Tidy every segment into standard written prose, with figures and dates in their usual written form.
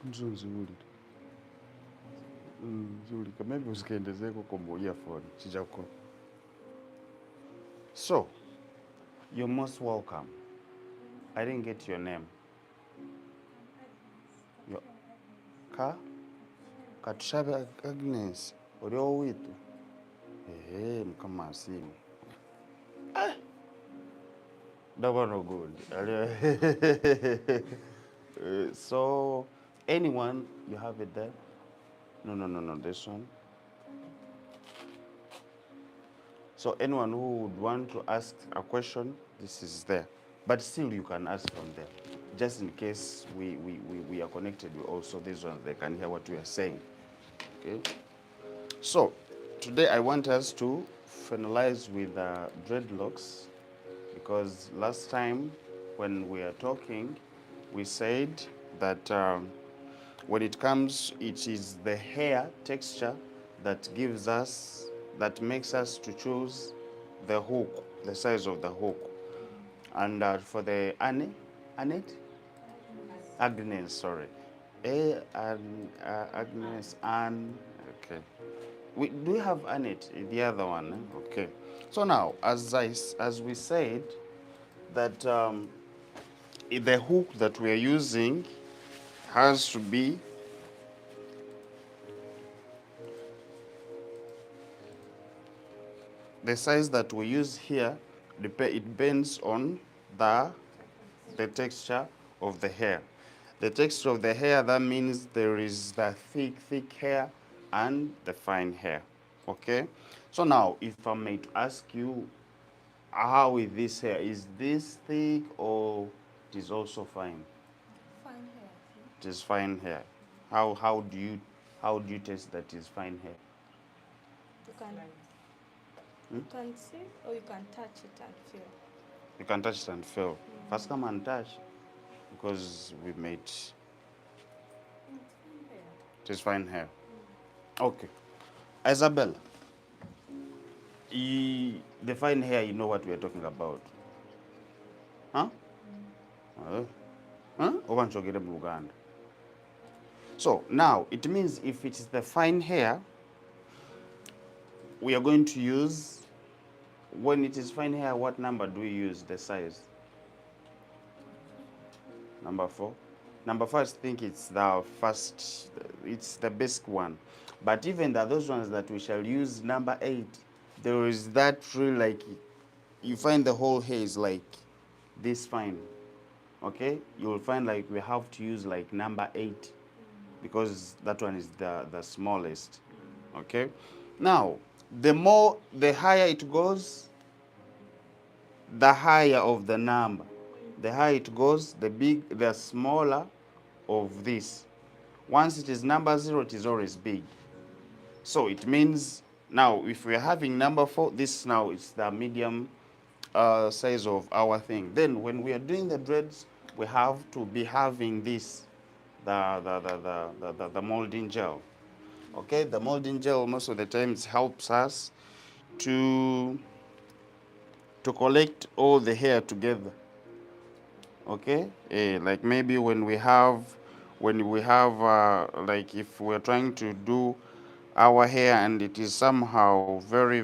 nzunzibulira zulika maybe usikendezeko kombo earphone chichako. So you're most welcome. I didn't get your name. Your Katushabe Agnes olio witu mukama asimu that one no good. So anyone, you have it there? No, this one. So anyone who would want to ask a question, this is there. But still you can ask from there. Just in case we are connected, also these ones, they can hear what we are saying. Okay. So today I want us to finalize with dreadlocks, because last time when we are talking, we said that when it comes, it is the hair texture that gives us, that makes us to choose the hook, the size of the hook. And for the Agnes, sorry. Agnes, Anne, okay. Do we have Annette, the other one? Eh? Okay. So now, as we said, that the hook that we are using has to be the size that we use here. It depends on the texture of the hair. The texture of the hair, that means there is the thick hair and the fine hair. Okay. So now, if I may to ask you, how is this hair? Is this thick or it is also fine? Fine hair. It is fine hair. How do you test that is fine hair? You can see, or you can touch it and feel. You can touch it and feel. First come and touch, because we made it is fine hair. Okay. Isabella, the fine hair, you know what we are talking about? Huh? So now it means if it is the fine hair, we are going to use, when it is fine hair, what number do we use, the size? Number 4. Number 4, I think it's the first, it's the basic one. But even those ones that we shall use, number 8, there is that really, like, you find the whole hair is like this fine. Okay? You will find like we have to use like number 8, because that one is the smallest. Okay? Now, the higher it goes, the higher of the number. The higher it goes, the smaller of this. Once it is number 0, it is always big. So it means now if we are having number 4, this now is the medium size of our thing. Then when we are doing the dreads, we have to be having this, the molding gel. Okay, the molding gel most of the times helps us to collect all the hair together. Okay, like maybe when we have like if we're trying to do our hair and it is somehow very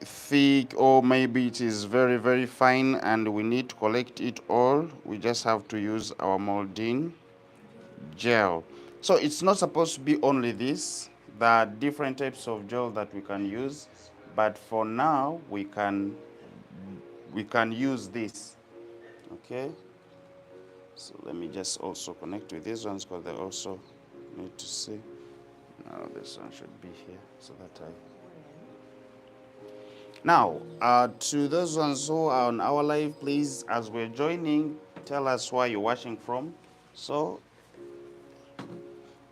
thick, or maybe it is very fine and we need to collect it all, we just have to use our molding gel. So it's not supposed to be only this. There are different types of gel that we can use, but for now we can use this. Okay, so let me just also connect with these ones, because they also need to see. Now this one should be here, so that now to those ones who are on our live, please, as we're joining, tell us where you're watching from. So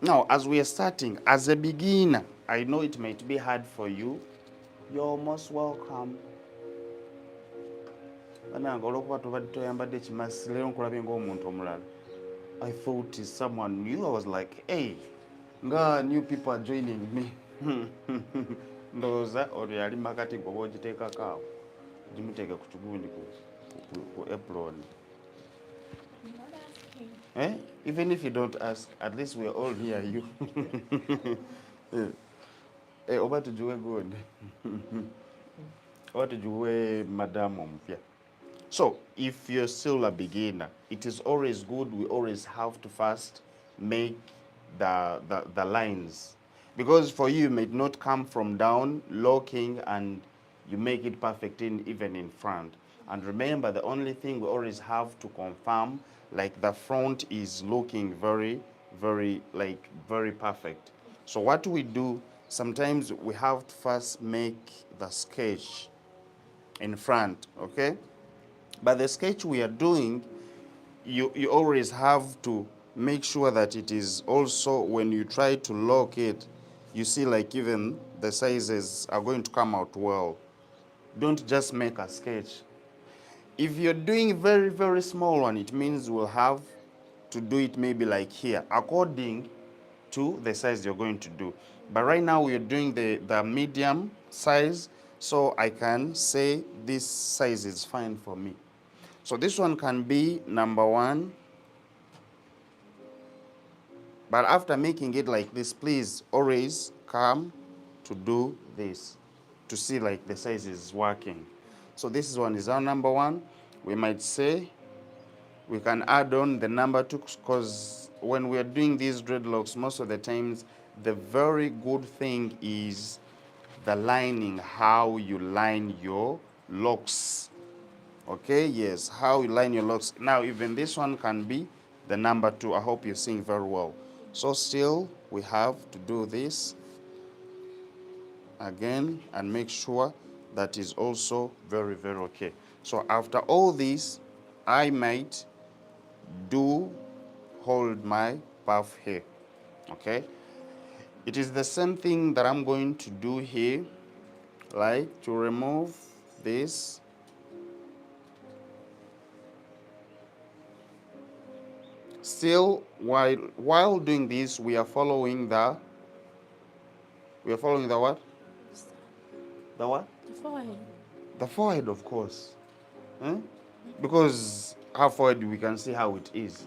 now, as we are starting, as a beginner, I know it might be hard for you. You're most welcome. I thought it's someone new. I was like, hey, new people are joining me. Ndoza oli makati ngobogiteka kawo. Jimuteke ku kigundi ku apron. Eh? Even if you don't ask, at least we're all here. You. Eh, oba tujue good. Oba tujue madam mpya. So, if you're still a beginner, it is always good. We always have to first make the lines. Because for you, it may not come from down, locking, and you make it perfect even in front. And remember, the only thing we always have to confirm, like the front is looking very, very perfect. So what we do, sometimes we have to first make the sketch in front, okay? But the sketch we are doing, you always have to make sure that it is also, when you try to lock it, you see like even the sizes are going to come out well. Don't just make a sketch. If you're doing very, very small one, it means we'll have to do it maybe like here, according to the size you're going to do. But right now we're doing the medium size, so I can say this size is fine for me. So this one can be number 1. But after making it like this, please always come to do this to see like the size is working. So this one is our number 1. We might say we can add on the number 2, because when we are doing these dreadlocks, most of the times the very good thing is the lining, how you line your locks. Okay, yes, how you line your locks. Now, even this one can be the number 2. I hope you're seeing very well. So still, we have to do this again and make sure that is also very, very okay. So after all this, I might do hold my puff here, okay? It is the same thing that I'm going to do here, like to remove this. Still, while doing this, we are following the what? The what? The forehead. The forehead, of course. Because our forehead, we can see how it is.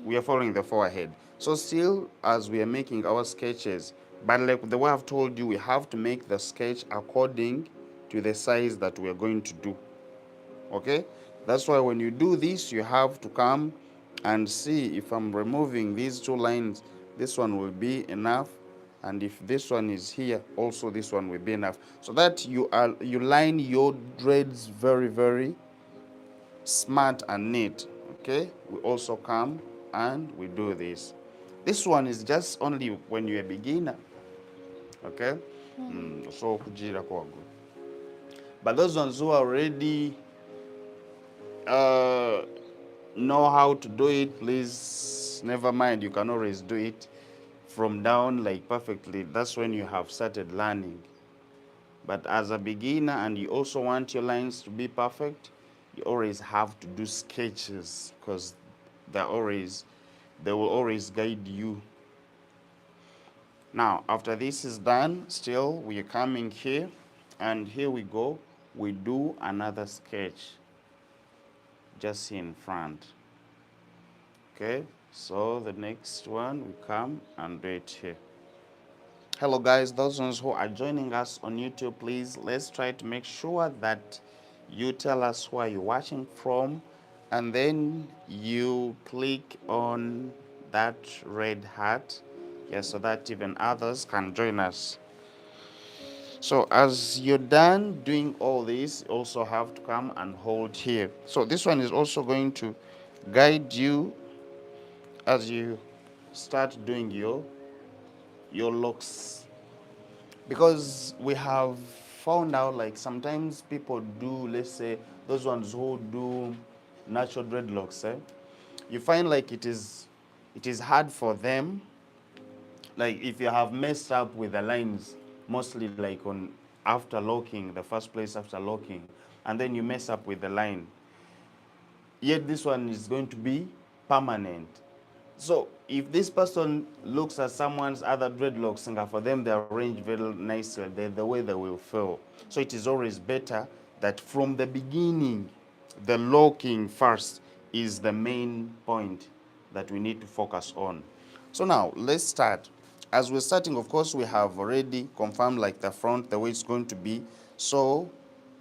We are following the forehead. So still, as we are making our sketches, but like the way I've told you, we have to make the sketch according to the size that we are going to do. Okay? That's why when you do this, you have to come and see if I'm removing these 2 lines, this one will be enough. And if this one is here, also this one will be enough. So that you line your dreads very, very smart and neat. Okay? We also come and we do this. This one is just only when you're a beginner. Okay? So kujira kwago. But those ones who are already know how to do it, please never mind. You can always do it from down like perfectly. That's when you have started learning. But as a beginner and you also want your lines to be perfect, you always have to do sketches, because they will always guide you. Now, after this is done, still we are coming here, and here we go. We do another sketch just in front. Okay, so the next one, we come and do it here. Hello guys, those ones who are joining us on YouTube, please, let's try to make sure that you tell us where you're watching from, and then you click on that red heart, yes, so that even others can join us. So as you're done doing all this, you also have to come and hold here. So this one is also going to guide you as you start doing your locks, because we have found out like sometimes people do, let's say those ones who do natural dreadlocks, you find like it is hard for them, like if you have messed up with the lines, mostly like on after locking, the first place after locking, and then you mess up with the line, yet this one is going to be permanent. So if this person looks at someone's other dreadlocks and for them they arrange very nicely, the way they will feel. So it is always better that from the beginning, the locking first is the main point. that we need to focus on. So now let's start. As we're starting, of course, we have already confirmed like the front, the way it's going to be. So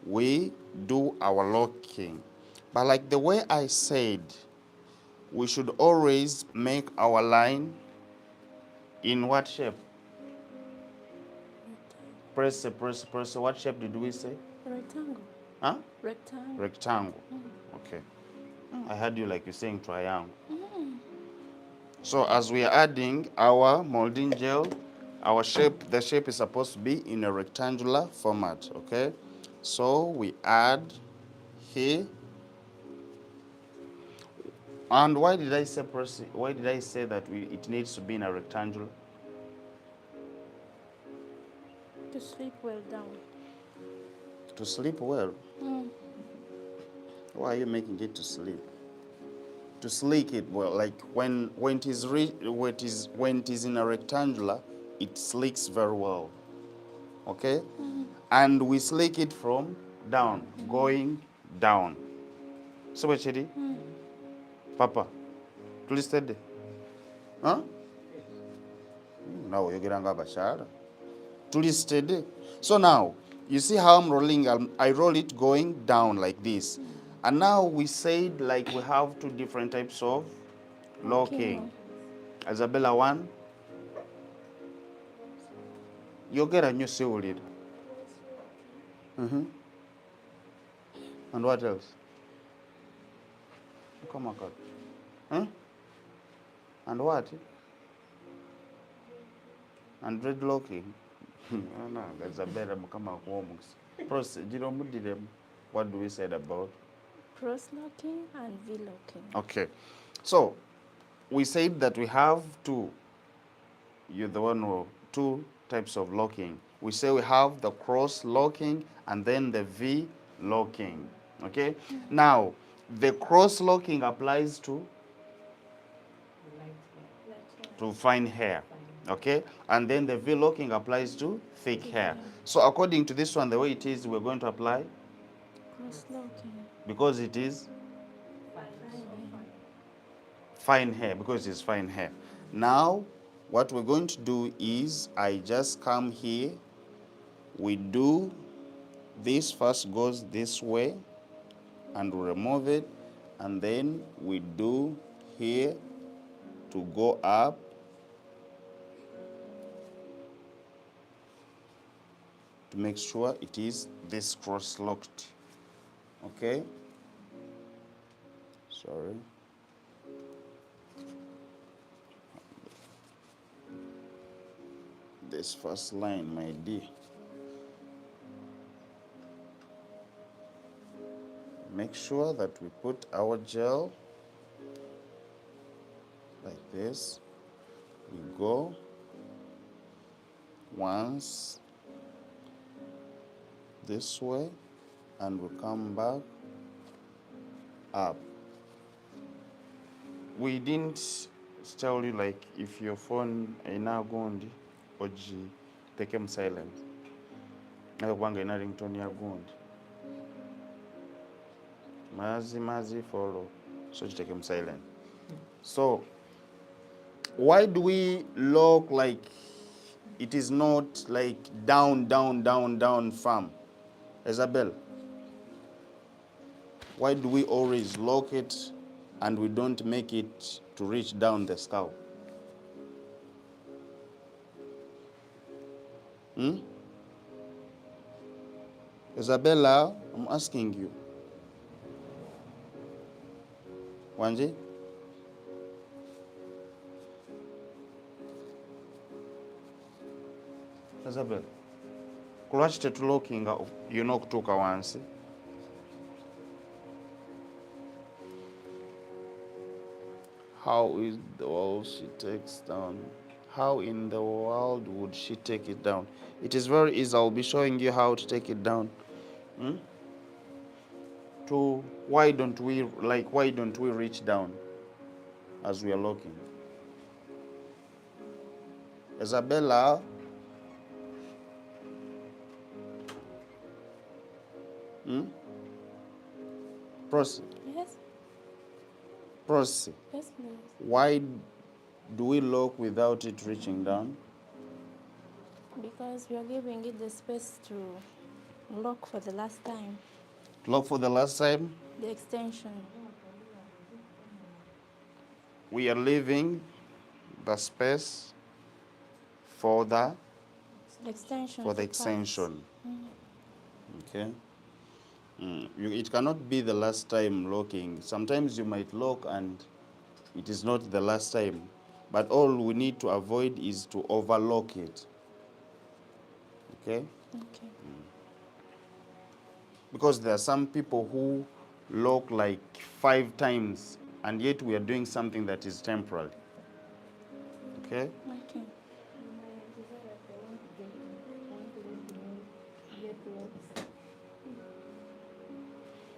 we do our locking. But like the way I said, we should always make our line in what shape? Press. What shape did we say? Rectangle. Huh? Rectangle. Rectangle. Okay. I heard you like you're saying triangle. So as we are adding our molding gel, our shape, the shape is supposed to be in a rectangular format, okay? So we add here. And why did I say that it needs to be in a rectangle? To sleep well down. To sleep well. Why are you making it to sleep? To sleek it well, like when it is in a rectangular, it sleeks very well. Okay? And we sleek it from down, going down. So what chedi? Papa, tulisted? Huh? Now you're getting a tulisted. So now, you see how I'm rolling? I roll it going down like this. And now we said like we have two different types of locking. Isabella, one. You get a new seal lid. And what else? Come on, huh? And what? And dreadlocking. No, that's a better come out what do we say about? Cross-locking and V-locking. Okay. So we said that we have two. You're the one who two types of locking. We say we have the cross locking and then the V locking. Okay? Now, the cross locking applies to fine hair. Okay? And then the V locking applies to thick hair. So according to this one, the way it is, we're going to apply cross-locking because it is fine hair, because it's fine hair. Now, what we're going to do is I just come here, we do this first goes this way and we remove it, and then we do here to go up, to make sure it is this cross-locked. Okay? Sorry. This first line, my dear. Make sure that we put our gel like this. We go once this way and we come back up. We didn't tell you like if your phone ina gundi oji take silent. Na kwanga ina ringtone ya gundi. Mazi follow. So you take him silent. So why do we lock like it is not like down firm? Isabel, why do we always lock it and we don't make it to reach down the scalp? Isabella, I'm asking you. Wanji? Isabel, kulwachite tulokinga kutuka wansi. How is the world she takes down? How in the world would she take it down? It is very easy. I'll be showing you how to take it down. Why don't we reach down as we are locking? Isabella, Proceed. Yes. Proceed. Yes, please. Why do we lock without it reaching down? Because we are giving it the space to lock for the last time. Lock for the last time. The extension. We are leaving the space for the Extension. extension. Okay. It cannot be the last time locking. Sometimes you might lock and it is not the last time. But all we need to avoid is to overlock it. Okay? Okay. Because there are some people who lock like 5 times and yet we are doing something that is temporary. Okay? Okay.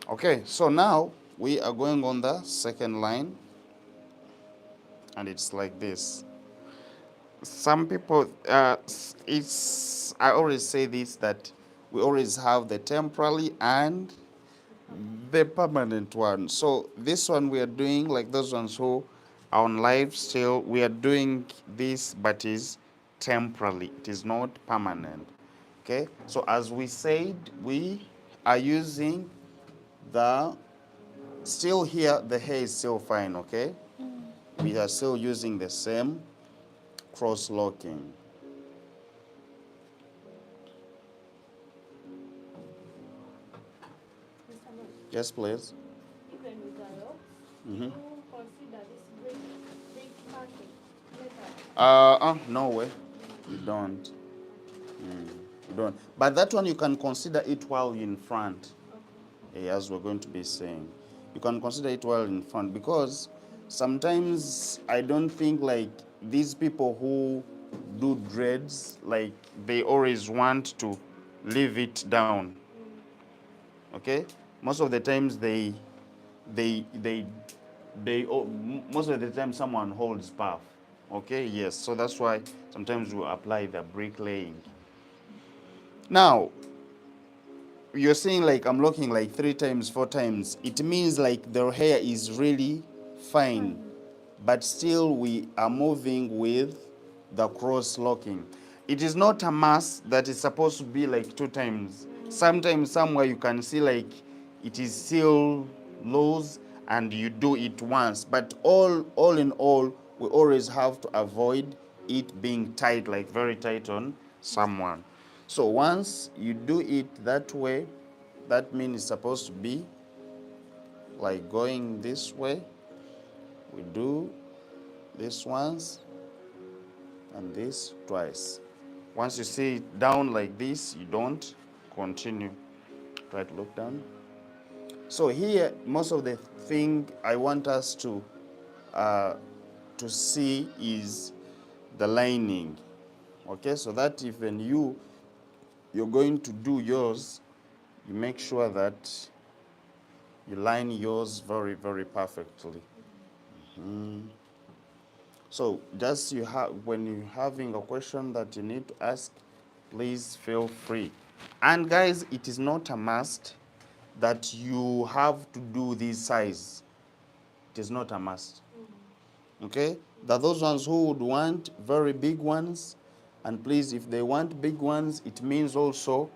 Okay, so now we are going on the second line and it's like this. Some people, I always say this, that we always have the temporary and the permanent one. So this one we are doing, like those ones who are on live still, we are doing this, but is temporarily. It is not permanent. Okay. So as we said, we are using the, still here, the hair is still fine. Okay. We are still using the same cross locking. Yes, please. Even with the lock, Mm-hmm. you consider this break pattern method. No way. You don't. You don't. But that one you can consider it while in front. As we're going to be saying. You can consider it while in front because sometimes I don't think like these people who do dreads, like they always want to leave it down. Okay? Most of the times most of the time someone holds puff. Okay, yes. So that's why sometimes we apply the bricklaying. Now, you're saying like I'm locking like 3 times, 4 times. It means like the hair is really fine, but still we are moving with the cross locking. It is not a must that it's supposed to be like 2 times. Sometimes somewhere you can see like it is still loose and you do it once. But all in all, we always have to avoid it being tight, like very tight on someone. So once you do it that way, that means it's supposed to be like going this way. We do this once and this twice. Once you see it down like this, you don't continue. Try to look down. So here, most of the thing I want us to see is the lining. Okay, so that even you're going to do yours, you make sure that you line yours very, very perfectly. So just when you're having a question that you need to ask, please feel free. And guys, it is not a must that you have to do this size. It is not a must. Okay? There are those ones who would want very big ones. And please, if they want big ones, it means also,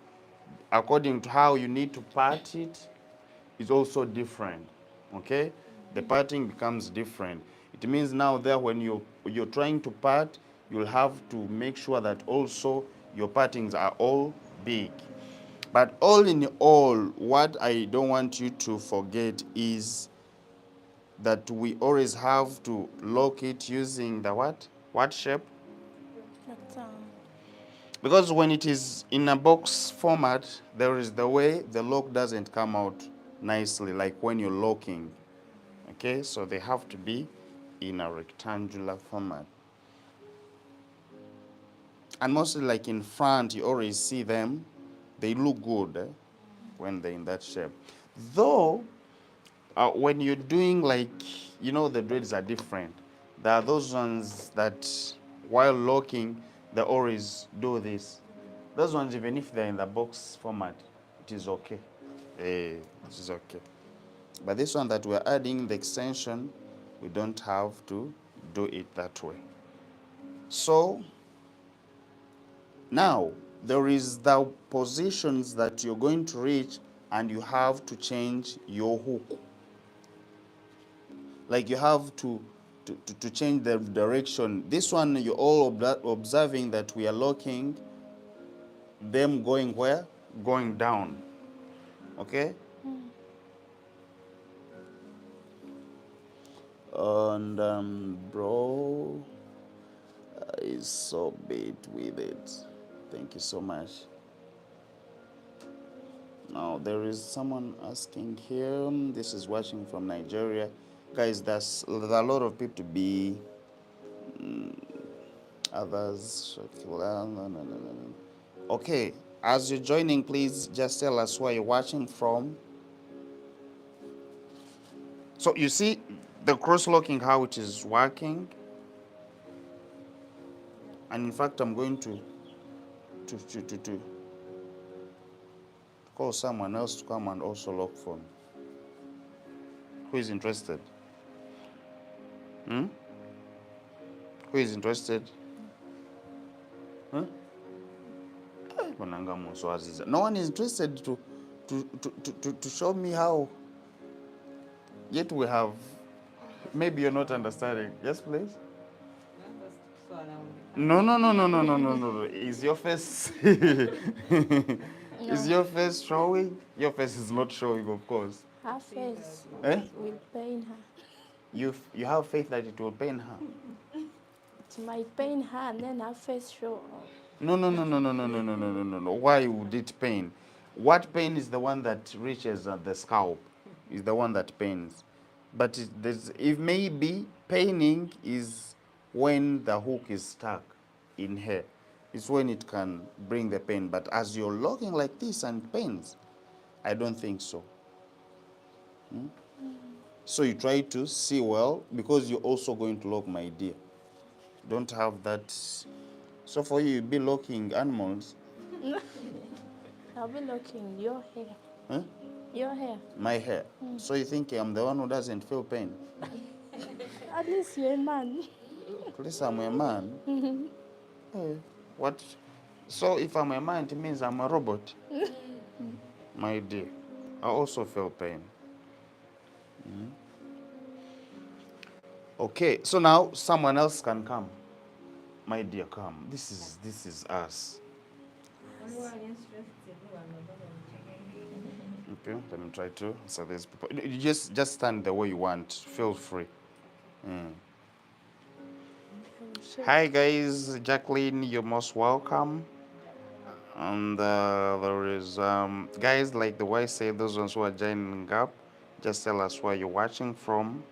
according to how you need to part it, is also different. Okay? The parting becomes different. It means now there when you're trying to part, you'll have to make sure that also your partings are all big. But all in all, what I don't want you to forget is that we always have to lock it using the what? What shape? Rectangle. Because when it is in a box format, there is the way the lock doesn't come out nicely, like when you're locking. Okay, so they have to be in a rectangular format. And mostly like in front, you always see them. They look good when they're in that shape. Though, when you're doing like, the dreads are different. There are those ones that while locking, they always do this. Those ones, even if they're in the box format, it is okay. It is okay. But this one that we're adding, the extension, We don't have to do it that way. So now there is the positions that you're going to reach, and you have to change your hook. Like you have to change the direction. This one you're all observing that we are locking them going where? Going down. Okay? And bro is so big with it. Thank you so much. Now there is someone asking here. This is watching from Nigeria. Guys, there's a lot of people to be others. Okay, as you're joining, please just tell us where you're watching from. So you see the cross-locking, how it is working. And in fact, I'm going to call someone else to come and also lock for me. Who is interested? Who is interested? Huh? No one is interested to show me how. Yet we have. Maybe you're not understanding. Yes, please. No. Is your face is your face showing? Your face is not showing, of course. Her face Eh? will pain her. You have faith that it will pain her. It might pain her and then her face show. No. Why would it pain? What pain is the one that reaches at the scalp? Is the one that pains. But if maybe paining is when the hook is stuck in hair. It's when it can bring the pain. But as you're locking like this and pains, I don't think so. So you try to see well, because you're also going to lock, my dear. Don't have that. So for you, you'll be locking animals. I'll be locking your hair. Huh? Your hair. My hair. So you think I'm the one who doesn't feel pain? At least you're a man. At least I'm a man. Hey, what? So if I'm a man, it means I'm a robot. My dear, I also feel pain. Okay, so now someone else can come. My dear, come. This is us. Okay, let me try to. So there's people. You just stand the way you want. Feel free. Hi guys, Jacqueline, you're most welcome. And there is guys, like the way I say, those ones who are joining up, just tell us where you're watching from.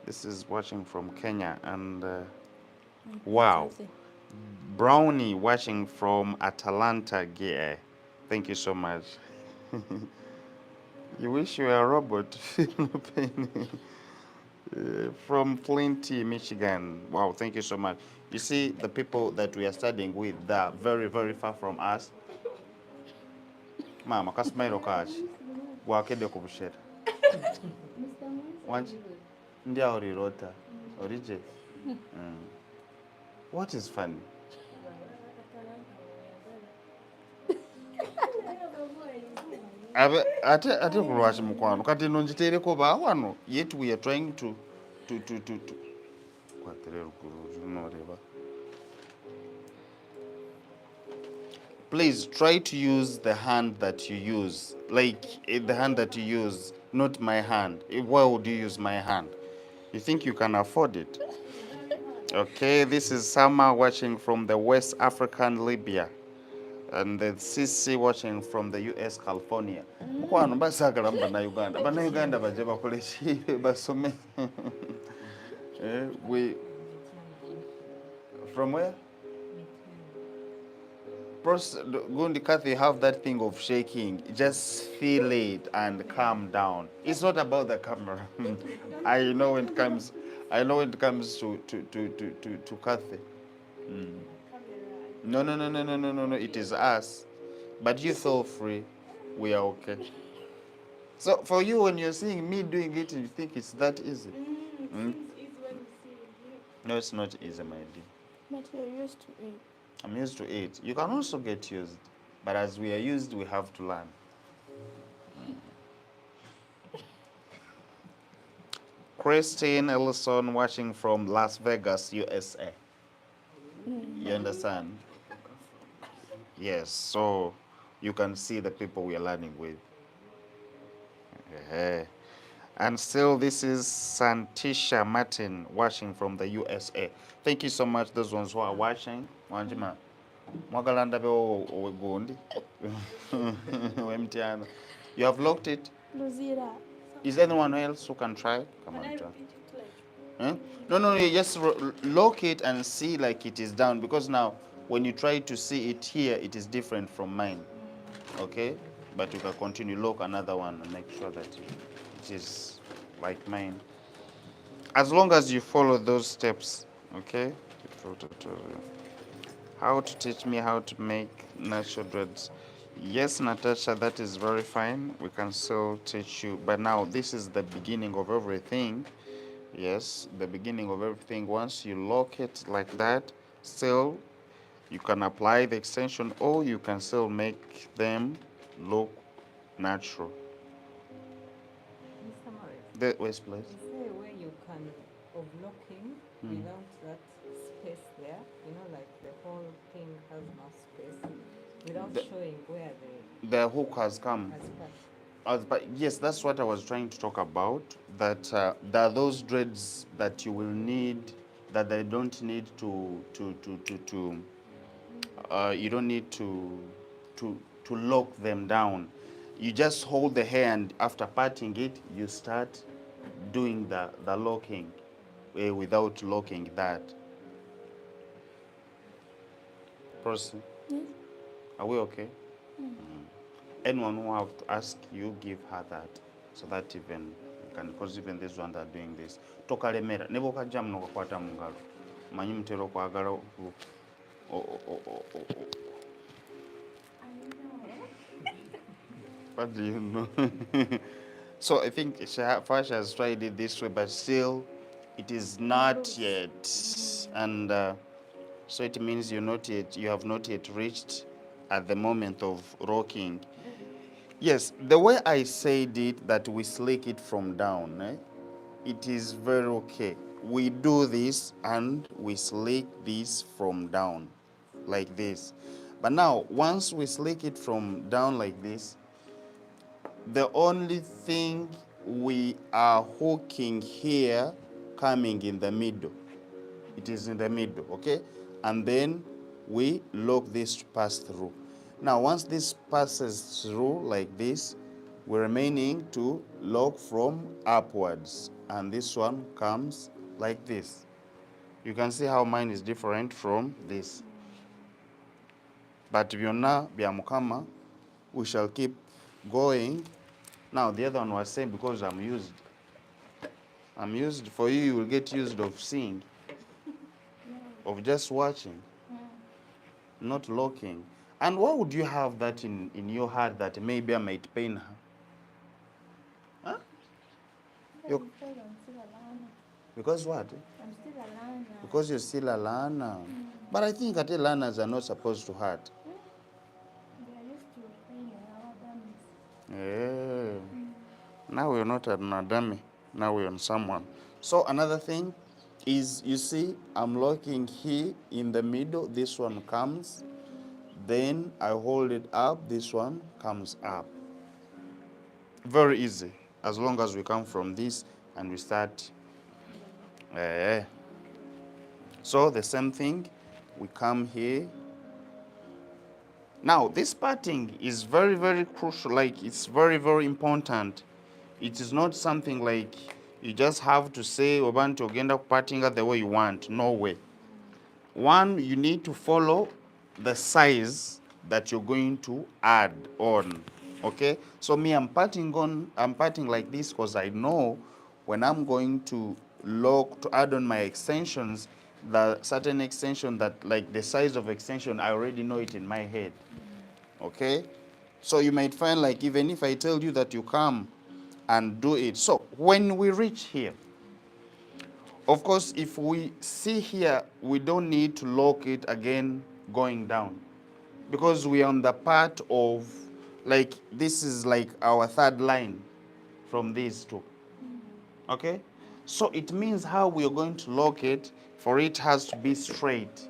This is watching from Kenya, and wow, Brownie watching from Atalanta, GA. Thank you so much. You wish you were a robot. From Flint, Michigan. Wow, thank you so much. You see, the people that we are studying with, they're very, very far from us. Mama, kasmairo kachi. Wakede kubushera. Wanchi? Ndia orirota. Orije. What is funny? Ate kulwachi mukwano. Kati nonjitereko ba wano. Yet we are trying to please try to use the hand that you use. Like the hand that you use, not my hand. Why would you use my hand? You think you can afford it? Okay, this is Sama watching from the West African Libya. And the CC watching from the US California. Mukwano basagala bana Uganda. Bana Uganda baje bakoleshi basome. We from where? Gundi Kathy have that thing of shaking. Just feel it and calm down. It's not about the camera. I know when it comes to Kathy. No. It is us. But you feel free. We are okay. So for you, when you're seeing me doing it, you think it's that easy. Mm? seems easy when you see it. No, it's not easy, my dear. But you're used to it. I'm used to it. You can also get used, but as we are used, we have to learn. Christine Ellison watching from Las Vegas, USA. You understand? Yes, so you can see the people we are learning with. And still, this is Santisha Martin watching from the USA. Thank you so much, those ones who are watching. Wanjima. Mwagalanda be owegundi. Wemtiana. You have locked it? Luzira. Is anyone else who can try? Come Can on, I try. repeat it like? Huh? No, you just lock it and see like it is down, because now when you try to see it here, it is different from mine. Okay? But you can continue, lock another one and make sure that it is like mine. As long as you follow those steps, okay? How to teach me how to make natural dreads. Yes, Natasha, that is very fine. We can still teach you. But now this is the beginning of everything. Yes, the beginning of everything. Once you lock it like that, still you can apply the extension, or you can still make them look natural. Mr. Maurice, The West place. is there a way you can of locking without that space there? You know, like the whole thing has no space, without showing where The hook has come. has cut. But yes, that's what I was trying to talk about. That there are those dreads that you will need, that they don't need you don't need to lock them down. You just hold the hair, and after parting it, you start doing the locking without locking that. Proceed. Yes. Are we okay? Anyone who have to ask you, give her that, so that even you can, because even this one are doing this. Tokalemera nebo kajja muno kakwata mu ngalo. Manyi mutera okwagala what do you know? So I think Fasha has tried it this way, but still it is not yet. And so it means you have not yet reached at the moment of rocking. Yes, the way I said it, that we slick it from down, it is very okay. We do this and we slick this from down, like this. But now, once we slick it from down like this, the only thing we are hooking here coming in the middle. It is in the middle, okay? And then we lock this to pass through. Now, once this passes through like this, we're remaining to lock from upwards. And this one comes like this. You can see how mine is different from this. But byonna bya mukama, we shall keep going. Now, the other one was saying, because I'm used. For you, you will get used of seeing, of just watching, not looking. And why would you have that in your heart that maybe I might pain her? Huh? Because what? I'm still a learner. Because you're still a learner. But I think that learners are not supposed to hurt. They are used to playing our dummies. Yeah. Now we're not an dummy. Now we're on someone. So another thing is, you see, I'm locking here in the middle. This one comes. Then I hold it up. This one comes up. Very easy. As long as we come from this and we start. So the same thing. We come here. Now, this parting is very, very crucial. Like, it's very, very important. It is not something like you just have to say, Obantu ogenda parting the way you want. No way. One, you need to follow the size that you're going to add on. Okay? So me, I'm parting like this because I know when I'm going to add on my extensions, the certain extension that, like the size of extension, I already know it in my head. Okay? So you might find, like, even if I tell you that you come and do it. So when we reach here, Of course, if we see here, we don't need to lock it again going down, because we are on the part of, like, this is like our third line from these two. Okay? So it means how we are going to lock it, for it has to be straight.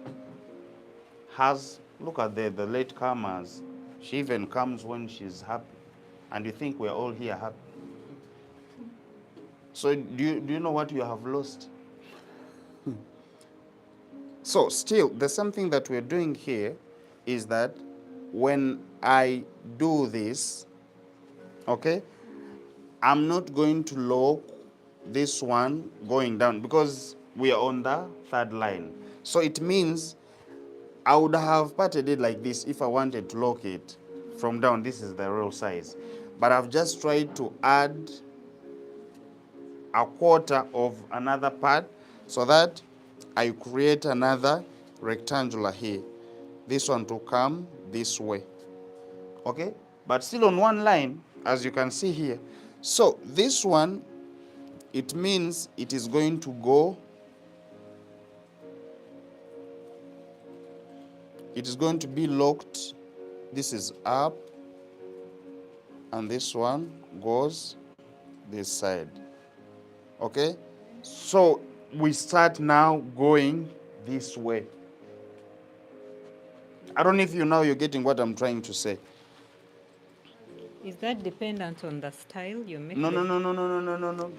Look at the latecomers. She even comes when she's happy. And you think we're all here happy. So do you know what you have lost? So still, the same thing that we're doing here is that when I do this, okay, I'm not going to lock this one going down because we are on the third line. So it means I would have parted it like this if I wanted to lock it from down. This is the real size. But I've just tried to add a quarter of another part so that I create another rectangular here. This one to come this way. Okay? But still on one line, as you can see here. So this one, it means it is going to go, it is going to be locked. This is up, and this one goes this side. Okay? So we start now going this way. I don't know if you're getting what I'm trying to say. Is that dependent on the style you make? No.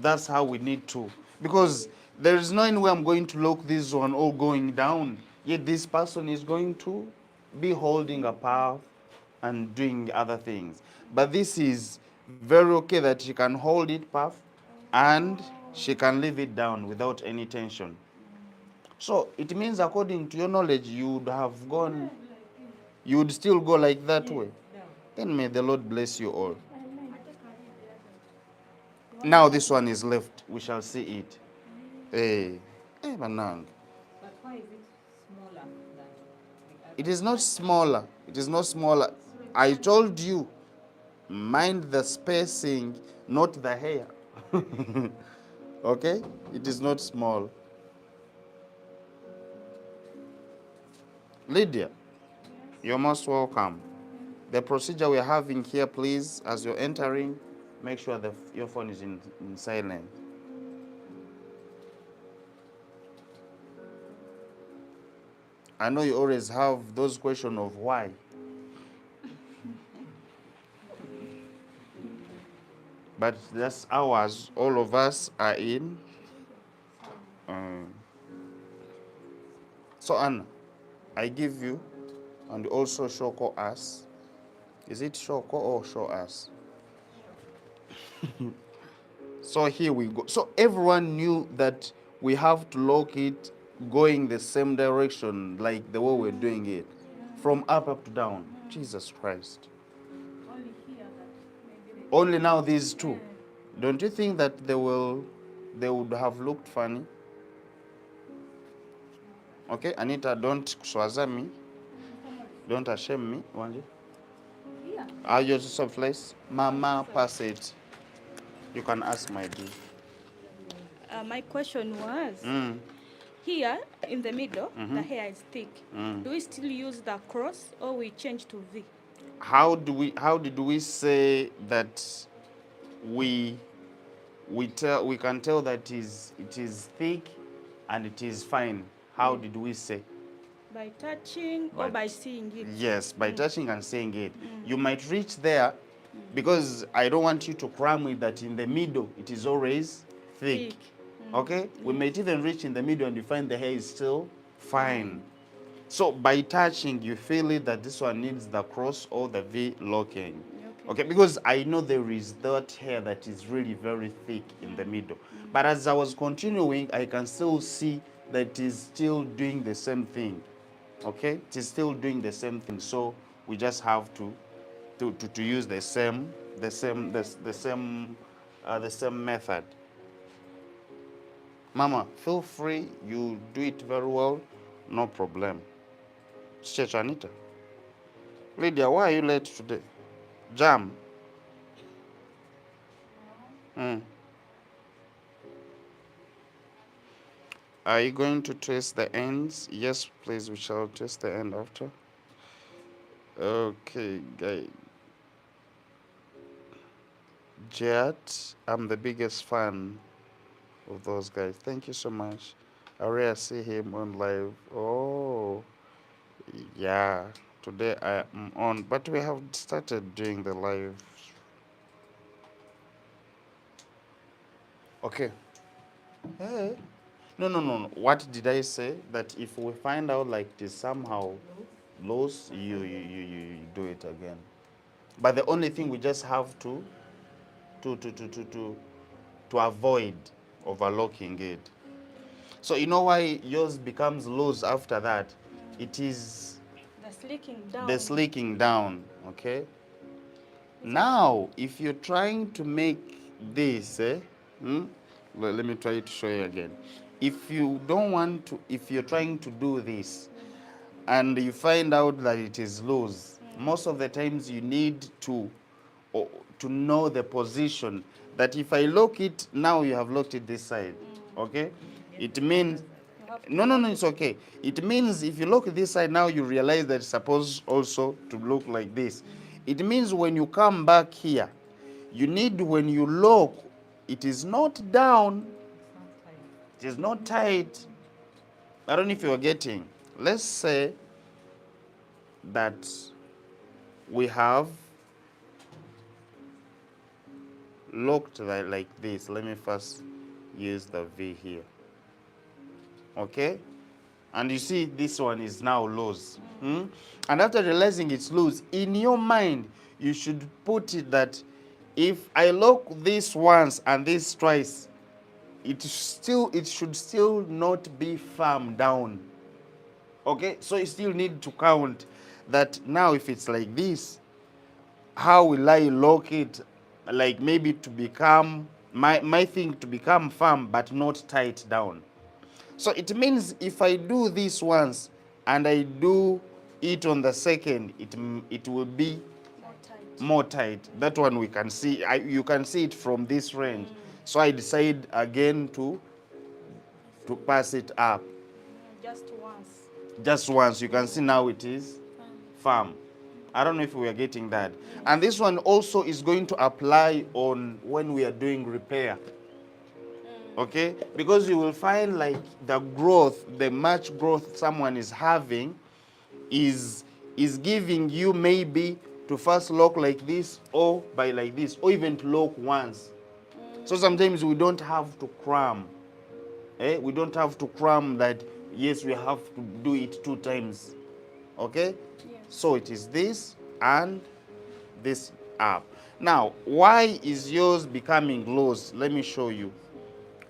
That's how we need to. Because there is no way I'm going to lock this one all going down. Yet this person is going to be holding a path and doing other things. But this is very okay that she can hold it path and she can leave it down without any tension. So it means according to your knowledge, you would have gone, you would still go like that way. Then may the Lord bless you all. Now this one is left. We shall see it. Hey, Manang. But why is it smaller than the other? It is not smaller. It is not smaller. I told you, mind the spacing, not the hair. Okay? It is not small. Lydia, you're most welcome. The procedure we're having here, please, as you're entering, make sure your phone is in silent. I know you always have those questions of why. But that's ours. All of us are in. So Anna, I give you, and also Shoko us. Is it Shoko or show us? So here we go. So everyone knew that we have to lock it going the same direction like the way we're doing it. From up to down. Jesus Christ. Only now these two. Don't you think that they would have looked funny? Okay, Anita, don't swaza me. Don't ashame me. Wanje. Are you just place? Mama, pass it. You can ask my dear. My question was, here in the middle, the hair is thick. Do we still use the cross or we change to V? How did we say that we can tell that it is thick and it is fine? How did we say? By touching or by seeing it? Yes, by touching and seeing it. You might reach there because I don't want you to cram it that in the middle it is always thick. Okay? We might even reach in the middle and you find the hair is still fine. So by touching, you feel it that this one needs the cross or the V locking. Okay, because I know there is that hair that is really very thick in the middle. But as I was continuing, I can still see that it is still doing the same thing. Okay, it is still doing the same thing. So we just have to use the same method. Mama, feel free. You do it very well. No problem. Church Anita. Lydia, why are you late today? Jam. Are you going to twist the ends? Yes, please, we shall twist the end after. Okay, guys. Jet, I'm the biggest fan of those guys. Thank you so much. I rarely see him on live. Oh, yeah. Today I am on, but we have started doing the live. Okay. Hey. No, no, no, no. What did I say? That if we find out like this somehow loose, you do it again. But the only thing we just have to avoid overlocking it. So you know why yours becomes loose after that? It is The slicking down. the slicking down, okay? Now, if you're trying to make this, let me try to show you again. If you don't want to, if you're trying to do this and you find out that it is loose, most of the times you need to know the position that if I lock it, now you have locked it this side, okay? It means, no, no, no, it's okay. It means if you look this side now, you realize that it's supposed also to look like this. It means when you come back here, you need, when you lock, it is not down, it is not tight. I don't know if you are getting. Let's say that we have locked like this. Let me first use the V here. Okay? And you see this one is now loose. And after realizing it's loose, in your mind, you should put it that if I lock this once and this twice, it should still not be firm down. Okay? So you still need to count that now if it's like this, how will I lock it? Like maybe to become, my thing to become firm but not tight down. So it means if I do this once and I do it on the second, it will be more tight. That one we can see. You can see it from this range. So I decide again to pass it up. Just once. Just once. You can see now it is firm. I don't know if we are getting that. And this one also is going to apply on when we are doing repair. Okay? Because you will find like the growth, the much growth someone is having is giving you maybe to first lock like this or by like this or even to lock once. So sometimes we don't have to cram. We don't have to cram that, yes, we have to do it 2 times. Okay? Yes. So it is this and this up. Now, why is yours becoming loose? Let me show you.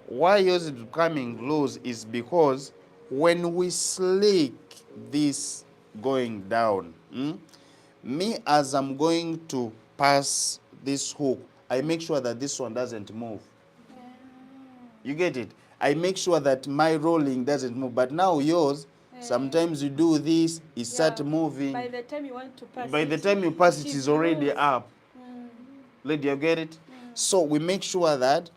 Why yours is becoming loose is because when we slick this going down, me as I'm going to pass this hook, I make sure that this one doesn't move. You get it? I make sure that my rolling doesn't move. But now yours, sometimes you do this, it start moving. By the time you want to pass By the time you pass, it is already up. Lady, you get it? So we make sure that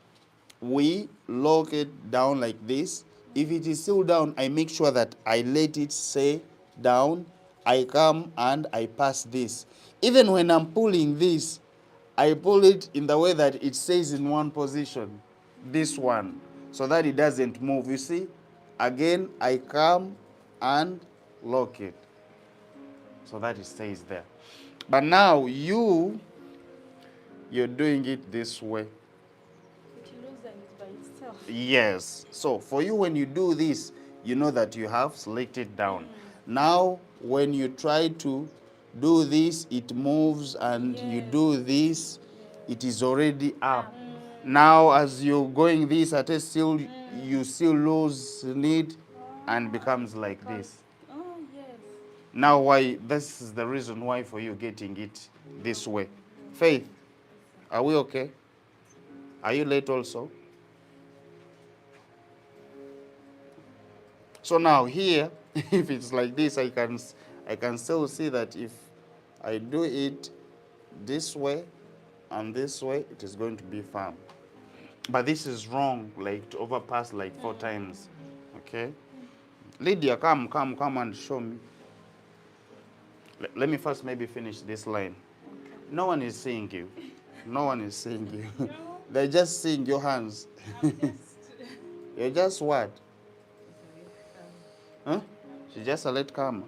we lock it down like this. If it is still down, I make sure that I let it stay down. I come and I pass this. Even when I'm pulling this, I pull it in the way that it stays in one position, this one, so that it doesn't move. You see? Again, I come and lock it so that it stays there. But now you're doing it this way. It loosens by itself. Yes. So for you, when you do this, you know that you have slicked it down. Now, when you try to do this, it moves, and you do this, it is already up. Now, as you're going this, at least you still lose it and becomes like this. Oh, yes. Now, why? This is the reason why for you getting it this way. Faith, are we okay? Are you late also? So now here, if it's like this, I can still see that if I do it this way and this way, it is going to be firm. But this is wrong, like to overpass like 4 times. Okay. Lydia, come and show me. Let me first maybe finish this line. No one is seeing you. No one is seeing you. They're just seeing your hands. You're just what? Huh? She's just a late comer.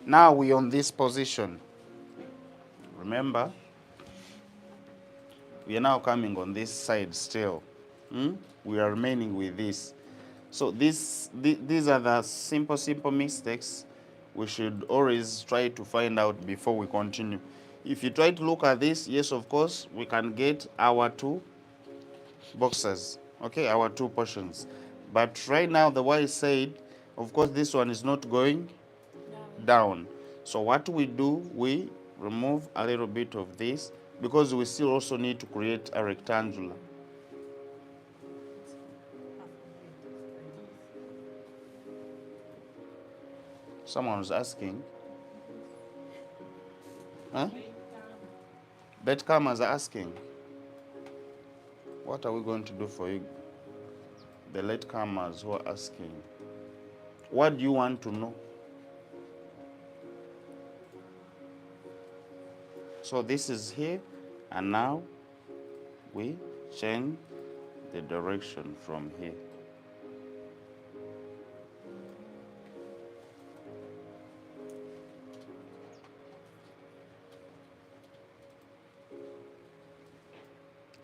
Now we're on this position. Remember, we are now coming on this side still. We are remaining with this. So these are the simple mistakes we should always try to find out before we continue. If you try to look at this, yes, of course, we can get our two boxes, okay, our two portions. But right now, the way I said, of course, this one is not going down. So what we do, we remove a little bit of this because we still also need to create a rectangular. Someone was asking. Huh? Betcomers are asking. What are we going to do for you? The latecomers who are asking. What do you want to know? So this is here, and now we change the direction from here.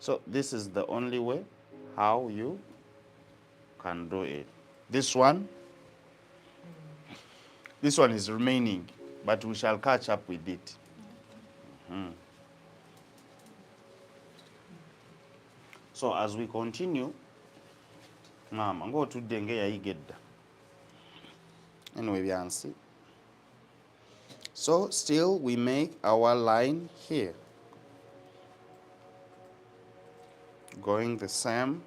So this is the only way how you can do it. This one is remaining, but we shall catch up with it. So as we continue, I'm going to denge ya igedda. Anyway, we can see. So still we make our line here. Going the same.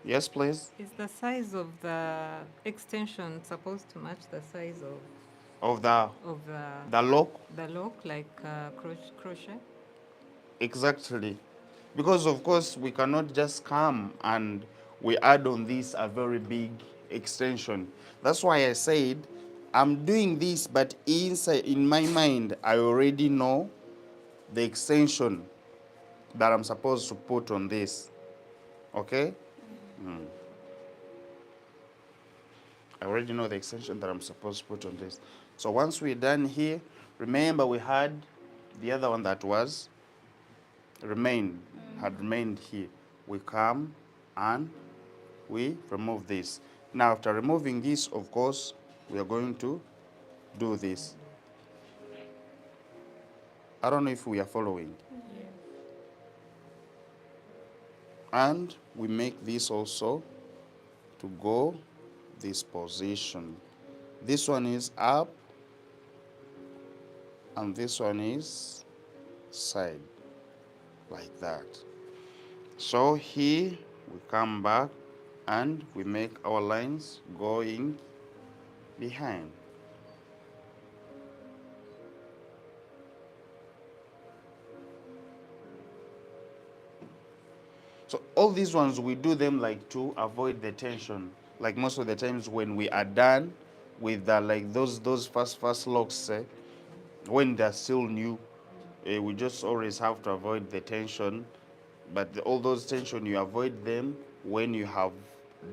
Yes, please. Is the size of the extension supposed to match the size Of of the lock? the lock, like crochet? Exactly. Because of course we cannot just come and we add on this a very big extension. That's why I said I'm doing this, but inside in my mind I already know the extension that I'm supposed to put on this. Okay? I already know the extension that I'm supposed to put on this. So once we're done here, remember we had the other one that was had remained here. We come and we remove this. Now after removing this, of course, we are going to do this. I don't know if we are following. And we make this also to go this position. This one is up and this one is side, like that. So here we come back and we make our lines going behind. So all these ones, we do them like to avoid the tension. Like most of the times when we are done with like those first locks, when they're still new, we just always have to avoid the tension. But all those tension, you avoid them when you have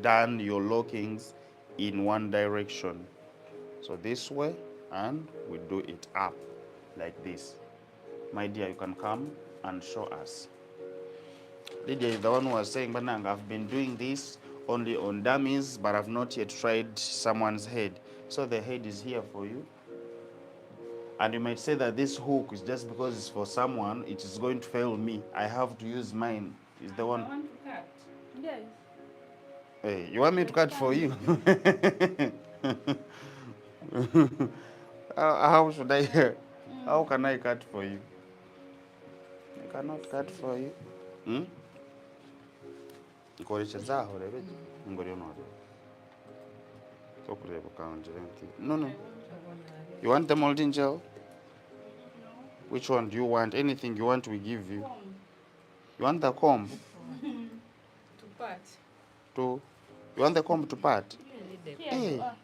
done your lockings in one direction. So this way, and we do it up like this. My dear, you can come and show us. Lydia is the one who was saying, Banang, I've been doing this only on dummies, but I've not yet tried someone's head. So the head is here for you. And you might say that this hook is just because it's for someone, it is going to fail me. I have to use mine. Is the one. I want to cut. Yes. Hey, you want me to cut for you? How should I? How can I cut for you? I cannot cut for you. No. You want the molding gel? Which one do you want? Anything you want, we give you. You want the comb? To part. You want the comb to part? Here Hey. you are.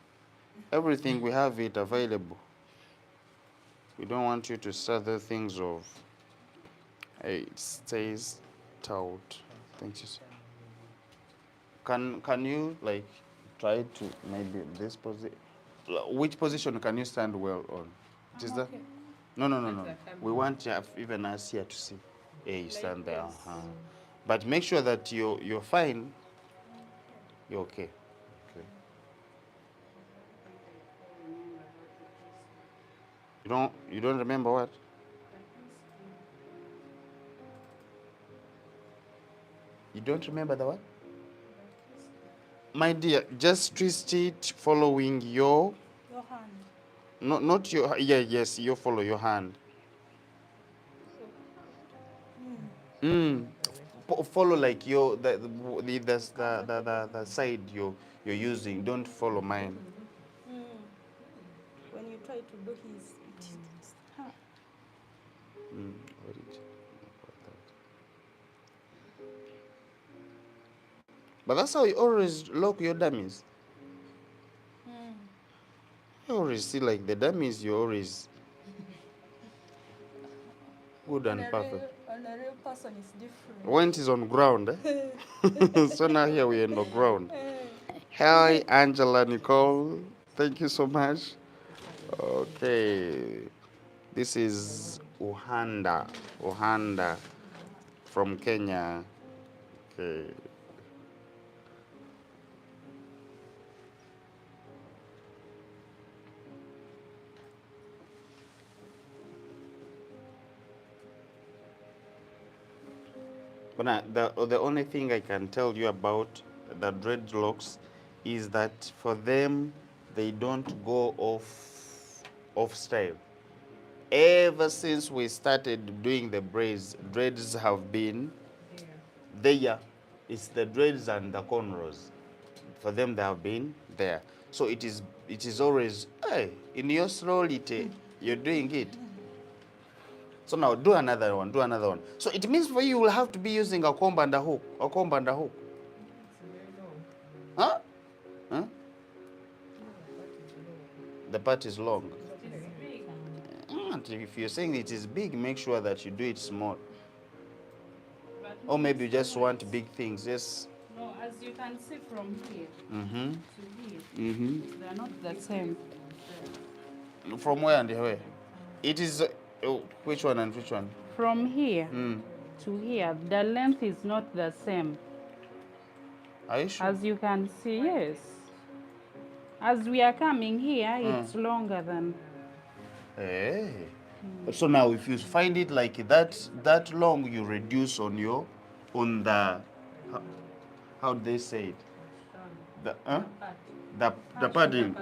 Everything we have it available. We don't want you to start the things of. Hey, it stays taut. Thank you, sir. Can you like try to maybe this position? Which position can you stand well on? It is I'm that? okay. No. We want even us here to see. Hey, you stand there. But make sure that you're fine. You're okay. Okay. You don't remember what? You don't remember the what? My dear, just twist it following your hand. no, not your yes, you follow your hand. Follow like your the side you're using. Don't follow mine. When you try to do his, What did you- But that's how you always lock your dummies. You always see like the dummies. You always good and perfect. On a real person, it's different. When it is on ground, so now here we are on the ground. Hi, Angela Nicole. Thank you so much. Okay. This is Uhanda from Kenya. Okay. But the only thing I can tell you about the dreadlocks is that for them, they don't go off style. Ever since we started doing the braids, dreads have been there. It's the dreads and the cornrows. For them, they have been there. So it is always, hey, in your slowly, you're doing it. So now do another one, do another one. So it means for you will have to be using a comb and a hook, a comb and a hook. Huh? Huh? The part is long. If you're saying it is big, make sure that you do it small. Or maybe you just want big things. Yes. No, as you can see from here Mm-hmm. to here, they are not the same. From where and where? It is which one and which one? From here to here, the length is not the same. Are you sure? As you can see, yes. As we are coming here, it's longer than. Hey. So now if you find it like that long, you reduce on the how do they say it? The padding.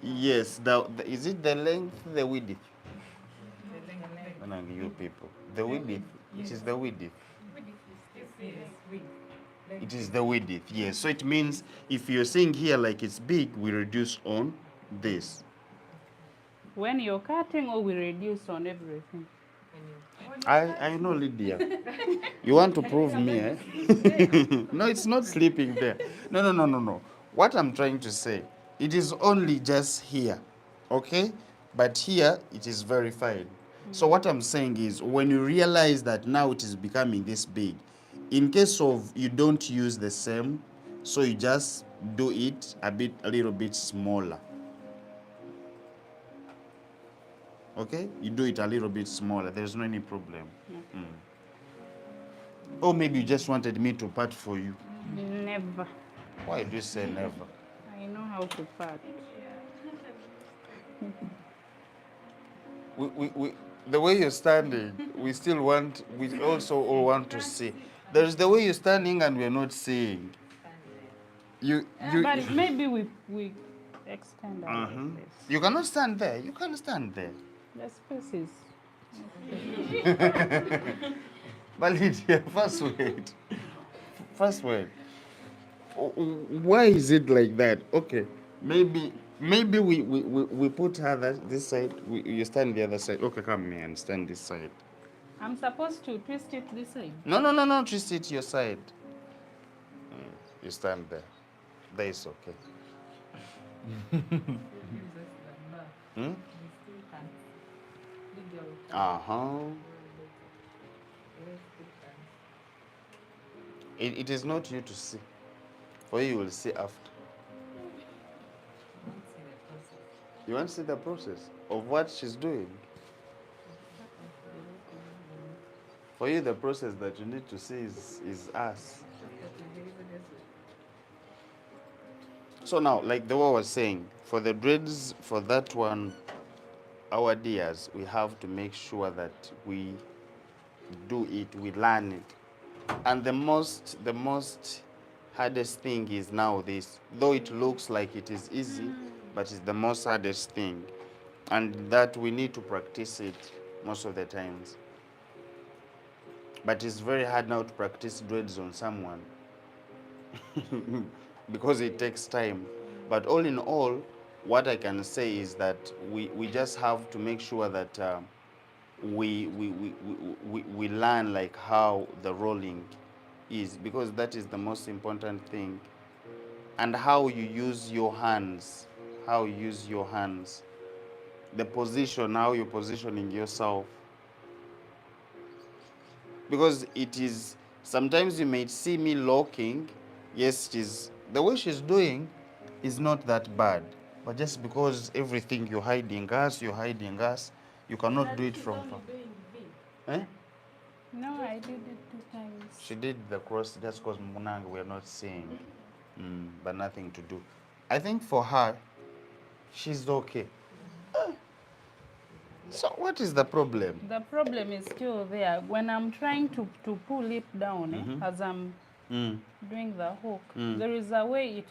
Yes, is it the length, the width? You people. The width. It is the width. It is the width, yes. So it means if you're saying here like it's big, we reduce on this. When you're cutting, or we reduce on everything. I know, Lydia. You want to prove me, eh? No, it's not sleeping there. No. What I'm trying to say, it is only just here, okay? But here, it is very fine. So what I'm saying is, when you realize that now it is becoming this big, in case of you don't use the same, so you just do it a little bit smaller. Okay? You do it a little bit smaller. There's no any problem. Or maybe you just wanted me to part for you. Never. Why do you say never? I know how to part. The way you're standing, we also all want to see. There's the way you're standing and we're not seeing. But maybe we extend our place. You cannot stand there. You can't stand there. The space is. But Lydia, first wait. Why is it like that? Okay, maybe we put her this side. You stand the other side. Okay, come here and stand this side. I'm supposed to twist it this side. No. Twist it your side. You stand there. There is okay. Hmm? It is not you to see. For you will see after. You want to see the process of what she's doing? For you, the process that you need to see is us. So now, like the one was saying, for the dreads, for that one, our dears, we have to make sure that we do it, we learn it. And the most hardest thing is now this, though it looks like it is easy, but it's the most hardest thing. And that we need to practice it most of the times. But it's very hard now to practice dreads on someone because it takes time. But all in all, what I can say is that we just have to make sure that we learn like how the rolling is, because that is the most important thing. And how you use your hands, the position, how you're positioning yourself. Because it is, sometimes you may see me locking, yes, it is, the way she's doing is not that bad. But just because everything you're hiding us, you cannot do it from far. Eh? No, I did it 2 times. She did the cross just because Munang we're not seeing, but nothing to do. I think for her, she's okay. So what is the problem? The problem is still there. When I'm trying to pull it down, as I'm doing the hook, there is a way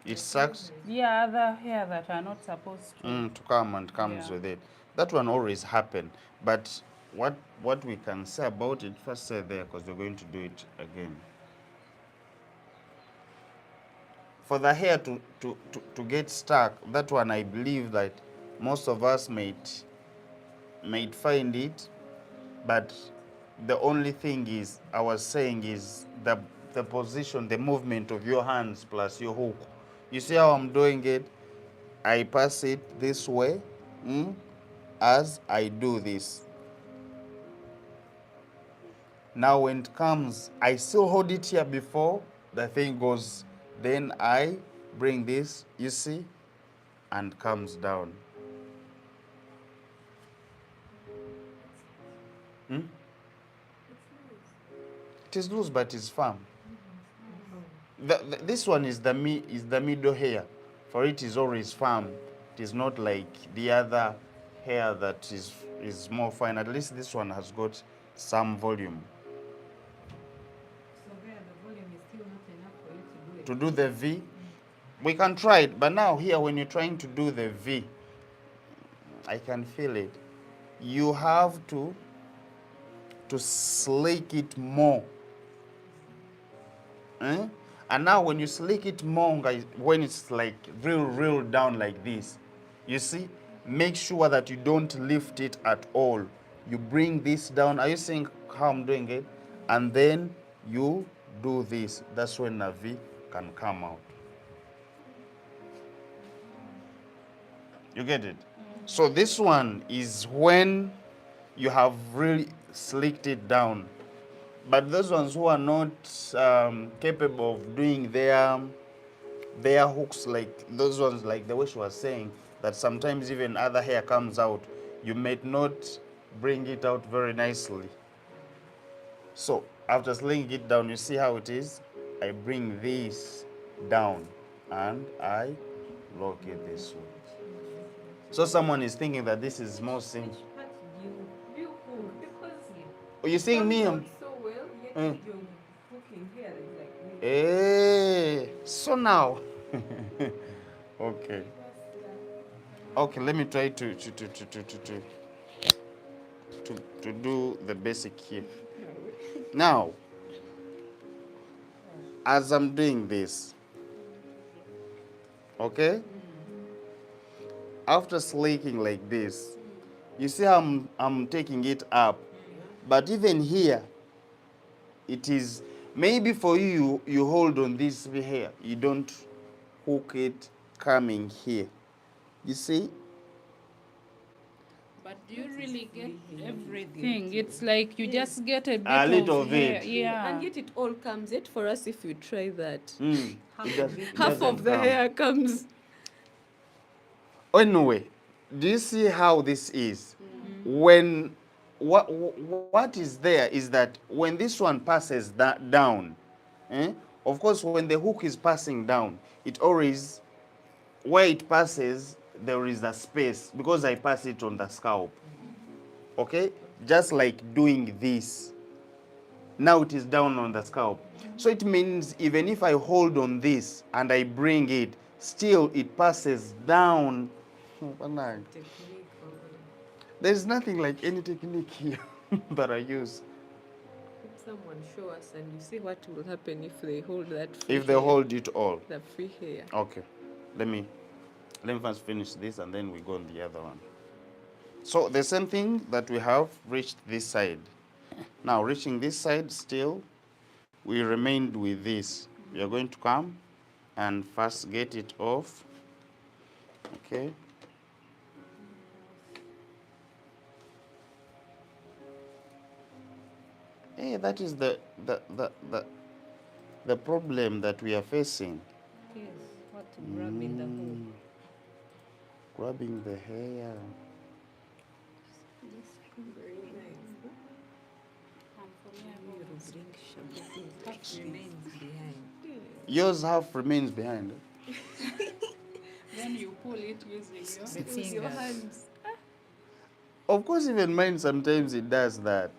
it sucks. Yeah, other hair that are not supposed to come and comes with it. That one always happen. But what we can say about it, first say there, because we're going to do it again. For the hair to get stuck, that one I believe that most of us might find it, but the only thing is, I was saying, is the position, the movement of your hands plus your hook. You see how I'm doing it? I pass it this way as I do this. Now when it comes, I still hold it here before the thing goes. Then I bring this, you see, and comes down. It is loose, but it's firm. This one is the middle hair. For it is always firm. It is not like the other hair that is more fine. At least this one has got some volume. So there, the volume is still not enough for you to do it. To do the V, we can try it. But now here, when you're trying to do the V, I can feel it. You have to slick it more. And now when you slick it more, guys, when it's like real down like this, you see, make sure that you don't lift it at all. You bring this down. Are you seeing how I'm doing it? And then you do this. That's when the V can come out. You get it? So this one is when you have really slicked it down. But those ones who are not capable of doing their hooks, like those ones, like the way she was saying, that sometimes even other hair comes out, you may not bring it out very nicely. So after slinging it down, you see how it is? I bring this down and I lock it this way. So someone is thinking that this is more simple. Oh, you seeing me? So now, okay, let me try to do the basic here. Now, as I'm doing this, okay, after slicking like this, you see how I'm taking it up, but even here, it is Maybe for you, you hold on this here. You don't hook it coming here. You see? But do you really get everything? It's like you just get a bit A little of of hair. it. Yeah. And yet it all comes. Yet for us, if you try that, It half doesn't of the come. hair comes. Anyway, do you see how this is? When what is there is that when this one passes that down, of course, when the hook is passing down, it always, where it passes, there is a space because I pass it on the scalp. Okay? Just like doing this. Now it is down on the scalp. So it means even if I hold on this and I bring it, still it passes down. There's nothing like any technique here that I use. Could someone show us and you see what will happen if they hold that free If they hair, hold it all. the free hair? Okay. Let me first finish this and then we go on the other one. So the same thing that we have reached this side. Now reaching this side still, we remained with this. We are going to come and first get it off. Okay. Hey, that is the problem that we are facing. Yes, what to grab in the hole. Grabbing the hair. Half remains behind. Yours half remains behind. Then you pull it using your... The Use your fingers. hands. Of course, even mine sometimes it does that.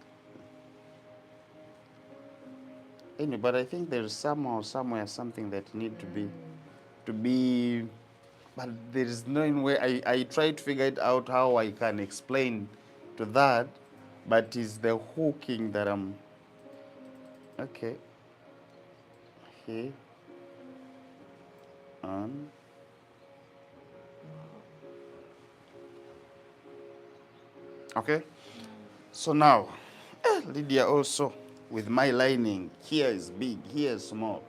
Anyway, but I think there's somehow, somewhere, something that need to be, but there is no way. I try to figure it out how I can explain to that, but it's the hooking that I'm, okay. Here. On. Okay. So now, Lydia also, with my lining, here is big, here is small.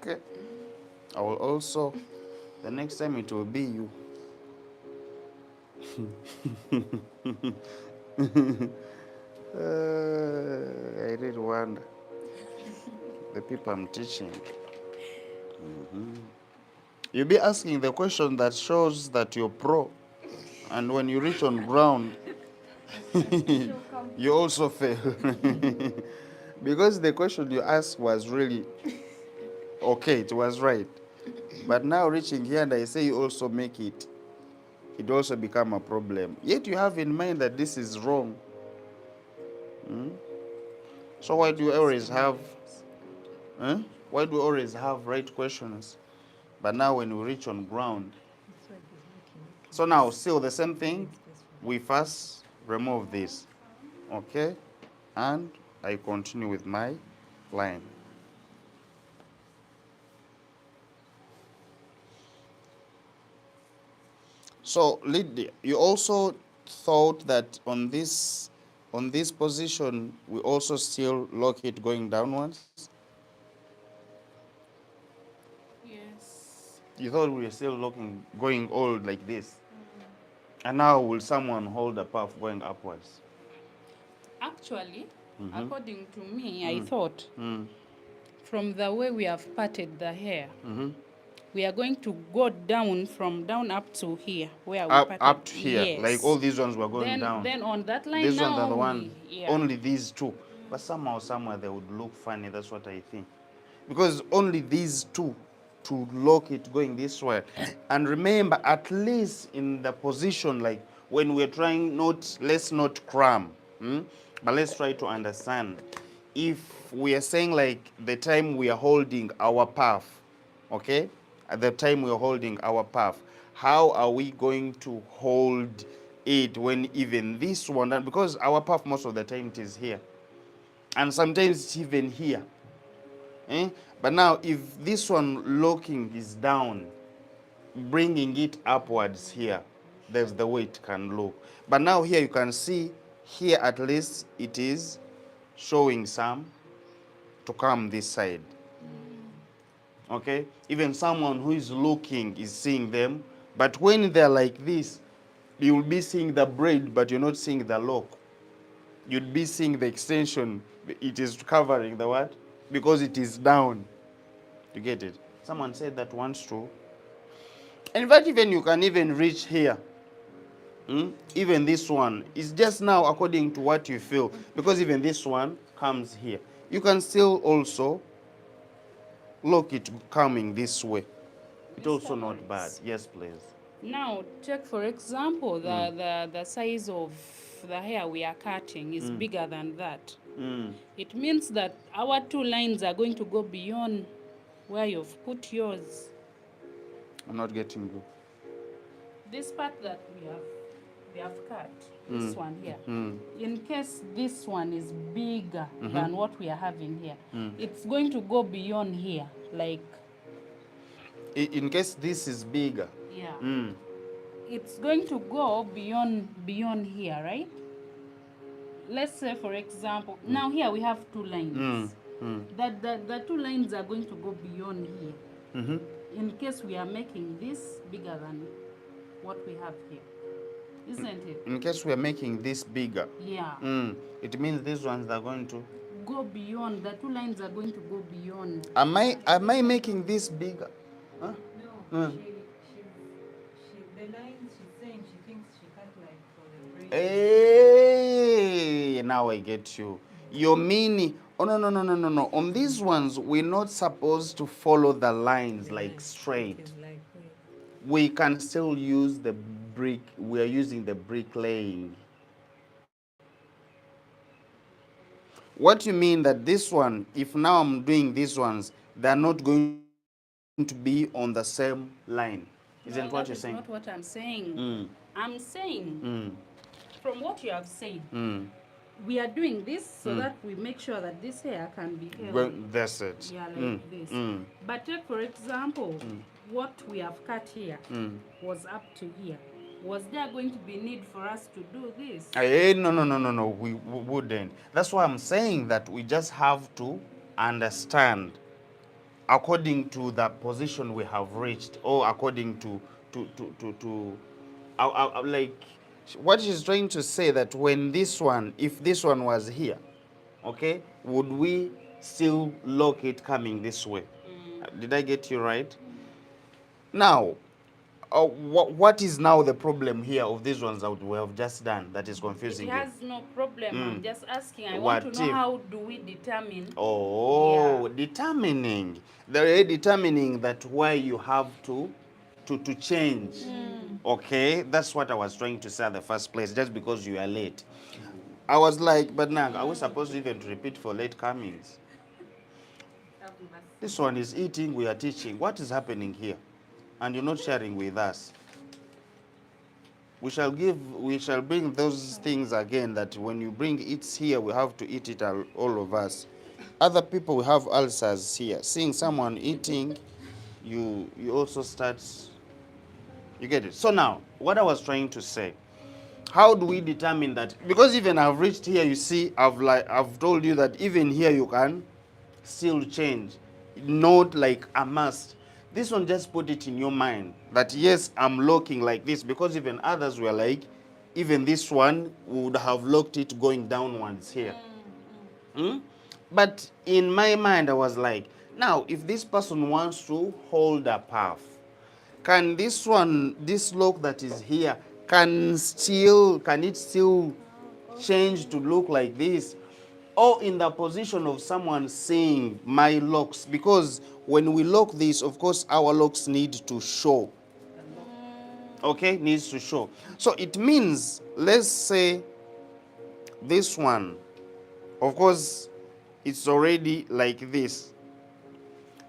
Okay. I will also, the next time it will be you. I really wonder the people I'm teaching. You'll be asking the question that shows that you're pro, and when you reach on ground, you also fail. Because the question you asked was really okay, it was right. But now reaching here and I say you also make it, it also become a problem. Yet you have in mind that this is wrong. So why do you always have, why do we always have right questions? But now when we reach on ground, so now still the same thing, we first remove this, okay? And I continue with my line. So Lydia, you also thought that on this position, we also still lock it going downwards? Yes. You thought we were still looking, going all like this. And now will someone hold a puff going upwards? Actually, according to me, I thought from the way we have parted the hair, we are going to go down from down up to here, where we parted. Up to here, Yes. like all these ones were going down. Then on that line These now, ones are the one, yeah. only these two. But somehow, somewhere they would look funny, that's what I think. Because only these two to lock it going this way. And remember, at least in the position, like when we're trying let's not cram, but let's try to understand. If we are saying like the time we are holding our puff, okay? At the time we are holding our puff, how are we going to hold it when even this one, because our puff most of the time it is here. And sometimes it's even here. But now, if this one locking is down, bringing it upwards here, there's the way it can look. But now here you can see, here at least it is showing some to come this side. Okay? Even someone who is looking is seeing them. But when they're like this, you'll be seeing the braid, but you're not seeing the lock. You'd be seeing the extension. It is covering the what? Because it is down. You get it? Someone said that once too. In fact, even you can even reach here. Even this one is just now according to what you feel. Because even this one comes here. You can still also look it coming this way. It's also not bad. Yes, please. Now, take for example, the size of the hair we are cutting is bigger than that. It means that our two lines are going to go beyond where you've put yours. I'm not getting you. This part that we have cut, this one here, in case this one is bigger than what we are having here, it's going to go beyond here, like... In case this is bigger. Yeah. It's going to go beyond here, right? Let's say, for example, now here we have two lines. The two lines are going to go beyond here. In case we are making this bigger than what we have here. Isn't it? In case we are making this bigger. Yeah. It means these ones are going to go beyond. The two lines are going to go beyond. Am I making this bigger? Huh? No. The lines she's saying she thinks she cut like for the braid. Hey, now I get you. Your meaning. Oh, no. On these ones, we're not supposed to follow the lines like straight. We can still use the brick. We are using the bricklaying. What you mean that this one, if now I'm doing these ones, they're not going to be on the same line. Isn't what you're saying? Not what I'm saying. I'm saying, from what you have said, we are doing this so that we make sure that this hair can be held. Well, that's it. Yeah, like this. But take, for example, what we have cut here was up to here. Was there going to be need for us to do this? No. We wouldn't. That's why I'm saying that we just have to understand according to the position we have reached, or according to like what she's trying to say, that when this one, if this one was here, okay, would we still lock it coming this way? Did I get you right? Now, what is now the problem here of these ones that we have just done that is confusing it you? has no problem. I'm just asking. I What want to know if? how do we determine? Oh, Yeah. determining. They're determining that why you have to change. Okay, that's what I was trying to say at the first place, just because you are late. I was like, but now, are we supposed to even repeat for late comings? This one is eating, we are teaching. What is happening here? And you're not sharing with us. We shall bring those things again, that when you bring it here, we have to eat it, all of us. Other people will have ulcers here. Seeing someone eating, you also start, you get it? So now, what I was trying to say, how do we determine that? Because even I've reached here, you see, I've told you that even here you can still change. Not like a must. This one, just put it in your mind that yes, I'm locking like this, because even others were like, even this one would have locked it going downwards here. But in my mind, I was like, now, if this person wants to hold a puff, can this one, this lock that is here, can it still change to look like this? Or in the position of someone seeing my locks? Because when we lock this, of course, our locks need to show. Okay, needs to show. So it means, let's say this one, of course, it's already like this.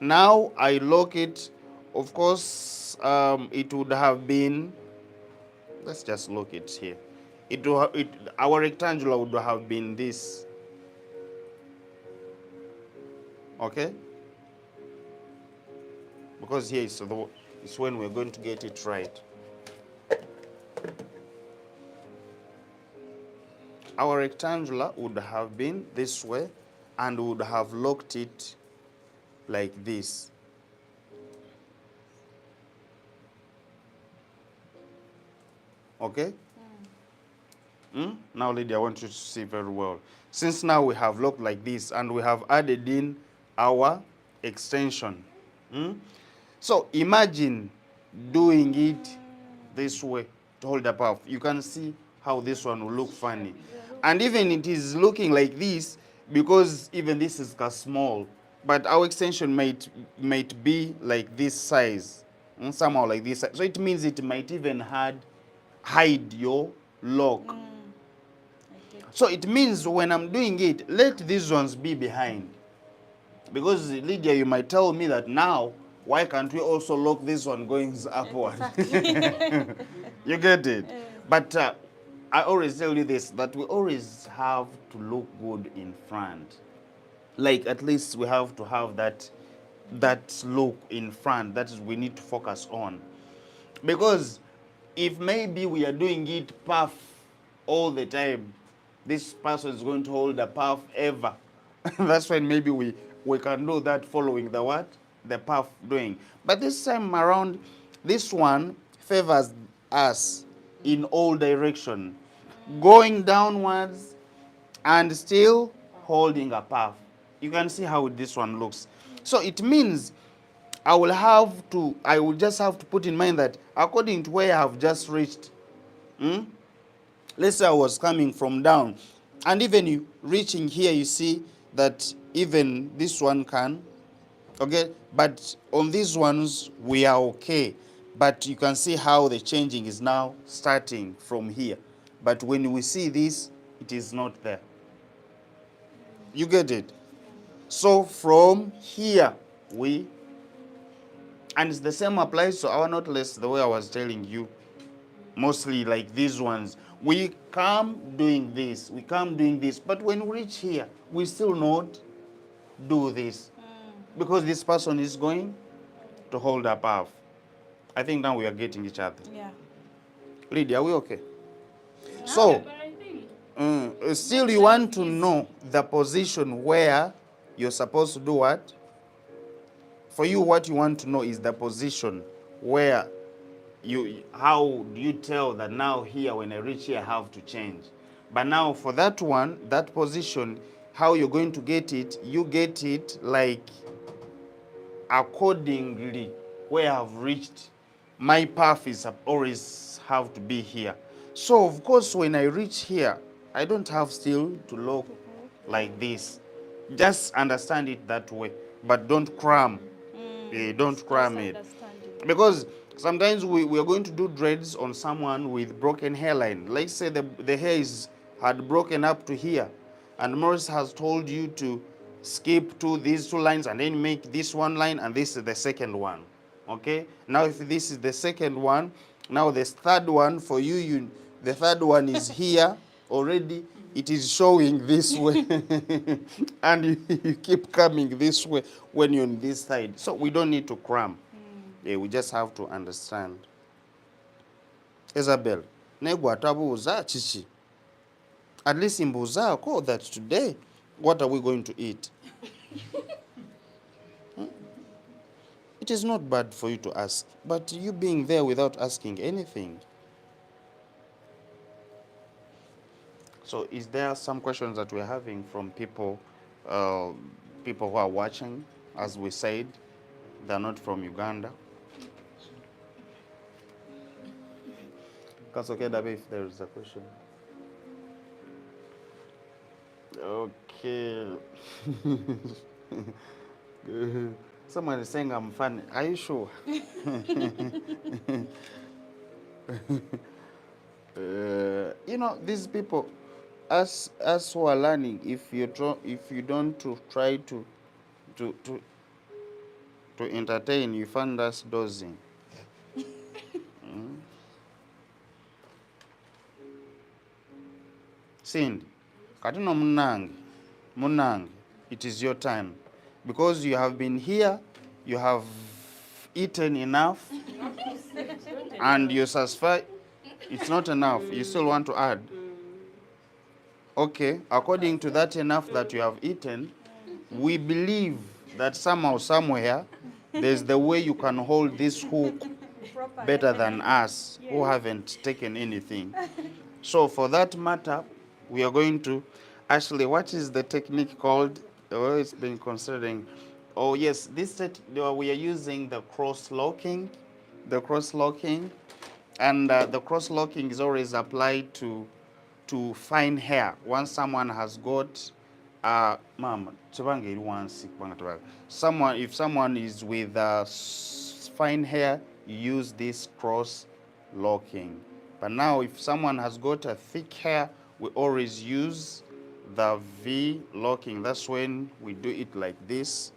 Now I lock it, of course, it would have been, let's just look it here. Our rectangular would have been this. Okay? Because here it's when we're going to get it right. Our rectangular would have been this way, and would have locked it like this. Okay? Now, lady, I want you to see very well. Since now we have locked like this and we have added in our extension. So imagine doing it this way to hold the puff. You can see how this one will look funny. And even it is looking like this because even this is small. But our extension might be like this size. Somehow like this size. So it means it might even hide your lock. So it means when I'm doing it, let these ones be behind. Because Lydia, you might tell me that now, why can't we also lock this one going upward? You get it? But I always tell you this, that we always have to look good in front. Like at least we have to have that look in front. That is we need to focus on. Because if maybe we are doing it puff all the time, this person is going to hold a puff ever. That's when maybe we can do that following the what? The puff doing. But this time around, this one favors us in all direction. Going downwards and still holding a puff. You can see how this one looks. So it means I will just have to put in mind that according to where I have just reached, let's say I was coming from down, and even you reaching here, you see that even this one can, okay, but on these ones we are okay. But you can see how the changing is now starting from here. But when we see this, it is not there. You get it? So from here, and it's the same applies to our knotless, the way I was telling you, mostly like these ones. We come doing this, but when we reach here, we still not do this. Because this person is going to hold a puff. I think now we are getting each other. Yeah. Lydia, are we okay? So, still you want to know the position where you're supposed to do what? For you, what you want to know is the position where how do you tell that now here, when I reach here, I have to change. But now for that one, that position, how you're going to get it, you get it like accordingly where I've reached. My path is always have to be here. So of course when I reach here, I don't have still to look like this. Just understand it that way, but don't cram. Don't cram it. Because sometimes we are going to do dreads on someone with broken hairline. Let's say the hair had broken up to here, and Maurice has told you to skip to these two lines and then make this one line, and this is the second one. Okay? Now if this is the second one, now the third one for you, the third one is here already. It is showing this way. And you keep coming this way when you're on this side. So we don't need to cram. Yeah, we just have to understand. Isabel, negwatabuza chichi. At least in Buza, call that today. What are we going to eat? It is not bad for you to ask, but you being there without asking anything. So is there some questions that we're having from people who are watching? As we said, they're not from Uganda. That's okay, Dabi, if there is a question. Okay. Someone is saying I'm funny. Are you sure? You know, these people, us who are learning, if you don't try to entertain, you find us dozing. Cindy, Katino Munang, it is your time. Because you have been here, you have eaten enough, and you're satisfied. It's not enough. You still want to add. Okay, according to that enough that you have eaten, We believe that somehow, somewhere, there's the way you can hold this hook better than us who haven't taken anything. So for that matter, we are going to, actually, what is the technique called? Oh, it's been considering. Oh yes, we are using the cross locking. The cross locking, and the cross locking is always applied to fine hair. Once someone has got, mama, someone, if someone is with fine hair, you use this cross locking. But now, if someone has got a thick hair, we always use the V locking. That's when we do it like this.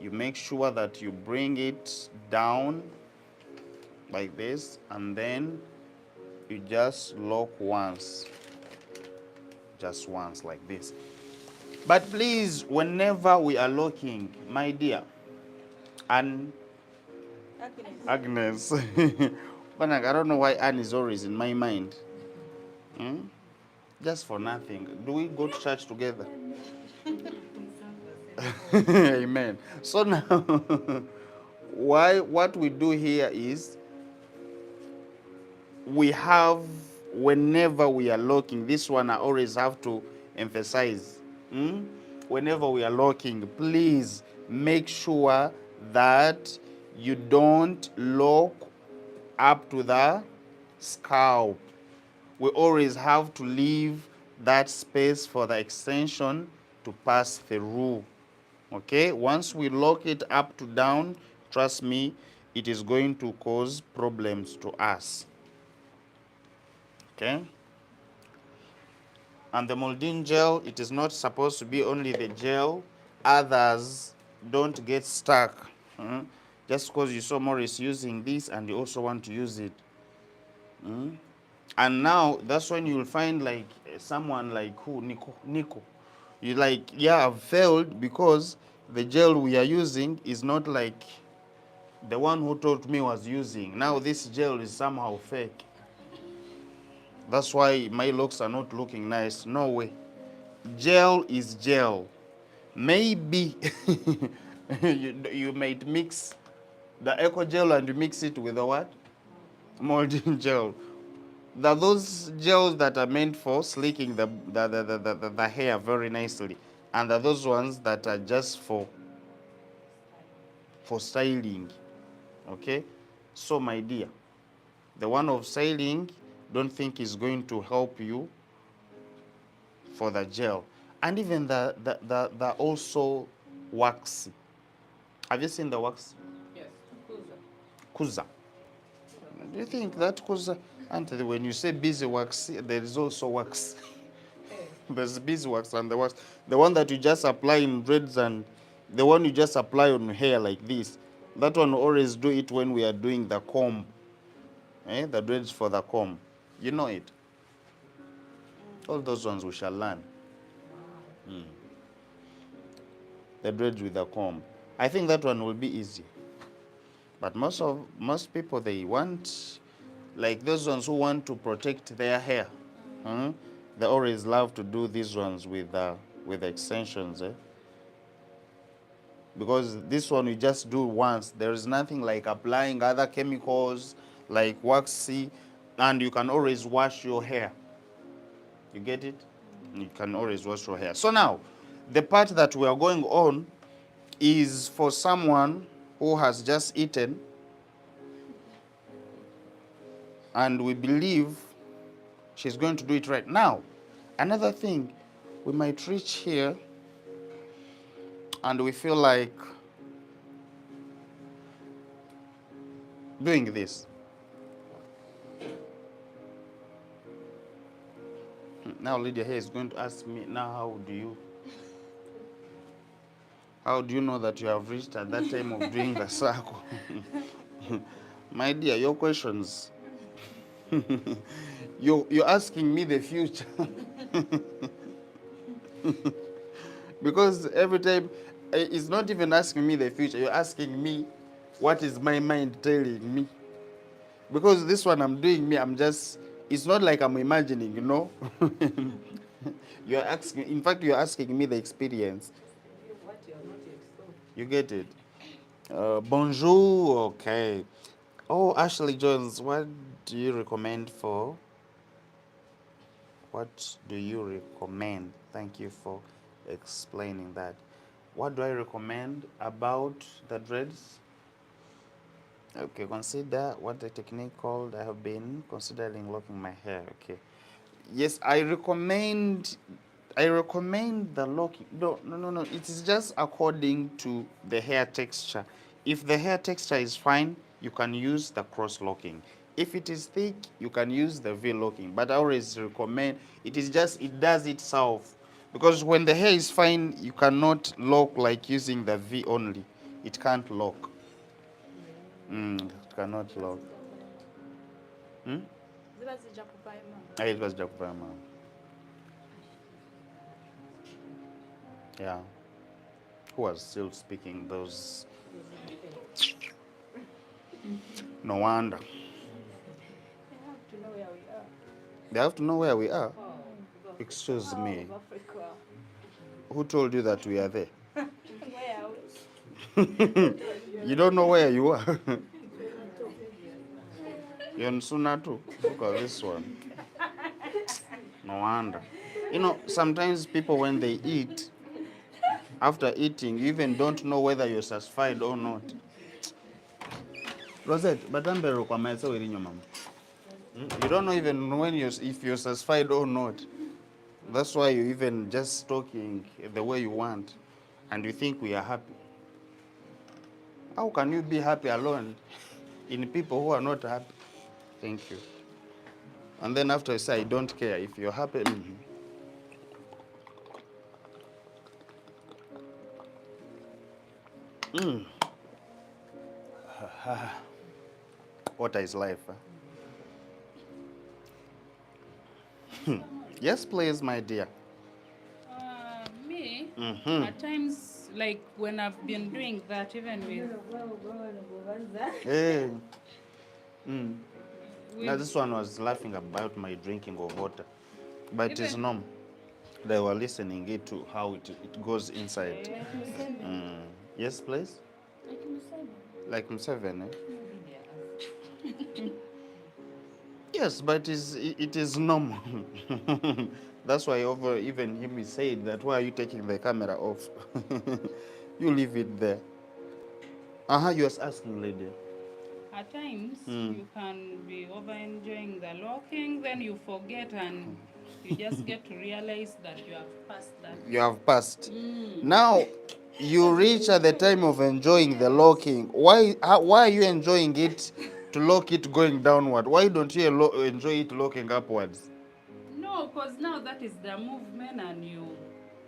You make sure that you bring it down like this, and then you just lock once. Just once like this. But please, whenever we are locking, my dear, and Agnes, but I don't know why Anne is always in my mind. Just for nothing. Do we go to church together? Amen. So now, what we do here is, we have, whenever we are locking, this one I always have to emphasize. Whenever we are locking, please make sure that you don't lock up to the scalp. We always have to leave that space for the extension to pass through. Okay, once we lock it up to down, trust me, it is going to cause problems to us. Okay, and the molding gel, it is not supposed to be only the gel. Others don't get stuck. Just because you saw Maurice using this and you also want to use it. And now that's when you'll find like someone like who, Nico. You like, yeah, I've failed because the gel we are using is not like the one who taught me was using. Now this gel is somehow fake. That's why my locks are not looking nice. No way. Gel is gel. Maybe you might mix the eco gel and you mix it with the what? Molding gel. Those gels that are meant for slicking the hair very nicely. And those ones that are just for styling. Okay? So my dear, the one of styling, don't think is going to help you for the gel. And even the also wax. Have you seen the wax? Yes, Kuza. Do you think that Kuza, and when you say beeswax, there is also wax. There's beeswax and the wax. The one that you just apply in dreads and the one you just apply on hair like this. That one always do it when we are doing the comb. The dreads for the comb. You know it. All those ones we shall learn. The dreads with the comb. I think that one will be easy. But most people, they want, like those ones who want to protect their hair. They always love to do these ones with extensions. Because this one you just do once. There is nothing like applying other chemicals like waxy, and you can always wash your hair. You get it? You can always wash your hair. So now, the part that we are going on is for someone who has just eaten, and we believe she's going to do it right now. Another thing, we might reach here and we feel like doing this. Now Lydia here is going to ask me, now how do you know that you have reached at that time of doing the circle? My dear, your questions. You're asking me the future. Because every time, it's not even asking me the future. You're asking me what is my mind telling me. Because this one I'm doing I'm just, it's not like I'm imagining, you know. You're asking, in fact, you're asking me the experience. What You get it? Bonjour. Okay. Oh, Ashley Jones, what do you recommend for? What do you recommend? Thank you for explaining that. What do I recommend about the dreads? Okay, consider what the technique called. I have been considering locking my hair. Okay. Yes, I recommend the locking. No. It is just according to the hair texture. If the hair texture is fine, you can use the cross locking. If it is thick, you can use the V locking. But I always recommend it does itself. Because when the hair is fine, you cannot lock like using the V only. It can't lock. It cannot lock. It was Jakupama. Yeah. Who was still speaking those? No wonder. They have to know where we are. Excuse me. Who told you that we are there? You don't know where you are. You're in Sunatu. Look at this one. No wonder. You know, sometimes people when they eat, after eating, you even don't know whether you're satisfied or not. Rosette, but I'm very mama. You don't know even when if you're satisfied or not. That's why you even just talking the way you want, and you think we are happy. How can you be happy alone in people who are not happy? Thank you. And then after you say, I don't care if you're happy. What is life? Yes, please, my dear. Me, at times, like when I've been doing that, even with... Hey. Now this one was laughing about my drinking of water. But it's normal. They were listening it to how it goes inside. Yes, please? Like M7, eh? Yes, but it is normal. That's why even him is saying that, why are you taking the camera off? You leave it there. You was asking, lady. At times, you can be over-enjoying the locking, then you forget and you just get to realize that you have passed that. You have passed. Now, you reach at the time of enjoying the locking. Why are you enjoying it to lock it going downward? Why don't you enjoy it locking upwards? No, because now that is the movement and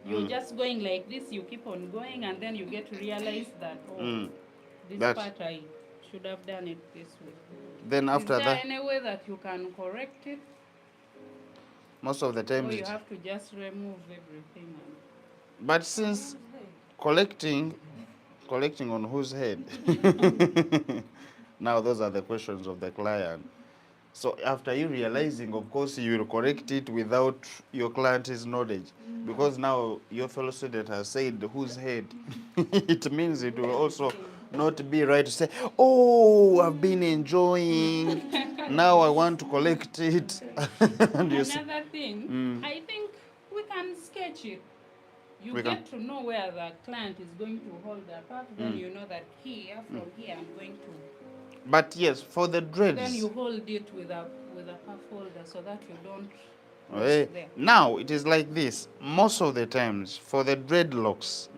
you're just going like this, you keep on going and then you get to realize that, this part I should have done it this way. Then after is there that, any way that you can correct it? Most of the time, or you have to just remove everything. But since collecting on whose head? Now those are the questions of the client. So after you realizing, of course, you will correct it without your client's knowledge. Because now your fellow student has said whose head. It means it will also not be right to say, oh, I've been enjoying, now I want to collect it. And Another thing, I think we can sketch it. You get to know where the client is going to hold the puff, then you know that from here I'm going to. But yes, for the dreads. Then you hold it with a puff holder so that you don't. Now it is like this. Most of the times for the dreadlocks,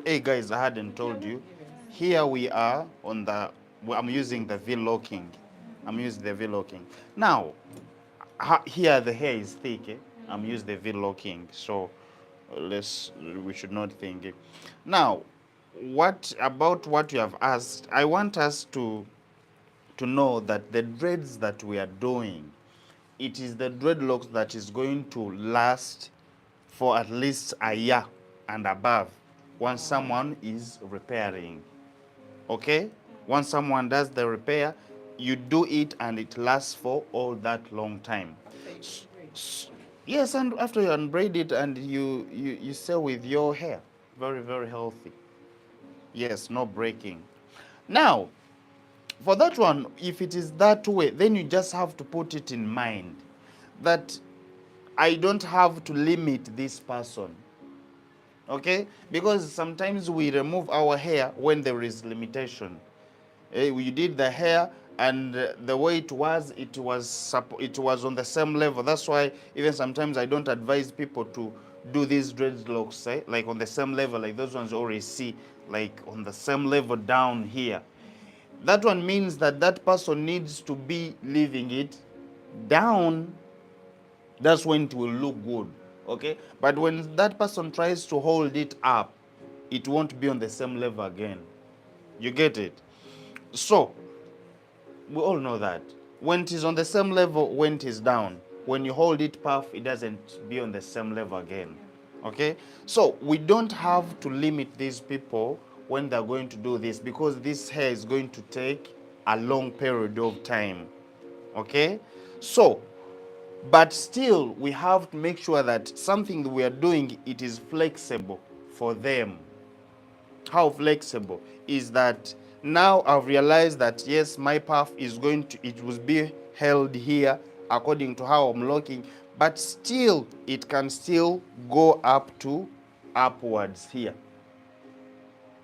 hey guys, I hadn't told you. Here we are on I'm using the V locking. Now, here the hair is thick. I'm using the V locking. So we should not think it. Now, what you have asked, I want us to know that the dreads that we are doing, it is the dreadlocks that is going to last for at least a year and above once someone is repairing. Okay? Once someone does the repair, you do it and it lasts for all that long time. Yes, and after you unbraid it and you sew with your hair, very, very healthy. Yes, no breaking. Now, for that one, if it is that way, then you just have to put it in mind that I don't have to limit this person. Okay? Because sometimes we remove our hair when there is limitation. We did the hair, and the way it was on the same level. That's why even sometimes I don't advise people to do these dreadlocks, like on the same level, like those ones you already see, like on the same level down here. That one means that that person needs to be leaving it down. That's when it will look good. Okay? But when that person tries to hold it up, it won't be on the same level again. You get it? So, we all know that. When it is on the same level, when it is down, when you hold it puff, it doesn't be on the same level again. Okay? So, we don't have to limit these people when they're going to do this, because this hair is going to take a long period of time. Okay? So, but still, we have to make sure that something that we are doing, it is flexible for them. How flexible is that? Now I've realized that yes, my puff is going to, it will be held here according to how I'm locking, but still it can still go up to upwards here.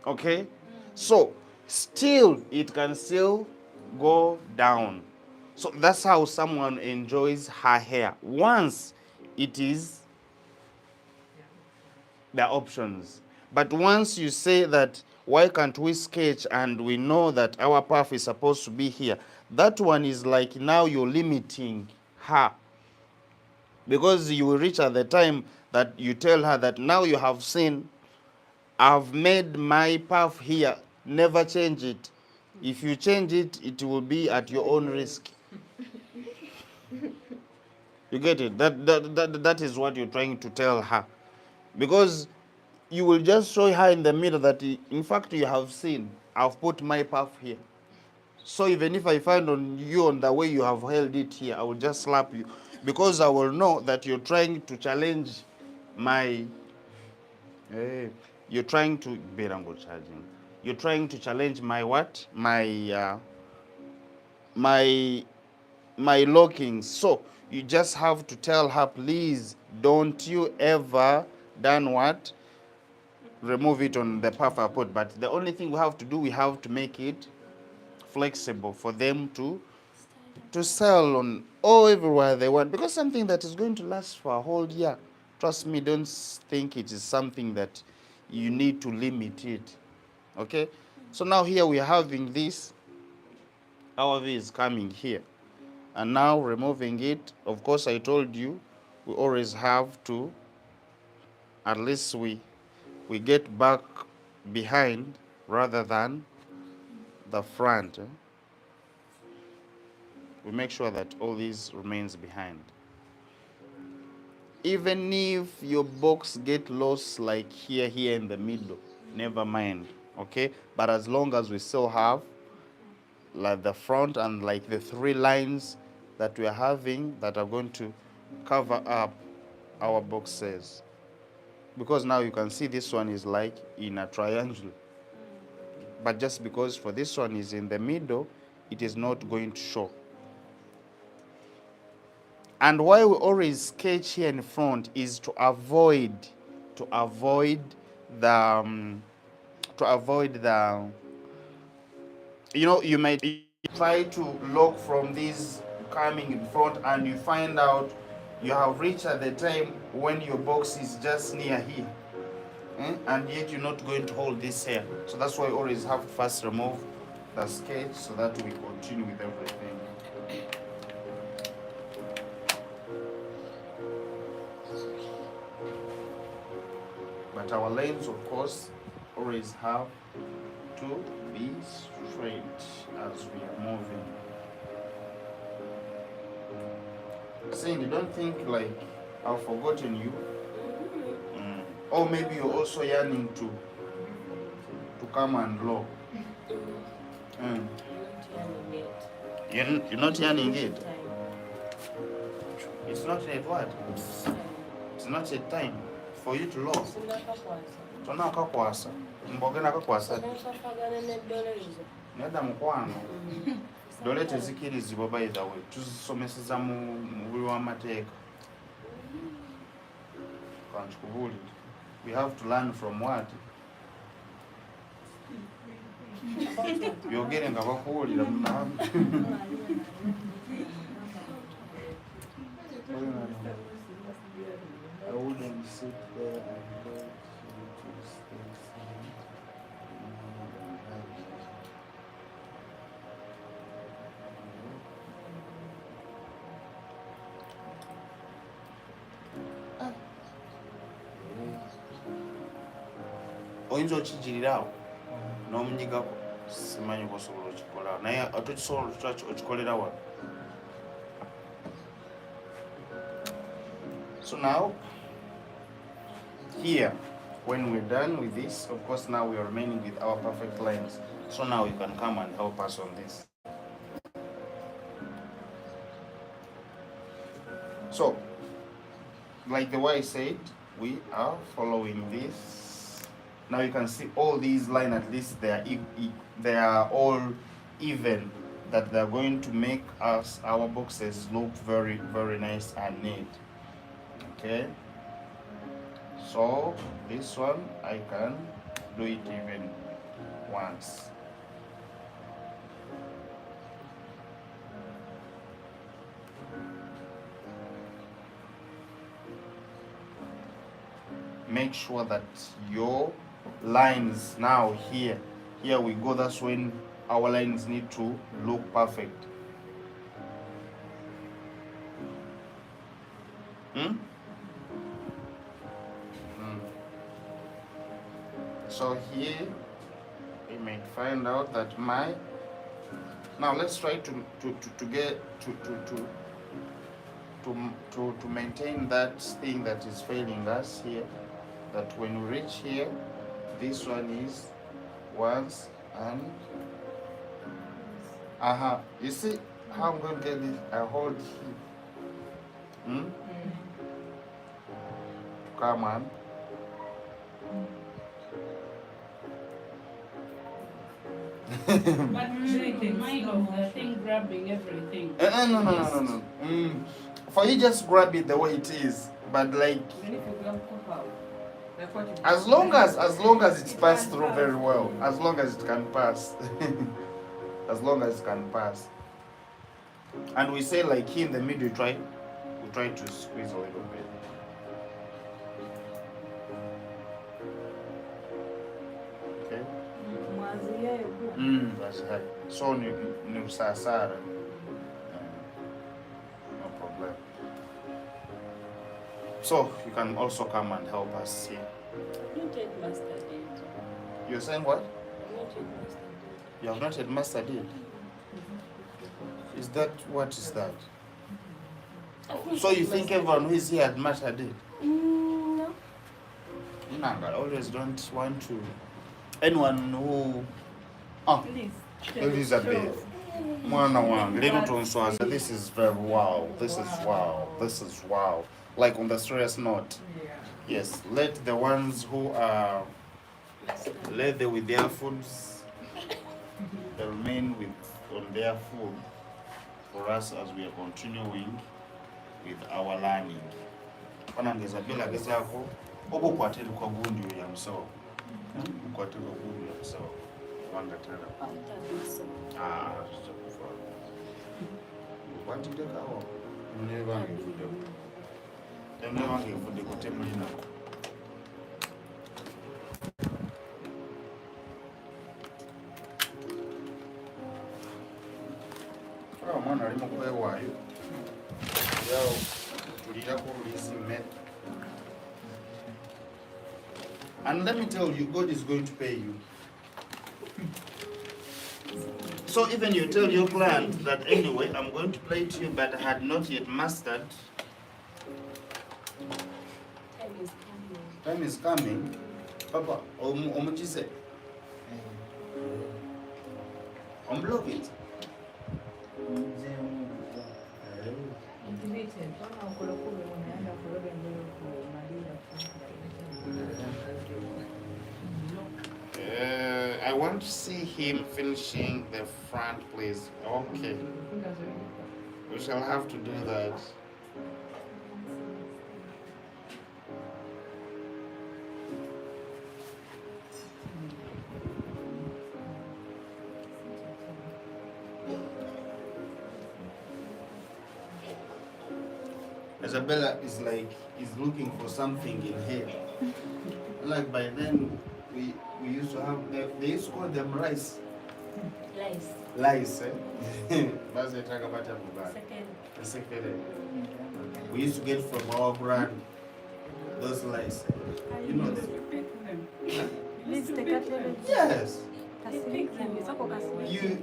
Okay? So still it can still go down. So that's how someone enjoys her hair. Once it is the options. But once you say that, why can't we sketch and we know that our puff is supposed to be here, that one is like now you're limiting her. Because you will reach at the time that you tell her that now you have seen, I've made my puff here, never change it. If you change it, it will be at your own risk. You get it? That is what you're trying to tell her. Because you will just show her in the middle that, in fact, you have seen, I've put my puff here. So even if I find on you on the way you have held it here, I will just slap you. Because I will know that you're trying to challenge my... you're trying to... You're trying to challenge my what? My lockings. So you just have to tell her, please, don't you ever done what? Remove it on the puff I put. But the only thing we have to do, we have to make it flexible for them to sell on everywhere they want, because something that is going to last for a whole year, trust me, don't think it is something that you need to limit it. Okay? So now here we are having this, our V is coming here, and now removing it. Of course, I told you we always have to, at least we get back behind rather than the front. We make sure that all this remains behind. Even if your box get lost like here in the middle, never mind, okay? But as long as we still have like the front and like the 3 lines that we are having that are going to cover up our boxes. Because now you can see this one is like in a triangle. But just because for this one is in the middle, it is not going to show. And why we always sketch here in front is to avoid the you might try to lock from this coming in front, and you find out you have reached at the time when your box is just near here, and yet you're not going to hold this here. So that's why you always have to first remove the sketch so that we continue with everything. But our lines, of course, always have to be straight as we are moving. Cindy, don't think like I've forgotten you. Or maybe you're also yearning to come and lock. You're not yearning it. It's not yet what? It's not yet time for you to lock. So now kakwasa. mbogena kakwasa nedda mukwano dole tezikirizibwa by the way tuzisomeseza mu buli w'amateeka kankikubuulire we have to learn from what byogere nga bakuwulira munamu I wouldn't sit there and let you to stay silent. Oyinza okijirirawo n'omunyigako simanyi kosobola okikola naye otokisobola okikolera wano. So now here when we're done with this, of course now we are remaining with our perfect lines. So now you can come and help us on this. So like the way I said, we are following this. Now you can see all these lines, at least they are all even, that they're going to make us our boxes look very, very nice and neat. Okay, so this one I can do it even once. Make sure that your lines now here we go, that's when our lines need to look perfect. So here we may find out that now let's try to get to maintain that thing that is failing us here, that when we reach here, this one is once and you see how I'm going to get this? I hold here. Come on. But mind of the thing grabbing everything. No. For you just grab it the way it is, but like as long as it's passed through very well, as long as it can pass, as long as it can pass. And we say like here in the middle, we try to squeeze a little bit. Okay. That's right. So new sasara. No problem. So you can also come and help us here. Not yet mastered it. You're saying what? Not yet mastered it. You have not yet mastered it. Is that what is that? So you think everyone who is here had mastered it? No. I always don't want to. Anyone who. Oh, Elizabeth. Little Tonswaza. This is very wow. This is wow. This is wow. Like on the serious note. Yes, let the ones who are leather with their foods, they remain on their food for us as we are continuing with our learning. Panangeza bila gezako, obo kwateli kwa gundi ya msawa. Kwateli kwa gundi ya msawa. Wanga tena. Just before. What did you go? Never give them. Never give the Cotemina. Mwana alimo kwewayo yao tulira ko release met. And let me tell you, God is going to pay you. So even you tell your client that anyway, I'm going to play to you, but I had not yet mastered. Time is coming. Papa, omujise. Unblock it. can't see him finishing the front, please. Okay. We shall have to do that. Isabella is looking for something in here. Like by then we used to have they used to call them rice. Lice, eh? That's the talk about the second. We used to get from our brand those lice. You know them? Yes.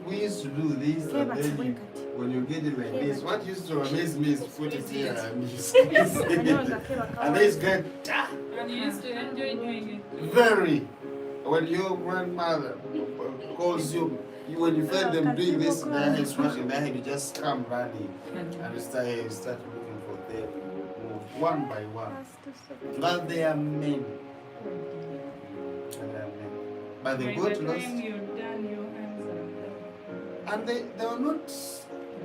We used to do this and then when you get it like this, what used to amaze me is put it here and you see and this guy And you used to enjoy doing it. very when your grandmother calls you, when you find them doing this, their head smashing their head, you just come running and you start looking for them, move one by one. But they are men. But they got lost. And they were not,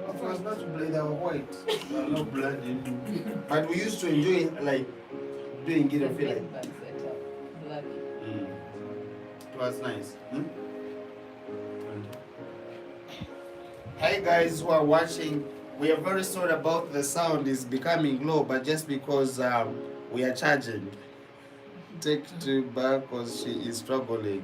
of course, not blood, they were white. There were no blood in them. But we used to enjoy like doing it and feel like it was nice. Hi guys who are watching. We are very sorry about the sound is becoming low, but just because we are charging. Take two back because she is struggling.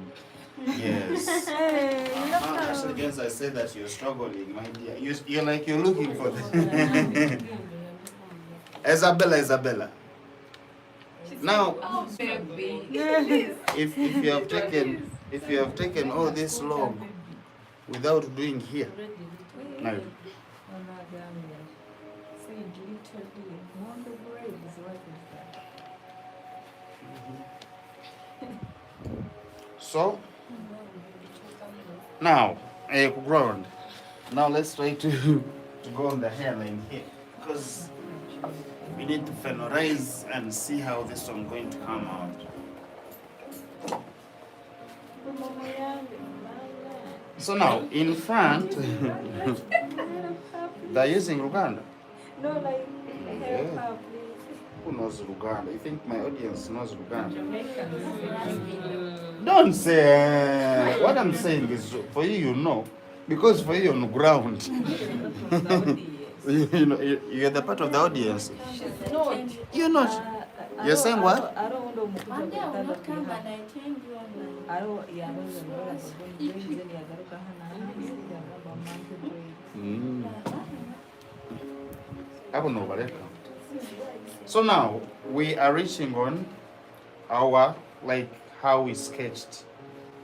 Yes. As against I say that you're struggling, my dear. You're like you're looking for the Isabella. Now, if you have taken all this long without doing here, no. So now, ground. Now let's try to go on the hairline here because we need to finalize and see how this one going to come out. So now in front, they're using Luganda. No, like hair Yeah. puff, Who knows Luganda? You think my audience knows Luganda? Don't say what I'm saying is for you, you know, because for you on the ground, you know, you're the part of the audience. You're not. You're saying what? I don't want to I don't know what that. So now we are reaching on our how we sketched.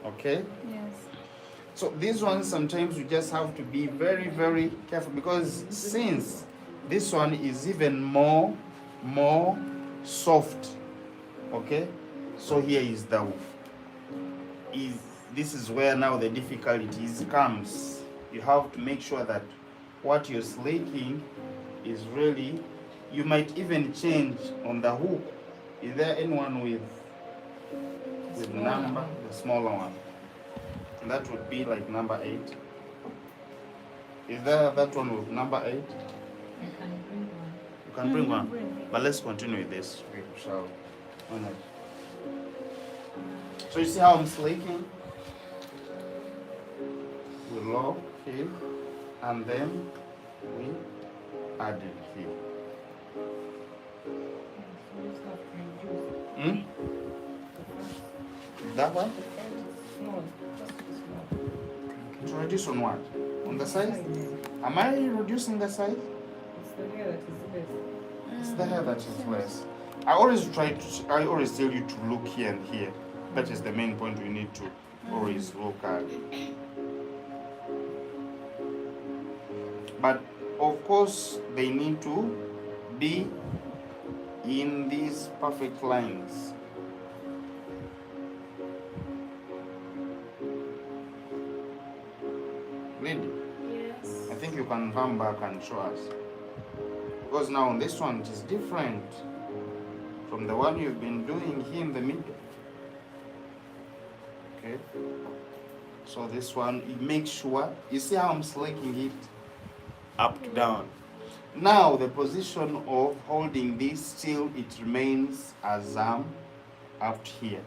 Okay? Yes. So these ones sometimes you just have to be very, very careful because since this one is even more soft. Okay? So here is this is where now the difficulties comes. You have to make sure that what you're slaking is really, you might even change on the hook. Is there anyone with number, the smaller one? And that would be like number 8. Is there that one with number 8? You can bring one. But let's continue with this. We shall. So you see how I'm slaking? We low here, and then we add it here. That one? To reduce on what? On the size? Am I reducing the size? It's the hair that is less. I always tell you to look here and here. That is the main point we need to always look at. But of course they need to be in these perfect lines. Lady, Yes. I think you can come back and show us. Because now on this one it is different from the one you've been doing here in the middle. Okay. So So this one, you make sure, you see how I'm slicking it up to down. Now the position of holding this still, it remains as up here.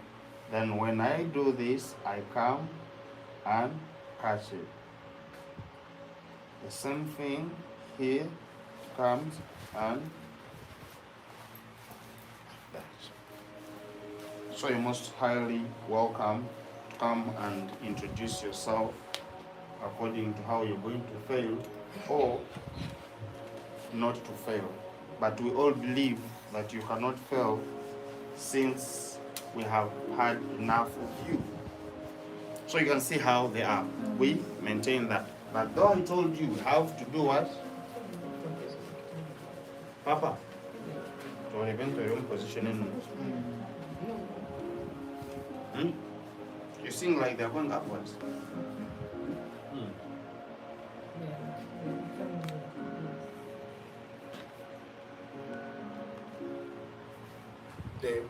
Then when I do this, I come and catch it. The same thing here, comes and that. So you're most highly welcome. Come and introduce yourself according to how you're going to fail or not to fail. But we all believe that you cannot fail since we have had enough of you. So you can see how they are. We maintain that. But though I told you have to do what? Papa, to event your own position in. You sing like they're going upwards. They,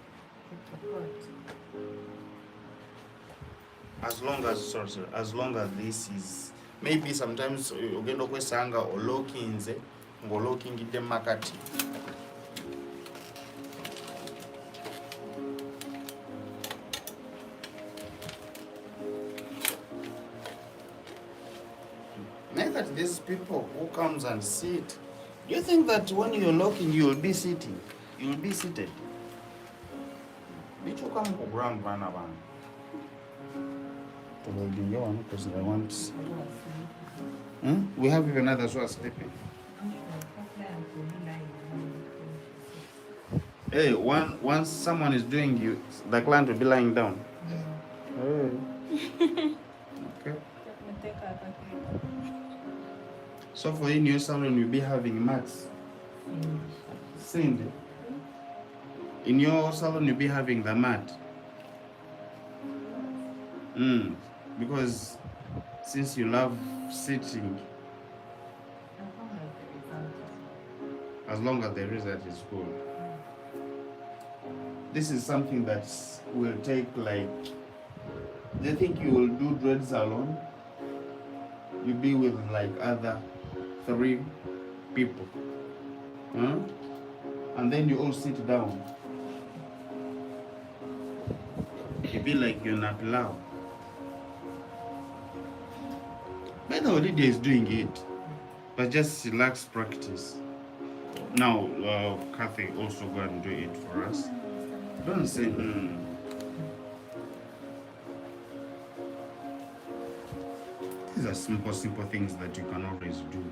as long as this is, maybe sometimes ugenda okwesanga olokinze ng'olokingidde makati. Look at these people who comes and sit. Do you think that when you're locking you will be sitting? You will be seated. Which will come for ground bana. To holding your one because I want. We have even others who are sleeping. Hey, once someone is doing you, the client will be lying down. Hey. Okay. So for in your salon, you'll be having mats. Cindy. In your salon, you'll be having the mat. Because since you love sitting, as long as the result is good. This is something that will take like, do you think you will do dreads alone? You'll be with like other 3 people. And then you all sit down. You'll be like you're not loud. By the way, Lydia is doing it, but just relax practice. Now, Kathy also go and do it for us. Don't say, These are simple things that you can always do.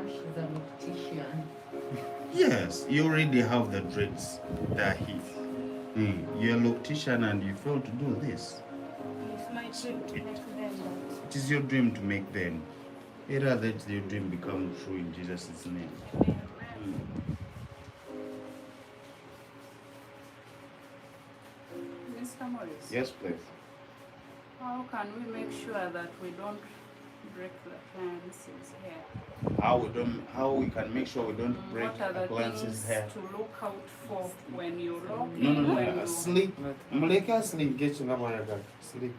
She's a loctician. Yes, you already have the dreads that here. You're a loctician and you fail to do this. It's my dream to make them. It is your dream to make them. Either that your dream become true in Jesus' name. Mr. Maurice, Yes, please. how can we make sure that we don't break the client's hair? How we can make sure we don't break What are the the client's things hair? to look out for when you're locking? No. When you... Sleep. Muleka sleep. Get sleep.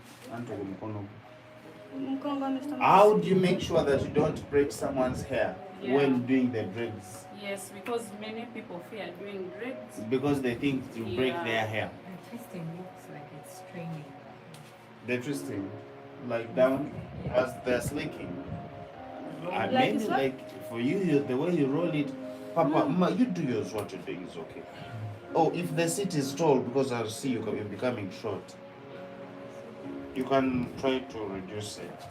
How do you make sure that you don't break someone's hair when doing the dreads? Yes, because many people fear doing dreads. Because they think you break their hair. The twisting looks like it's straining. They're twisting, like down as they're slicking. And Like maybe like for you, the way you roll it, Papa, Ma, you do yours. What you're doing is okay. Oh, if the seat is tall, because I see you're becoming short, you can try to reduce it.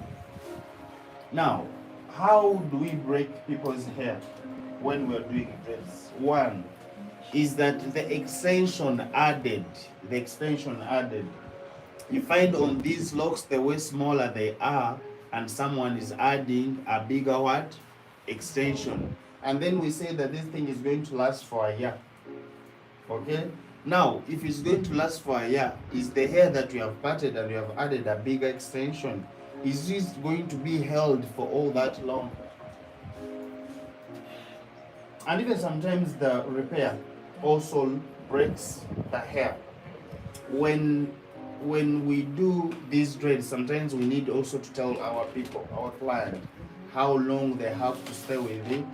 Now, how do we break people's hair when we're doing dreads? One is that the extension added, you find on these locks, the way smaller they are, and someone is adding a bigger what? Extension. And then we say that this thing is going to last for a year. Okay? Now, if it's going to last for a year, is the hair that we have parted and we have added a bigger extension, is this going to be held for all that long? And even sometimes the repair also breaks the hair. When when we do these dreads, sometimes we need also to tell our people, our client, how long they have to stay with it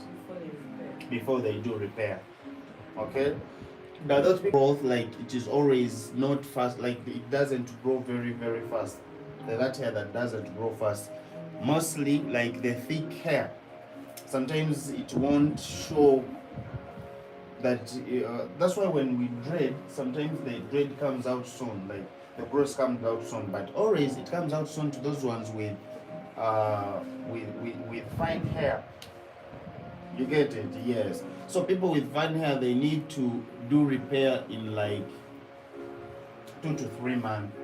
before they do repair. Okay? Now those people growth, like it is always not fast, like it doesn't grow very fast. That hair that doesn't grow fast, mostly like the thick hair, sometimes it won't show that. That's why when we dread, sometimes the dread comes out soon, like the growth comes out soon, but always it comes out soon to those ones with fine hair. You get it? Yes. So people with fine hair, they need to do repair in like 2 to 3 months.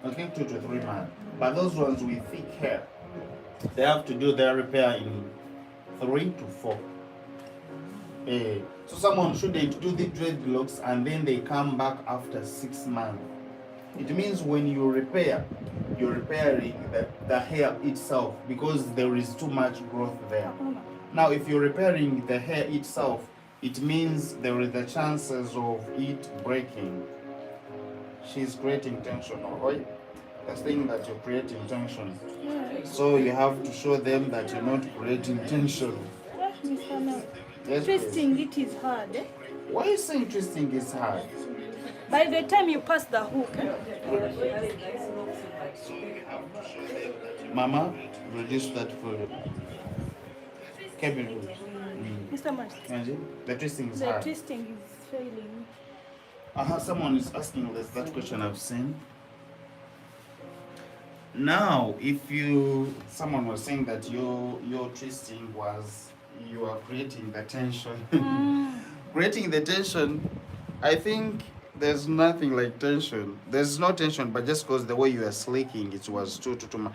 Okay, 2 to 3 months. But those ones with thick hair, they have to do their repair in 3 to 4. So someone shouldn't do the dreadlocks and then they come back after 6 months. It means when you repair, you're repairing the hair itself because there is too much growth there. Now, if you're repairing the hair itself, it means there is the chances of it breaking. She's creating tension, alright? The thing that you're creating tension. So you have to show them that you're not creating tension. Mr. Mel, Yes, twisting please. it is hard. Eh? Why are you saying twisting is hard? By the time you pass the hook, Mama, reduce that for Kevin. Mr. Master, The twisting is the hard. twisting is failing. Someone is asking this, that question I've seen. Now, if someone was saying that your twisting was, you are creating the tension. Creating the tension, I think there's nothing like tension. There's no tension, but just because the way you are slicking, it was too much.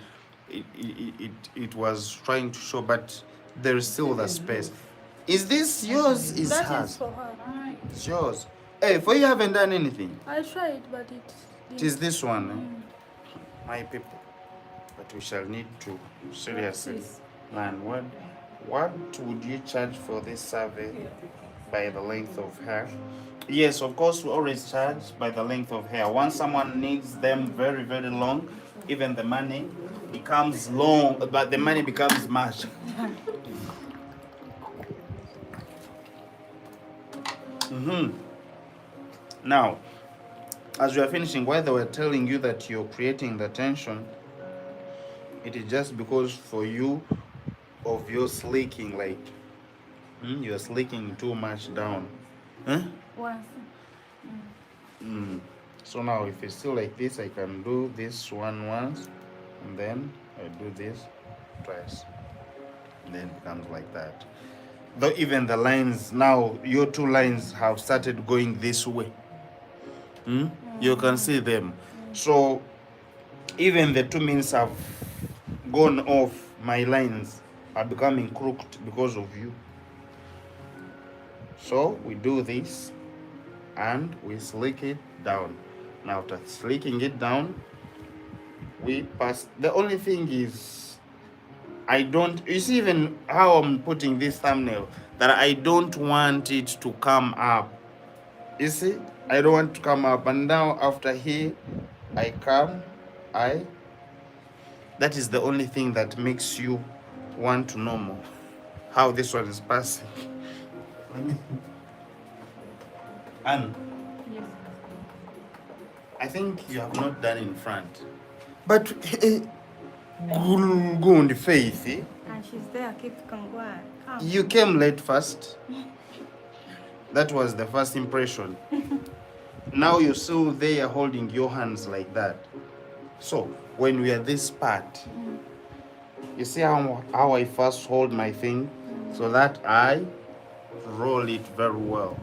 It was trying to show, but there is still the space. Is this yours? Is That hers? is for her. It's yours. Hey, for you haven't done anything. I tried, but It is this one, my people. But we shall need to seriously learn. What would you charge for this survey by the length of hair? Yes, of course, we always charge by the length of hair. Once someone needs them very long, even the money becomes long, but the money becomes much. Now, as we are finishing, while they were telling you that you're creating the tension, it is just because for you of your slicking, like you're slicking too much down. once. So now if it's still like this, I can do this one once, and then I do this twice, and then it becomes like that. Though even the lines now, your 2 lines have started going this way. You can see them. So even the 2 minutes have gone off. My lines are becoming crooked because of you. So we do this and we slick it down. Now after slicking it down, we pass. The only thing is, you see even how I'm putting this thumbnail, that I don't want it to come up. You see, I don't want to come up. And now after here, that is the only thing that makes you want to know more how this one is passing. And I think you have not done in front, but good faith. And she's there, keep going. You came late first. That was the first impression. Now you're still there holding your hands like that. So when we are this part, you see how I first hold my thing, so that I roll it very well.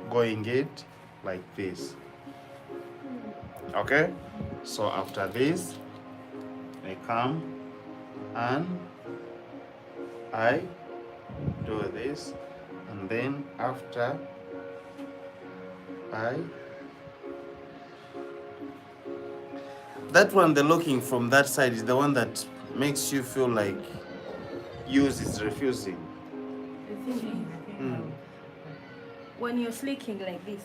Going it like this. Okay? So after this, I come and I do this, and then after that one, the looking from that side is the one that makes you feel like yours is refusing. when you're slicking like this,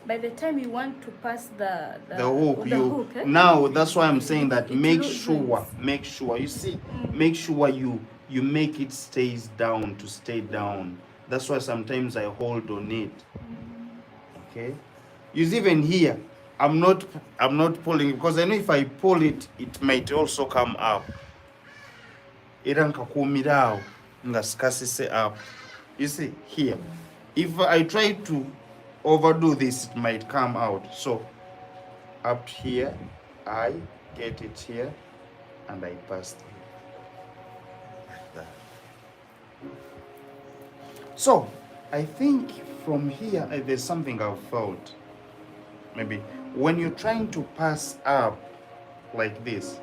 by the time you want to pass the hook, hook, now that's why I'm saying that it make loosens. sure you see, make sure you make it stays down to stay down. That's why sometimes I hold on it. Okay, you see, even here I'm not pulling it, because I know if I pull it, it might also come up. Era nkakuumirawo nga sikasise up. You see here, if I try to overdo this, it might come out. So up here, I get it here, and I pass through like that. So I think from here, there's something I've felt. Maybe when you're trying to pass up like this,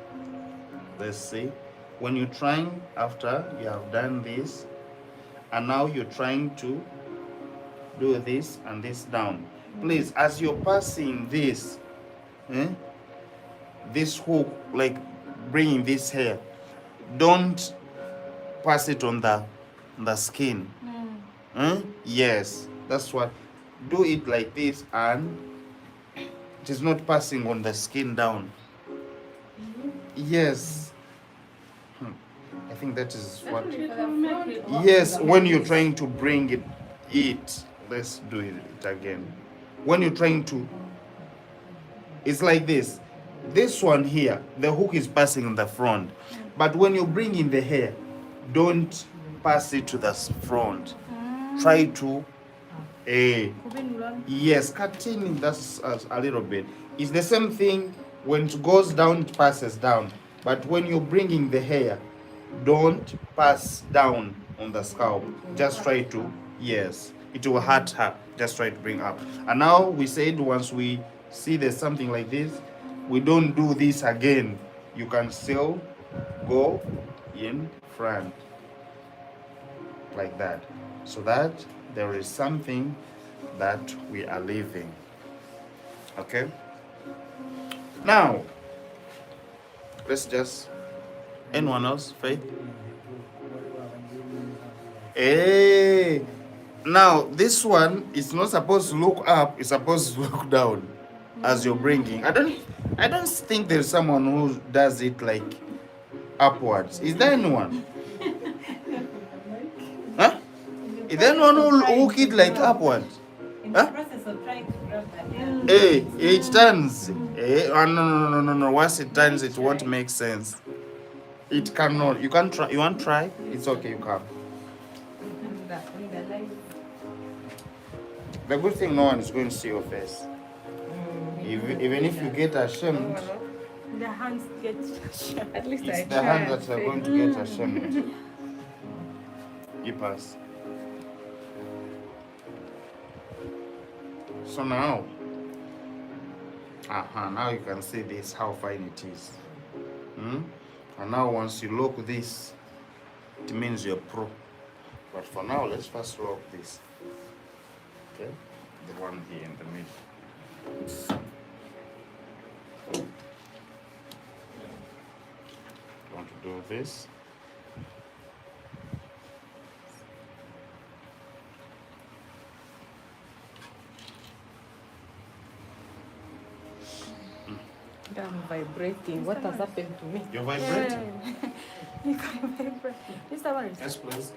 let's see, when you're trying, after you have done this, and now you're trying to do this and this down, please, as you're passing this, this hook, like bringing this hair, don't pass it on the skin. Yes, that's what, do it like this, and it is not passing on the skin down. Yes. I think that is what. Yes, when you're trying to bring it, let's do it again. When you're trying to, it's like this. This one here, the hook is passing in the front, but when you bring in the hair, don't pass it to the front. Try to, yes, cutting that's a little bit. It's the same thing. When it goes down, it passes down. But when you're bringing the hair, don't pass down on the scalp. Just try to, yes, it will hurt her. Just try to bring up. And now we said, once we see there's something like this, we don't do this again. You can still go in front like that, so that there is something that we are leaving. Okay, now let's just, anyone else, Faith? Hey, now this one is not supposed to look up, it's supposed to look down as you're bringing. I don't think there's someone who does it like upwards. Is there anyone? Huh? Is there anyone who hook it like upwards? In the process of trying to grab the hair. Hey, it turns. Hey, oh, no. Once it turns, it won't make sense. It cannot. You can't try. You want to try? It's okay. You can. The good thing, no one is going to see your face. Even if you get ashamed, The hands get At least it's I the hand that are going to get ashamed. You pass. So now, now you can see this, how fine it is. And now once you lock this, it means you're pro. But for now, let's first lock this. Okay, the one here in the middle. You want to do this? I'm vibrating. What has happened to me? You're vibrating. Mr. Maurice, Yes, please.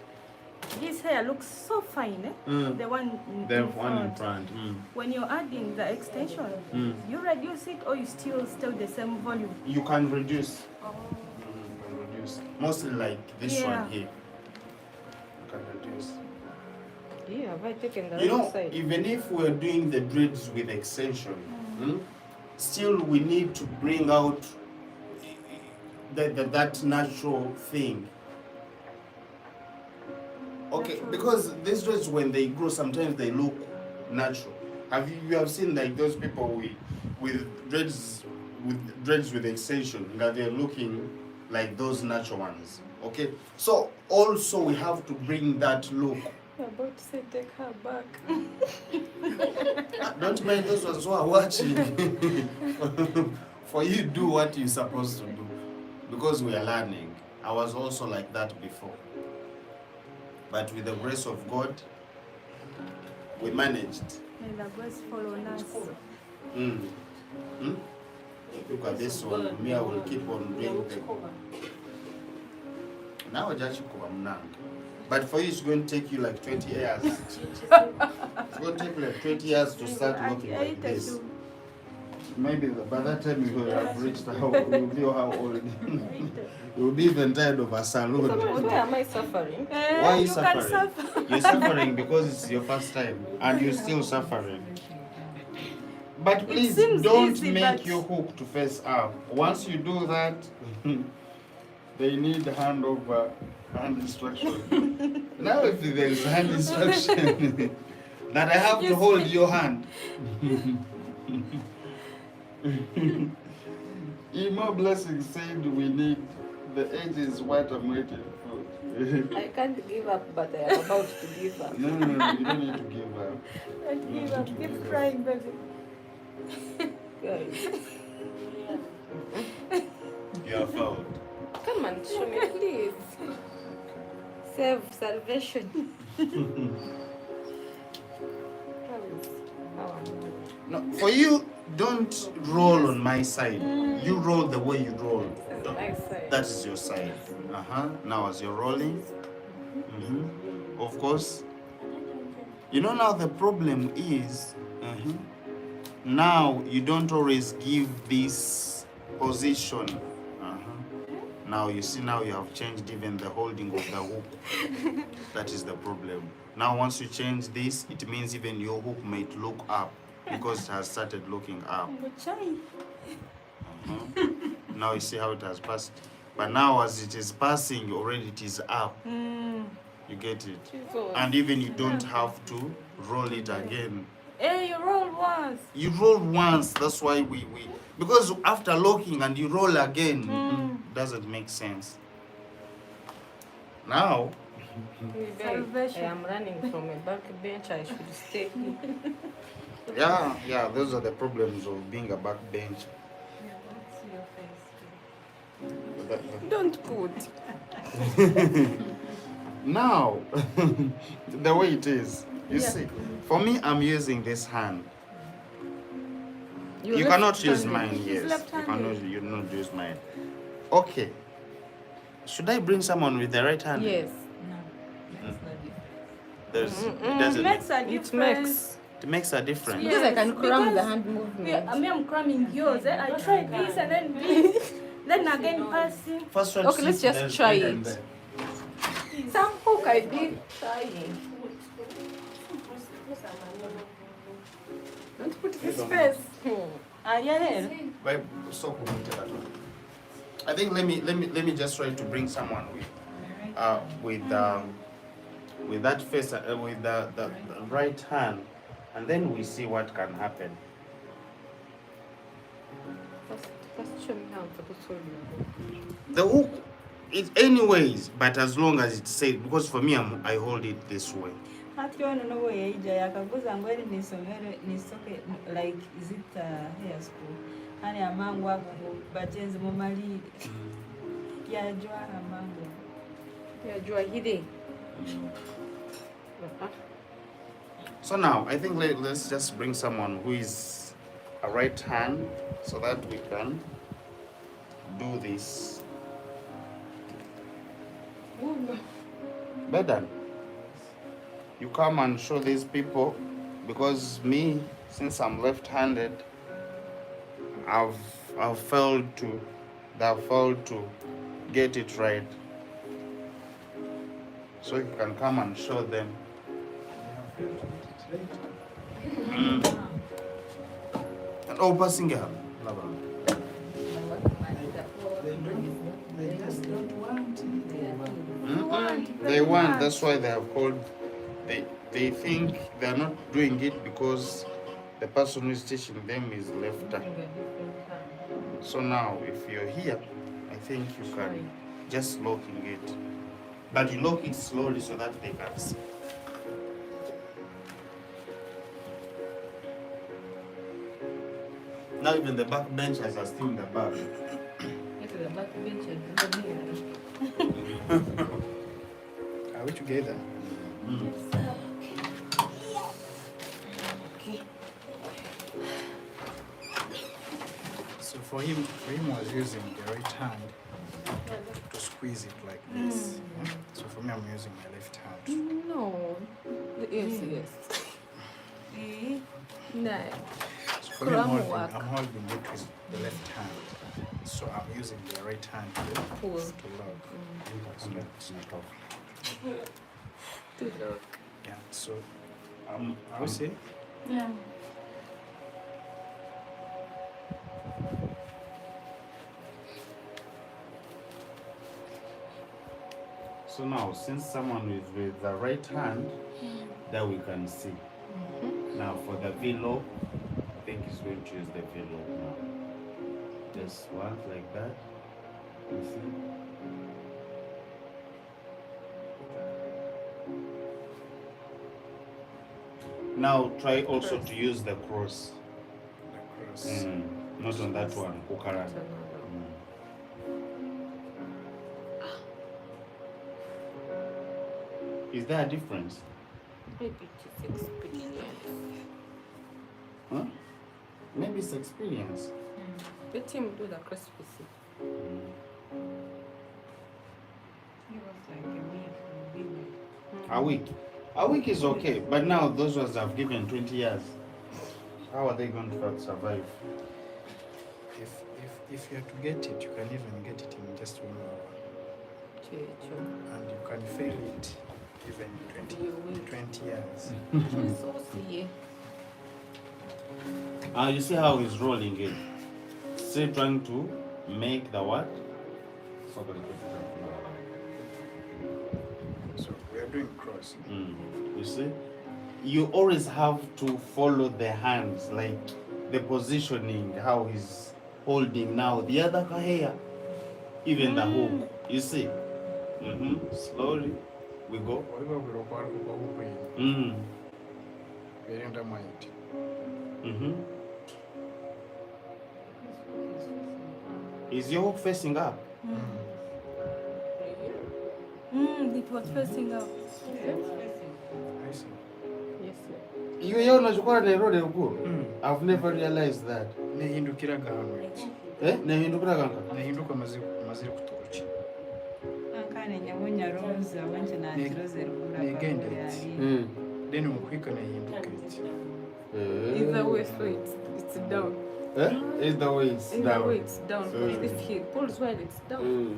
this hair looks so fine, The one in front. When you're adding the extension, you reduce it or you still the same volume? You can reduce. You can reduce. Mostly like this one here. You can reduce. Yeah, have I taken the You other know, side? even if we're doing the dreads with extension, still we need to bring out that natural thing. Okay, because these dreads, when they grow, sometimes they look natural. You have seen like those people with dreads with extension, that they're looking like those natural ones. Okay, so also we have to bring that look. You're about to say take her back. Don't mind those ones who are watching. For you, do what you're supposed to do, because we are learning. I was also like that before, but with the grace of God, We managed. May the grace follow us. Look at this one. Me, I will keep on doing the. Now I just come now. But for you, it's going to take you like 20 years. It's going to take you like 20 years to start looking like this. Maybe by that time you will have reached how old. You will be even tired of a salon. Why am I suffering? Why are you suffering? You're suffering because it's your first time and you're still suffering. But please don't make your hook to face up. Once you do that, they need hand instruction. Now if there is hand instruction, that I have to hold your hand. Emo Blessing said we need, the edge is what I'm waiting for. I can't give up, but I am about to give up. No, you don't need to give up. Don't give up. Keep trying, baby. Guys, You are found. come and show me, please. Save salvation. No, for you, don't roll on my side. You roll the way you roll. My side. That is your side. Now as you're rolling, of course. You know now the problem is, now you don't always give this position. Now you see, now you have changed even the holding of the hook. That is the problem. Now once you change this, it means even your hook might look up because it has started looking up. Now you see how it has passed. But now as it is passing, already it is up. You get it? And even you don't have to roll it again. Hey, you roll once. You roll once, that's why we because after locking and you roll again, doesn't make sense. Now, I am running from a back bench. I should stay here. yeah, those are the problems of being a backbencher. Don't put. Now, the way it is, you see, for me, I'm using this hand. You cannot use mine, yes. You cannot use mine. Okay. Should I bring someone with the right hand? Yes. It doesn't Makes a difference. It makes a difference. Because I can cram because the hand movement. I'm cramming yours. I try this and then this. Then again passing. First one, Okay, let's sit just there, try and it. then- Some hook I did trying. Don't put this face. Why so committed at all? I think let me just try to bring someone with that face with the right hand, and then we see what can happen. First show me how I'm supposed to hold The hook, it anyways, but as long as it's safe, because for me I hold it this way. Hati ono no way ija yakaguza ngo eri nisomere nisoke like is it hair school hani amangu ago bajenzi mu malire yajwa amangu yajua hide. So now I think let's just bring someone who is a right hand so that we can do this. Better. You come and show these people, because me, since I'm left-handed, I've failed to get it right. So you can come and show them. And oh, passing here. They want. That's why they have called. They think they are not doing it because the person who is teaching them is left hand. So now, if you're here, I think you can just locking it, but you lock it slowly so that they can see. Now even the back benchers are still in the back. The back bench Are we together? Okay. So for him was using the right hand to squeeze it like this. Yeah? So for me, I'm using my left hand. No. Yes. Eh, No. So for me, I'm Scrum holding work. it with the left hand. So I'm using the right hand to Pull. lock. So that's not off. To look. Yeah. So I would say Yeah. So now, since someone is with the right hand, that we can see. Now for the V-lock, I think he's going to use the V-lock now. Just one like that. You see? Now try also to use the cross. the cross. Not on that one, Kukarana. Is there a difference? Maybe it is experience. Huh? Maybe it's experience. Let him do the cross piece. he was like a week. A week. A week is okay, but now those ones have given 20 years. How are they going to survive? If you have to get it, you can even get it in just 1 hour. And you can fail it even 20 years. So see. You see how he's rolling it. Still trying to make the what? So we are doing cross. You see? You always have to follow the hands, like the positioning, how he's holding now. The other hair, even the hook. You see? Slowly we go. Is your hook facing up? It was facing up. I see. Yes, sir. You unachukua Nairobi huko? I've never realized that. Nehindukiraga hano iki. Nehindukira kanga. Nehinduka maziri kuturuki. Akane nyabonya roza abanje nakiroze rugura Negende kaburi iti. ari. Then mukwika nehinduka iki. Either way, so it's down. Either way it's Either down. way, it's down. Because if he pulls while it's down.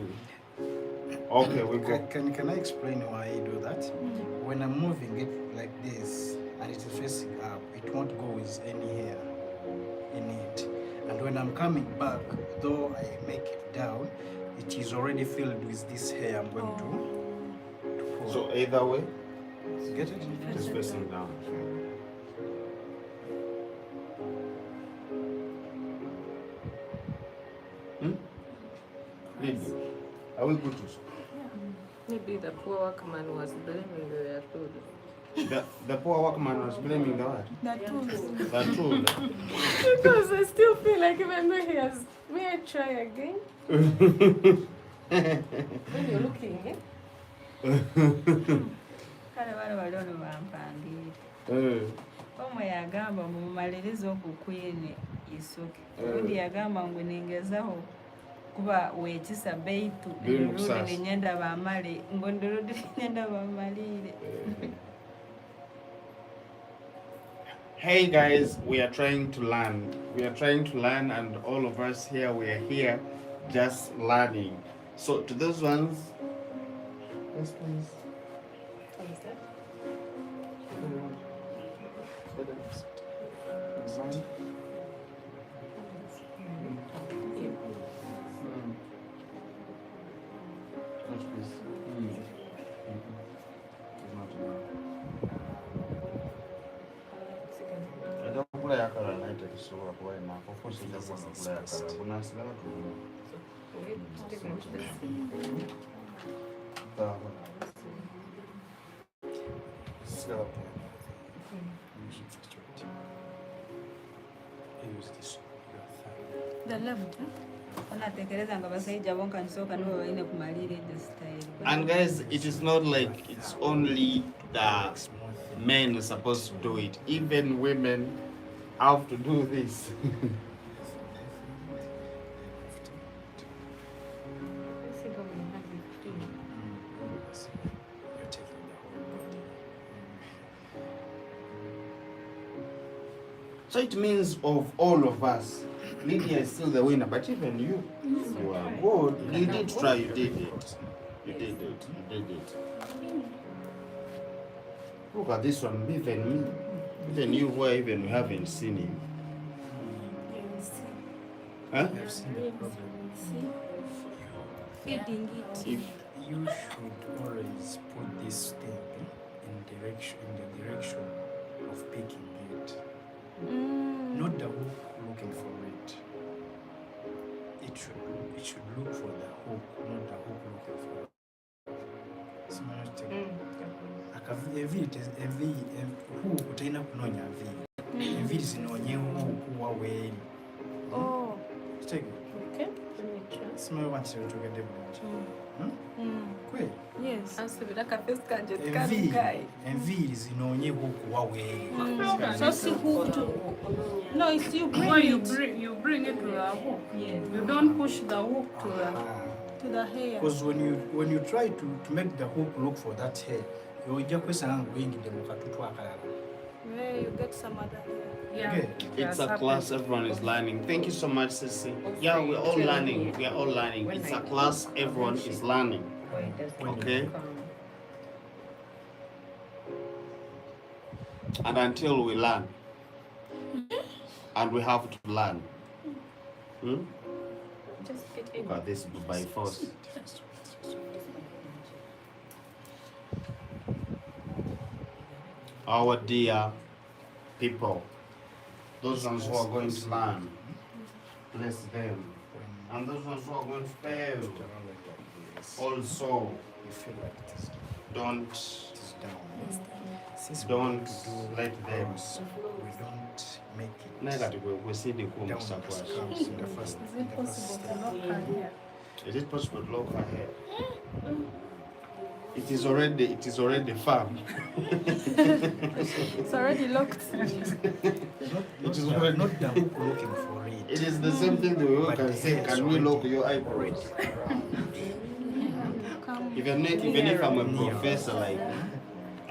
Okay, we go. Can I explain why I do that? When I'm moving it like this and it is facing up, it won't go with any hair in it. And when I'm coming back, though I make it down, it is already filled with this hair I'm going to pull. So either way, Get it? it is facing down. Lady, are we good to Maybe the poor workman was blaming the tool. the poor workman was blaming the what? That tools. The tool. Because I still feel like even though he has... May I try again? When you're looking, eh? Kale bale bali ono bampangire. Omwe yagamba mumumaliriza okukwine isoke. Undi yagamba ngu ningezaho kuba wekisa beitu ndirudi ninyenda bamale ngo ndirudi ninyenda bamalire. Hey guys, we are trying to learn. We are trying to learn, and all of us here, we are here just learning. So to those ones, yes please. The left, natekereza nga basajja bonka nsooka nibo balina kumalira egyo style. And guys, it is not like it's only the men are supposed to do it. Even women have to do this. So it means of all of us, Lydia is still the winner, but even you are good. You did try, you did it. You did it, you did it. Look at this one, even me. Even you who even we haven't seen him. Huh? Feeding it. If You should always put this thing in the direction of picking it. Not the hook looking for it. It should look for the hook, not the hook looking for it. Hook utaina kunonya enviri zinonye hook waweeri. Oh. Take it. Okay. Smell what you to get the Kweli? Yes. Enviri zinonye hook waweeri. So see who to. No, it's you bring Or you it bring it to the hook. Yes. You don't push the hook to the. to the hair. Because when you try to make the hook look for that hair, you just kwesanga kuyingidde mu katutu akalala. Where you get some other hair. Yeah. Okay. it's a class, everyone is learning. Thank you so much, Sissy. Yeah, we're all learning. We are all learning. It's a class, everyone is learning. Okay? And until we learn, and we have to learn. Look at this by force. Our dear people, those ones who are going to learn, bless them. And those ones who are going to fail, also, You feel like it is don't down. Since we don't do let them. ours, we don't make it Negative, we see the down cool as support. it comes in the first Is it possible to lock her hair? Is it possible to lock her hair? It is already firm. It's already locked. Not the hook looking for it. It is the same thing the way can say, can we lock your eyebrows? Even if I'm a professor, like,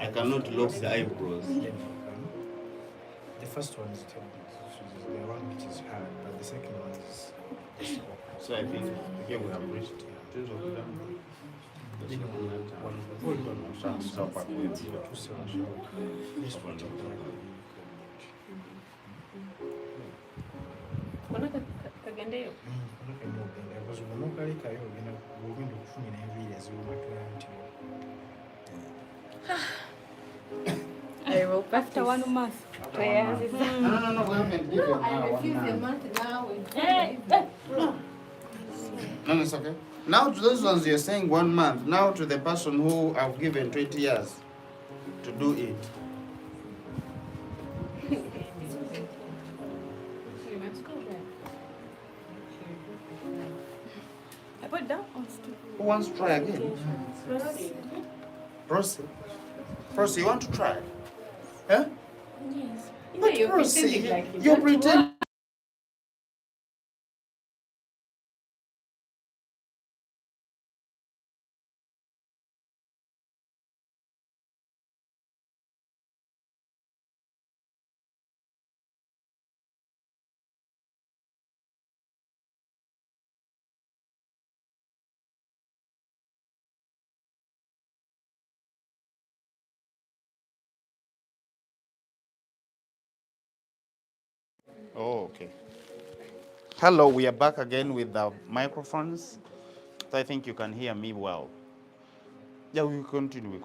I cannot lock the eyebrows. Then you can. The first one is the one which is hard, but the second one is So I think here we have reached. After 1 month. No, we haven't given her 1 month. No, it's okay. Now to those ones you're saying 1 month. Now to the person who I've given 20 years to do it. I put down on stool. Who wants to try again? Proceed. Proceed, you want to try? Huh? Yes. But Proceed, you pretend. Oh, okay. Hello, we are back again with the microphones. So I think you can hear me well. Yeah, we continue.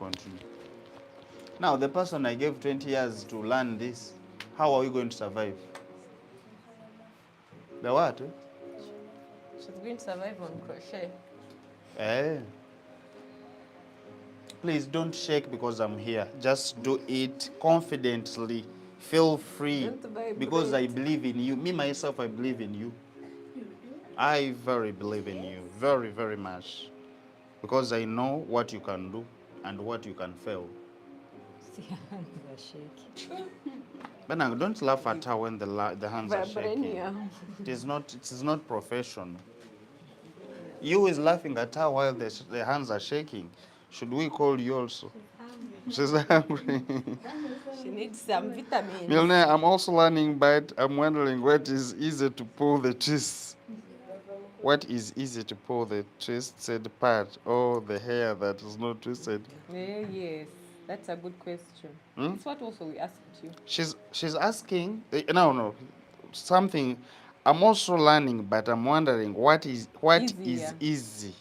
Now, the person I gave 20 years to learn this, how are we going to survive? The what? She's going to survive on crochet. Please don't shake because I'm here. Just do it confidently. Feel free Don't buy because I bread. believe in you. Me, myself, I believe in you. I very believe in you, very, very much, because I know what you can do and what you can fail. See, her hands are shaky. But now, don't laugh at her when the hands are shaking. Vibranium. It is not professional. You is laughing at her while the hands are shaking. Should we call you also? She's hungry. She needs some vitamins. Milne, I'm also learning, but I'm wondering what is easy to pull the twist. What is easy to pull the twisted part or the hair that is not twisted? Yes, that's a good question. Hmm? That's what also we asked you. She's asking no something. I'm also learning, but I'm wondering what is Easier. easy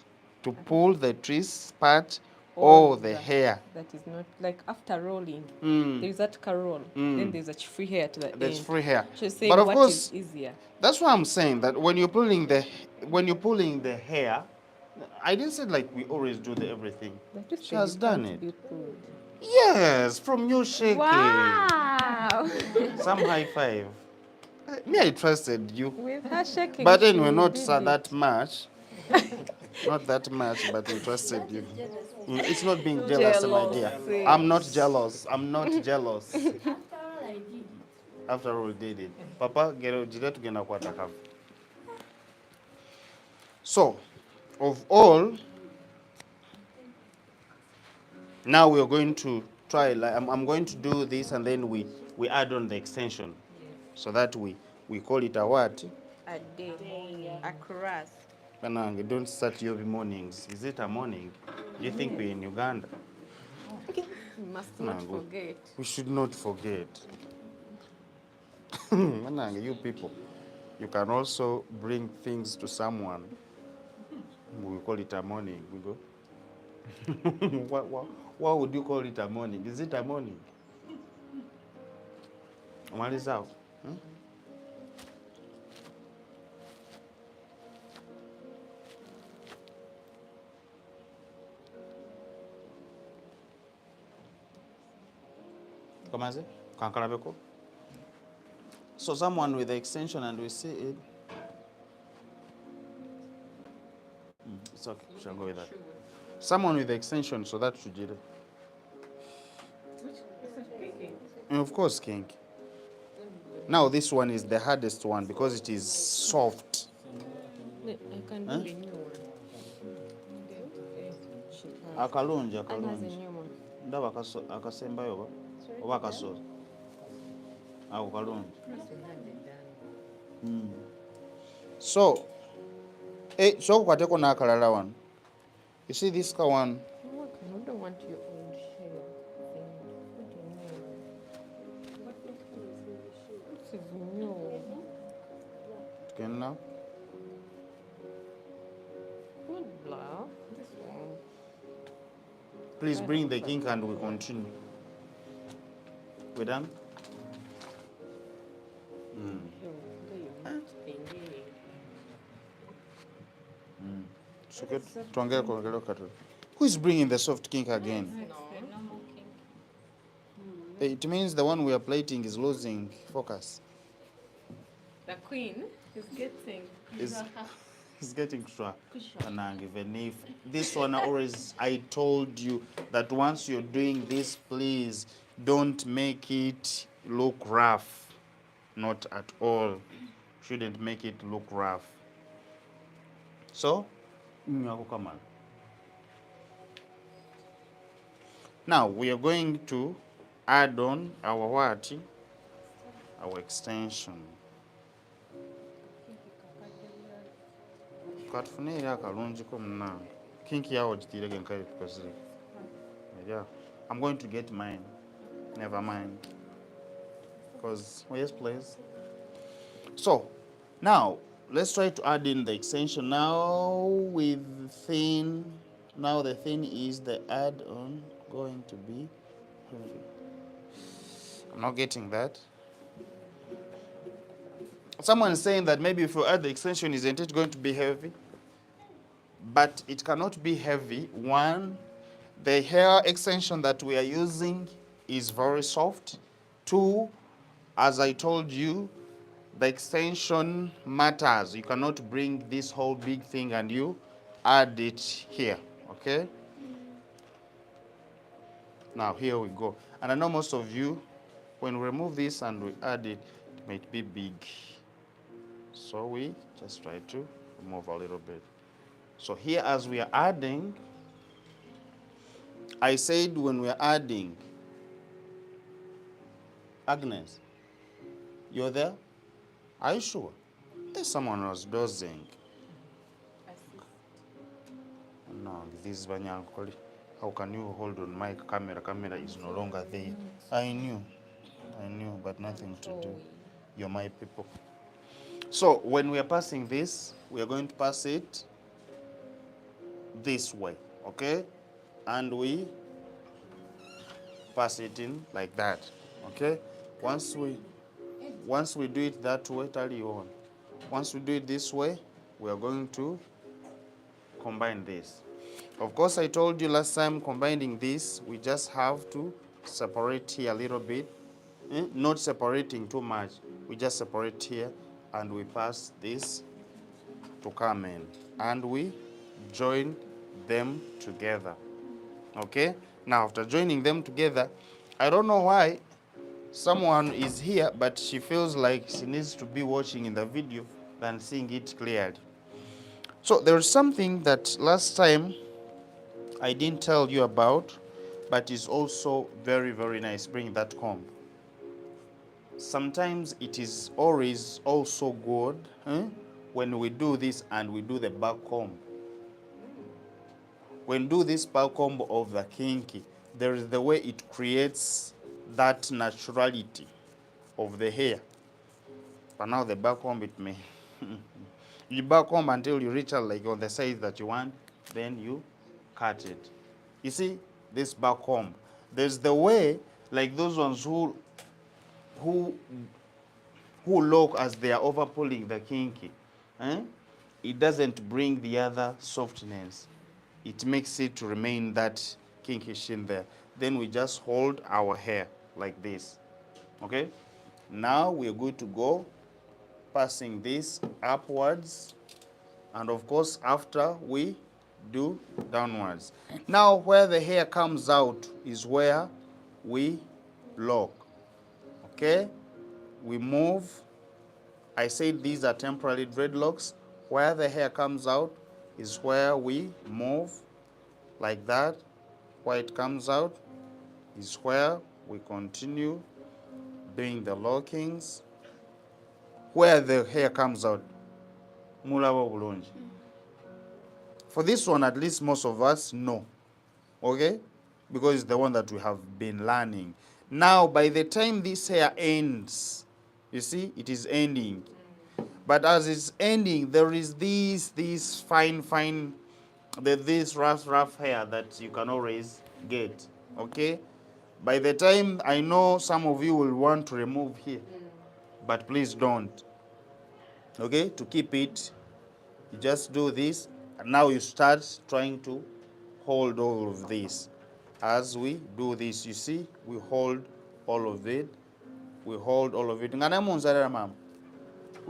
to pull the twist part or the hair. That is not like after rolling. Mm. There's that roll. Then there's a free hair to the That's end. free hair. She's saying But of what course, is easier. that's why I'm saying that when you're pulling the hair, I didn't say like we always do everything. That She has done it. Be pulled. Yes, from you shaking. Wow! Some high five. Me, I trusted you. With her shaking. But she anyway, not did that it. much. Not that much, but we trusted you. It's not being jealous, my dear. Jealousy. I'm not jealous. I'm not jealous. After all, we did it. Papa, get to kwataka. So, of all, now we are going to try. Like, I'm going to do this, and then we add on the extension, so that we call it a what? A day. A cross. Kanang, don't start your mornings. Is it a morning? Do you think we're in Uganda? You must not forget. We should not forget. Kanang, you people, you can also bring things to someone. We call it a morning. We go. What would you call it a morning? Is it a morning? What is out? Kamaze? Kankarabeko? So someone with the extension and we see it. It's okay, we shall go with that. Someone with the extension, so that should do it. And of course, King. Now this one is the hardest one because it is soft. I can do the new one. Akalungi, Anne has a akalungi. new one. Ndaba akasembayo ba? Oba akasola? Ako kalungi. So, so kwateko n'akalala one. You see this one? I don't want your old hair. This is new. Can now? Not black. This one. Please bring the king and we continue. We done? Who is bringing the soft kink again? It means the one we are plating is losing focus. The queen is getting. It's getting extra. And even if this one I told you that once you're doing this, please don't make it look rough. Not at all. Shouldn't make it look rough. So, now we are going to add on our what? Our extension. Katfunira akalungi ko muna. Kinki yawo jitirege nkali tukazire. Yeah. I'm going to get mine. Never mind. Because, oh yes, please. So, now, let's try to add in the extension now with thin. Now the thin is the add-on going to be. I'm not getting that. Someone is saying that maybe if you add the extension, isn't it going to be heavy? But it cannot be heavy. One, the hair extension that we are using is very soft. Two, as I told you, the extension matters. You cannot bring this whole big thing and you add it here, okay? Now here we go. And I know most of you, when we remove this and we add it, it might be big. So we just try to remove a little bit. So here as we are adding, I said when we are adding, Agnes, you're there? Are you sure? There's someone else dozing. No, this is Banyankoli. How can you hold on my camera? Camera is no longer there. I knew, but nothing to do. You're my people. So when we are passing this, we are going to pass it this way, okay? And we pass it in like that, okay? Once we do it that way, tell you on. Once we do it this way, we are going to combine this. Of course, I told you last time combining this, we just have to separate here a little bit. Not separating too much. We just separate here and we pass this to come in. And we join them together. Okay? Now, after joining them together, I don't know why someone is here, but she feels like she needs to be watching in the video than seeing it clearly. So there is something that last time I didn't tell you about, but is also very, very nice. Bring that comb. Sometimes it is always also good when we do this and we do the back comb. When do this back comb of the kinky, there is the way it creates that naturality of the hair. But now the back comb, it may you back comb until you reach out like on the size that you want, then you cut it. You see this back comb. There's the way, like those ones who look as they are over pulling the kinky. It doesn't bring the other softness. It makes it to remain that kinky sheen there. Then we just hold our hair like this. Okay? Now we're going to go passing this upwards. And of course, after we do downwards. Now where the hair comes out is where we lock. Okay? We move. I said these are temporary dreadlocks. Where the hair comes out is where we move like that. Where it comes out is where we continue doing the lockings. Where the hair comes out. Mulaba bulungi. For this one, at least most of us know. Okay? Because it's the one that we have been learning. Now, by the time this hair ends, you see, it is ending. But as it's ending, there is this fine, this rough hair that you can always get. Okay? By the time, I know some of you will want to remove here. But please don't. Okay? To keep it, you just do this. And now you start trying to hold all of this. As we do this, you see, we hold all of it. We hold all of it. We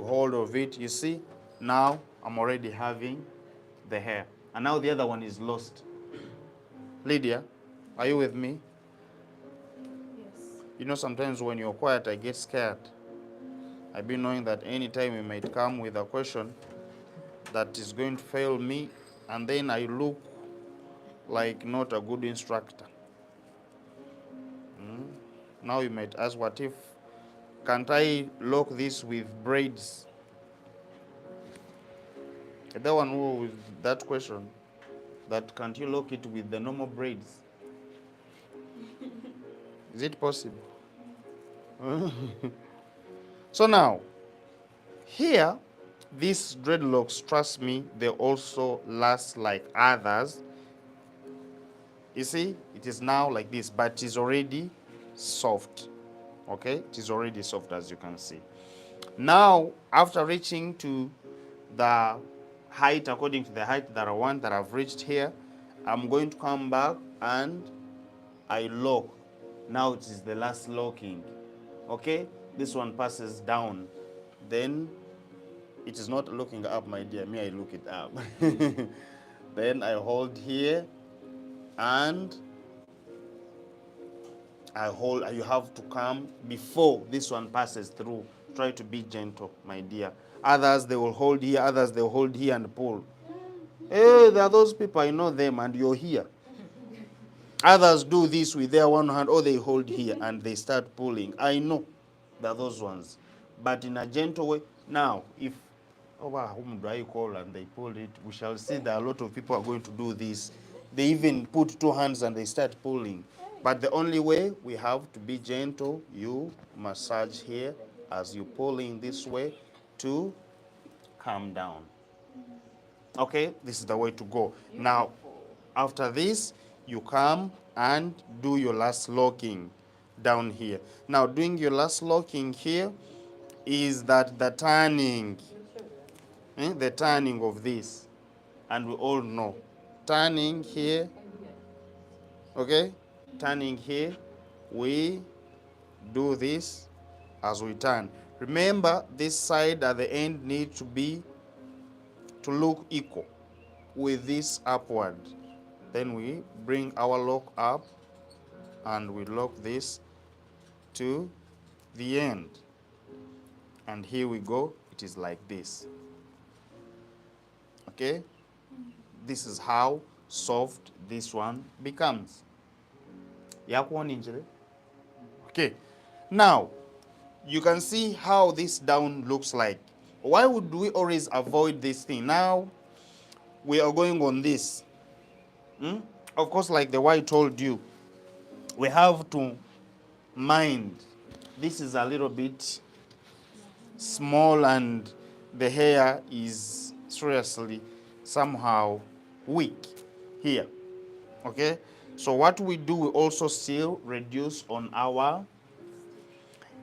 hold all of it. You see, now I'm already having the hair. And now the other one is lost. Lydia, are you with me? Yes. You know, sometimes when you're quiet, I get scared. I've been knowing that anytime you might come with a question that is going to fail me, and then I look like not a good instructor. Now you might ask, what if, can't I lock this with braids? The one who with that question, that can't you lock it with the normal braids? Is it possible? So now, here, these dreadlocks, trust me, they also last like others. You see, it is now like this, but it is already soft. Okay, it is already soft, as you can see. Now, after reaching to the height, according to the height that I want, that I've reached here, I'm going to come back and I lock. Now it is the last locking. Okay, this one passes down then it is not looking up, my dear. Me, I look it up. Then I hold here, and I hold. You have to come before this one passes through. Try to be gentle, my dear. Others, they will hold here. Others, they will hold here and pull. Hey, there are those people, I know them, and you're here. Others do this with their one hand, or they hold here and they start pulling. I know there are those ones, but in a gentle way. Now, if whom do I call and they pull it, we shall see that a lot of people are going to do this. They even put two hands and they start pulling. But the only way, we have to be gentle. You massage here as you pulling this way to calm down. Okay, this is the way to go. Now, after this, you come and do your last locking down here. Now, doing your last locking here is that the turning of this. And we all know, turning here, okay? Turning here, we do this as we turn. Remember, this side at the end needs to look equal with this upward. Then we bring our lock up and we lock this to the end. And here we go. It is like this. Okay? This is how soft this one becomes. Okay. Now, you can see how this down looks like. Why would we always avoid this thing? Now, we are going on this. Of course, like the way I told you, we have to mind. This is a little bit small and the hair is seriously somehow weak here. Okay? So what we do, we also still reduce on our,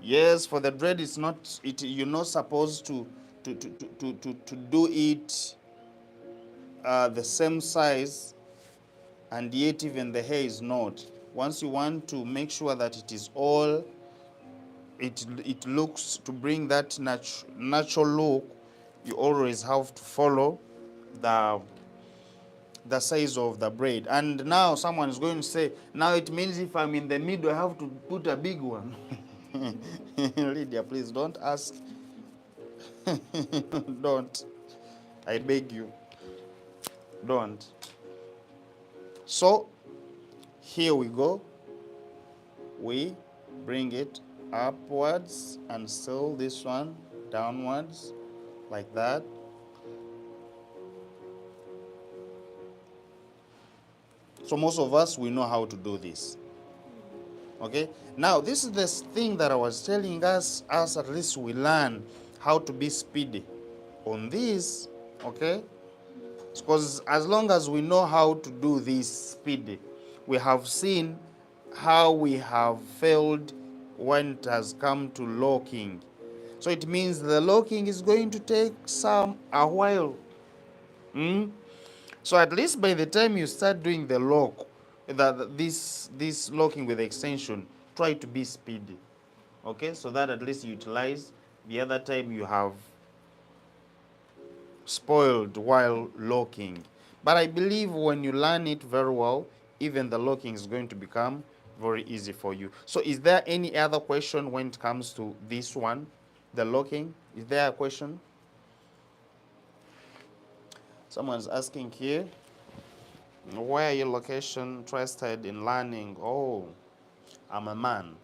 yes, for the dread, it's not, you're not supposed to do it the same size, and yet even the hair is not. Once you want to make sure that it is all, it looks, to bring that natural look, you always have to follow the size of the braid. And now someone is going to say, now it means if I'm in the middle, I have to put a big one. Lydia, please don't ask. Don't. I beg you. Don't. So, here we go. We bring it upwards and still this one downwards, like that. So most of us, we know how to do this. Okay? Now, this is the thing that I was telling us at least we learn how to be speedy on this. Okay? Because as long as we know how to do this speedy, we have seen how we have failed when it has come to locking. So it means the locking is going to take a while. So at least by the time you start doing the lock, this locking with the extension, try to be speedy. Okay, so that at least you utilize the other time you have spoiled while locking. But I believe when you learn it very well, even the locking is going to become very easy for you. So is there any other question when it comes to this one, the locking? Is there a question? Someone's asking here, where are your location interested in learning? Oh, I'm a man.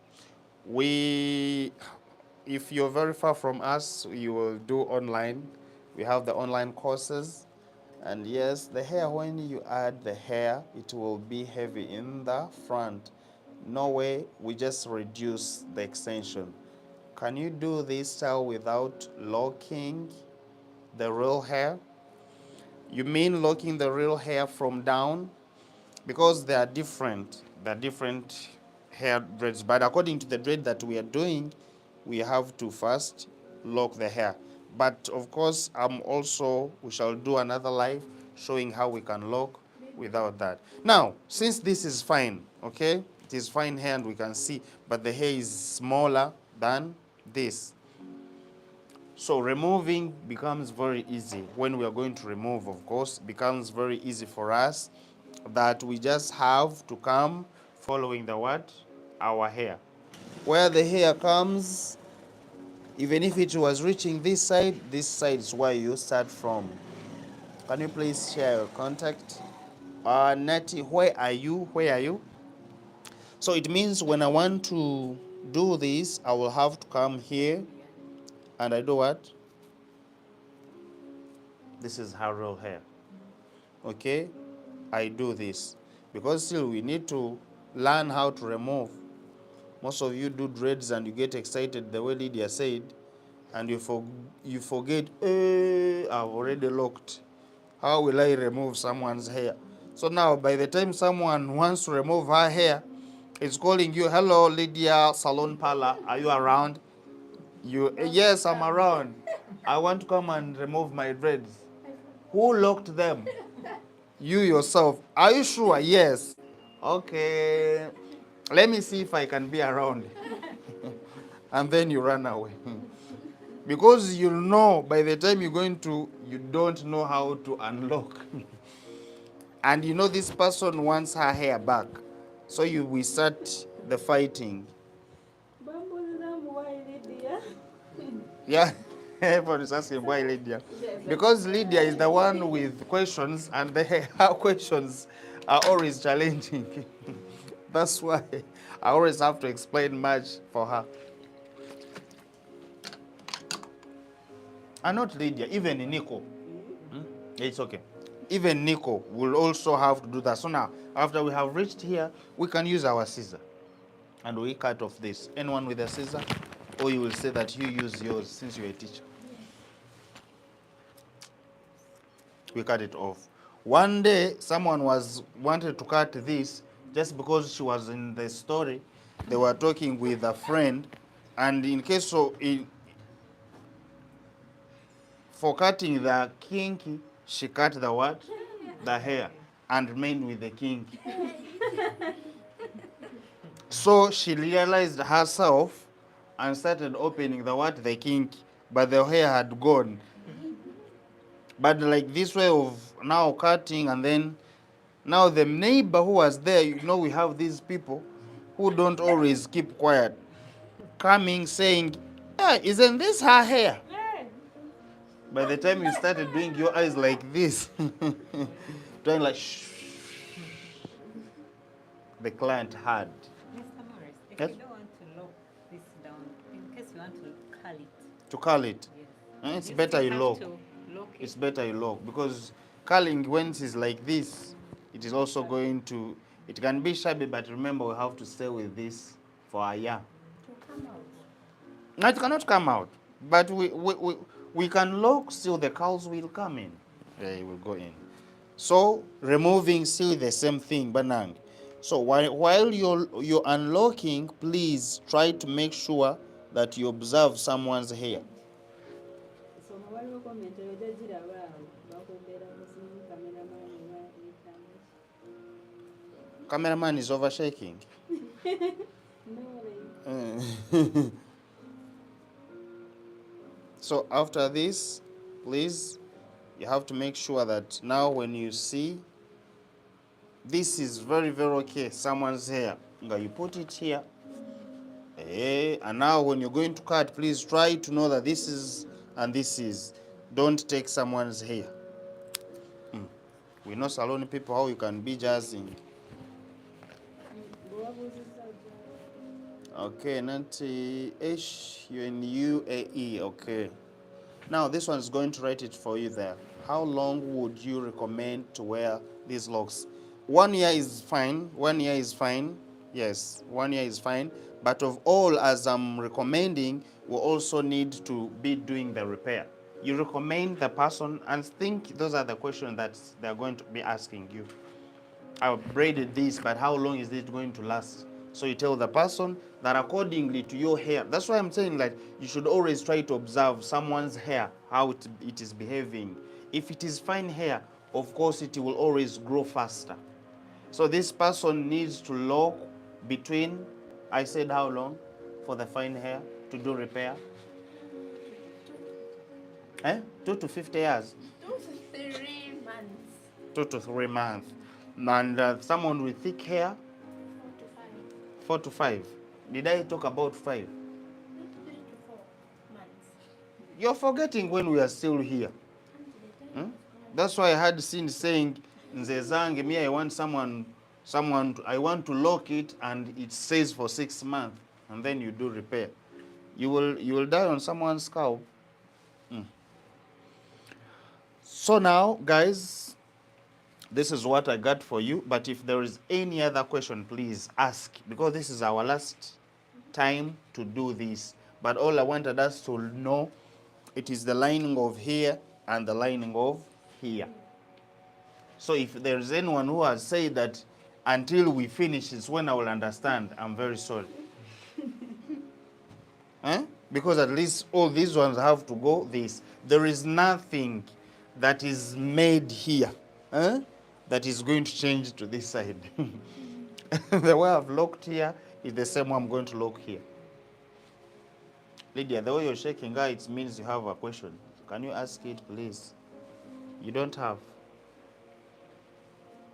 If you're very far from us, you will do online. We have the online courses. And yes, the hair, when you add the hair, it will be heavy in the front. No way, we just reduce the extension. Can you do this style without locking the real hair? You mean locking the real hair from down? Because they are different hair dreads. But according to the dread that we are doing, we have to first lock the hair. But of course, we shall do another live showing how we can lock without that. Now, since this is fine, okay, it is fine hair and we can see, but the hair is smaller than this. So removing becomes very easy. When we are going to remove, of course, becomes very easy for us that we just have to come following the what? Our hair. Where the hair comes, even if it was reaching this side is where you start from. Can you please share your contact? Natty, where are you? Where are you? So it means when I want to do this, I will have to come here and I do what? This is her real hair. Okay? I do this. Because still we need to learn how to remove. Most of you do dreads and you get excited the way Lydia said, and you forget, I've already locked. How will I remove someone's hair? So now, by the time someone wants to remove her hair, it's calling you, hello, Lydia, Salon Parlor, are you around? You, yes, I'm around. I want to come and remove my dreads. Who locked them? You yourself. Are you sure? Yes. Okay. Let me see if I can be around. And then you run away. Because you'll know by the time you're going to, you don't know how to unlock. And you know this person wants her hair back. So we start the fighting. Yeah, everyone is asking why Lydia. Because Lydia is the one with questions, and her questions are always challenging. That's why I always have to explain much for her. And not Lydia, even Nico. It's okay. Even Nico will also have to do that. So now, after we have reached here, we can use our scissor. And we cut off this. Anyone with a scissor? Or you will say that you use yours since you're a teacher. We cut it off. One day, someone wanted to cut this just because she was in the story. They were talking with a friend, and in case of for cutting the kinky, she cut the what? The hair, and remained with the kinky. So she realized herself and started opening the what? The kinky, but the hair had gone. But like this way of now cutting, and then now the neighbor who was there, you know, we have these people who don't always keep quiet, coming saying, yeah, isn't this her hair? By the time you started doing your eyes like this, trying like, shh, the client had. Mr. Maurice, if Yes? you don't want to lock this down, in case you want to curl it, To curl it. yes. It's better you still lock. have to lock it. It's better you lock, because curling when it is like this, it is also going to, it can be shabby, but remember we have to stay with this for a year. No, it cannot come out, but we can lock, still the curls will come in. Yeah, it will go in. So removing still the same thing, banang. So while you're unlocking, please try to make sure that you observe someone's hair. Cameraman is overshaking. So after this, please, you have to make sure that now when you see, this is very, very okay, someone's hair, you put it here. And now when you're going to cut, please try to know that this is and this is. Don't take someone's hair. We know salon people how you can be jazzing. Okay, Nanti H, you're in UAE, okay. Now this one is going to write it for you there. How long would you recommend to wear these locks? 1 year is fine. 1 year is fine. Yes, 1 year is fine. But of all, as I'm recommending, we also need to be doing the repair. You recommend the person, and think those are the questions that they're going to be asking you. I braided this, but how long is it going to last? So you tell the person that accordingly to your hair. That's why I'm saying that you should always try to observe someone's hair, how it is behaving. If it is fine hair, of course it will always grow faster. So this person needs to lock between, I said how long for the fine hair to do repair? 2 to 50 years. 2 to 3 months. 2 to 3 months. And someone with thick hair, 4 to 5. Did I talk about 5? 3 to 4 months. You're forgetting when we are still here. That's why I had seen saying, Nzezange, me, I want someone, I want to lock it and it stays for 6 months, and then you do repair. You will die on someone's scalp. So now, guys, this is what I got for you. But if there is any other question, please ask, because this is our last time to do this. But all I wanted us to know, it is the lining of here and the lining of here. So if there is anyone who has said that until we finish is when I will understand, I'm very sorry. Because at least all these ones have to go this. There is nothing that is made here that is going to change to this side. The way I've locked here is the same way I'm going to lock here. Lydia, the way you're shaking her, it means you have a question. Can you ask it, please? You don't have.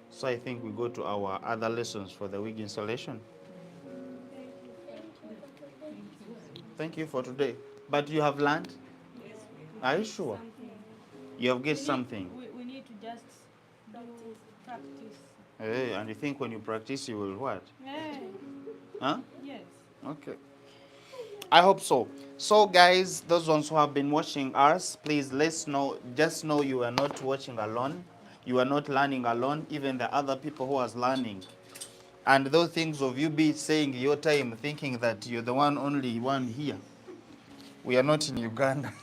So I think we go to our other lessons for the wig installation. Thank you for today. But you have learned? Yes. Are you sure? Something. You have get something. We need to just do practice. Hey, and you think when you practice, you will what? Hey. Huh? Yes. Okay. I hope so. So guys, those ones who have been watching us, please let's know, just know you are not watching alone. You are not learning alone, even the other people who are learning. And those things of you be saying your time, thinking that you're the only one here. We are not in Uganda.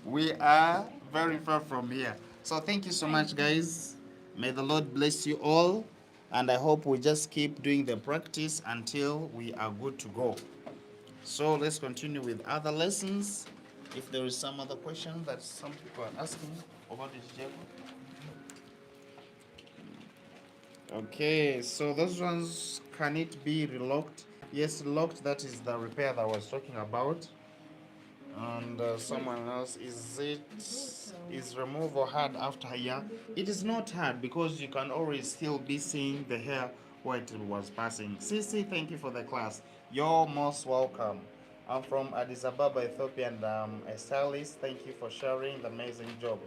We are very far from here. So thank you so much, guys. May the Lord bless you all. And I hope we just keep doing the practice until we are good to go. So let's continue with other lessons. If there is some other question that some people are asking about this, Jacob. Okay, so those ones, can it be relocked? Yes, locked, that is the repair that I was talking about. And someone else, is removal hard after a year? It is not hard because you can always still be seeing the hair where it was passing. Sisi, thank you for the class. You're most welcome. I'm from Addis Ababa, Ethiopia, and a stylist. Thank you for sharing the amazing job.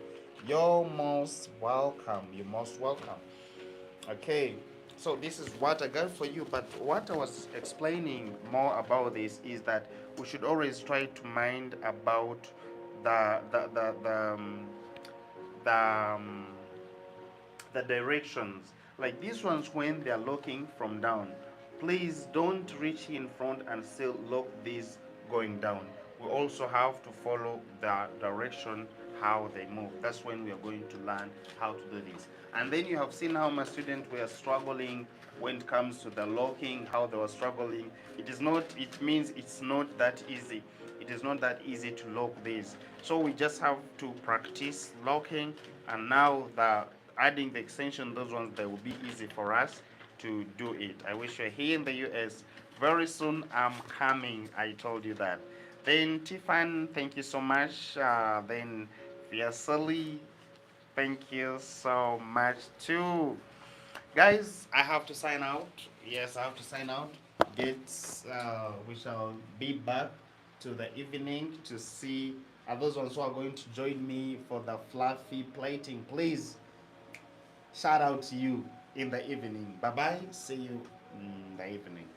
You're most welcome. You're most welcome. Okay, so this is what I got for you, but what I was explaining more about this is that we should always try to mind about the directions. Like these ones, when they are looking from down, please don't reach in front and still lock these going down. We also have to follow the direction how they move. That's when we are going to learn how to do this. And then you have seen how my students were struggling when it comes to the locking, how they were struggling. It means it's not that easy. It is not that easy to lock these. So we just have to practice locking, and now adding the extension, those ones, they will be easy for us to do it. I wish you're here in the US. Very soon I'm coming, I told you that. Then Tiffany, thank you so much. Then Fiasali, thank you so much too. Guys, I have to sign out. Yes, I have to sign out. We shall be back to the evening to see those ones who are going to join me for the fluffy plating. Please, shout out to you in the evening. Bye bye. See you in the evening.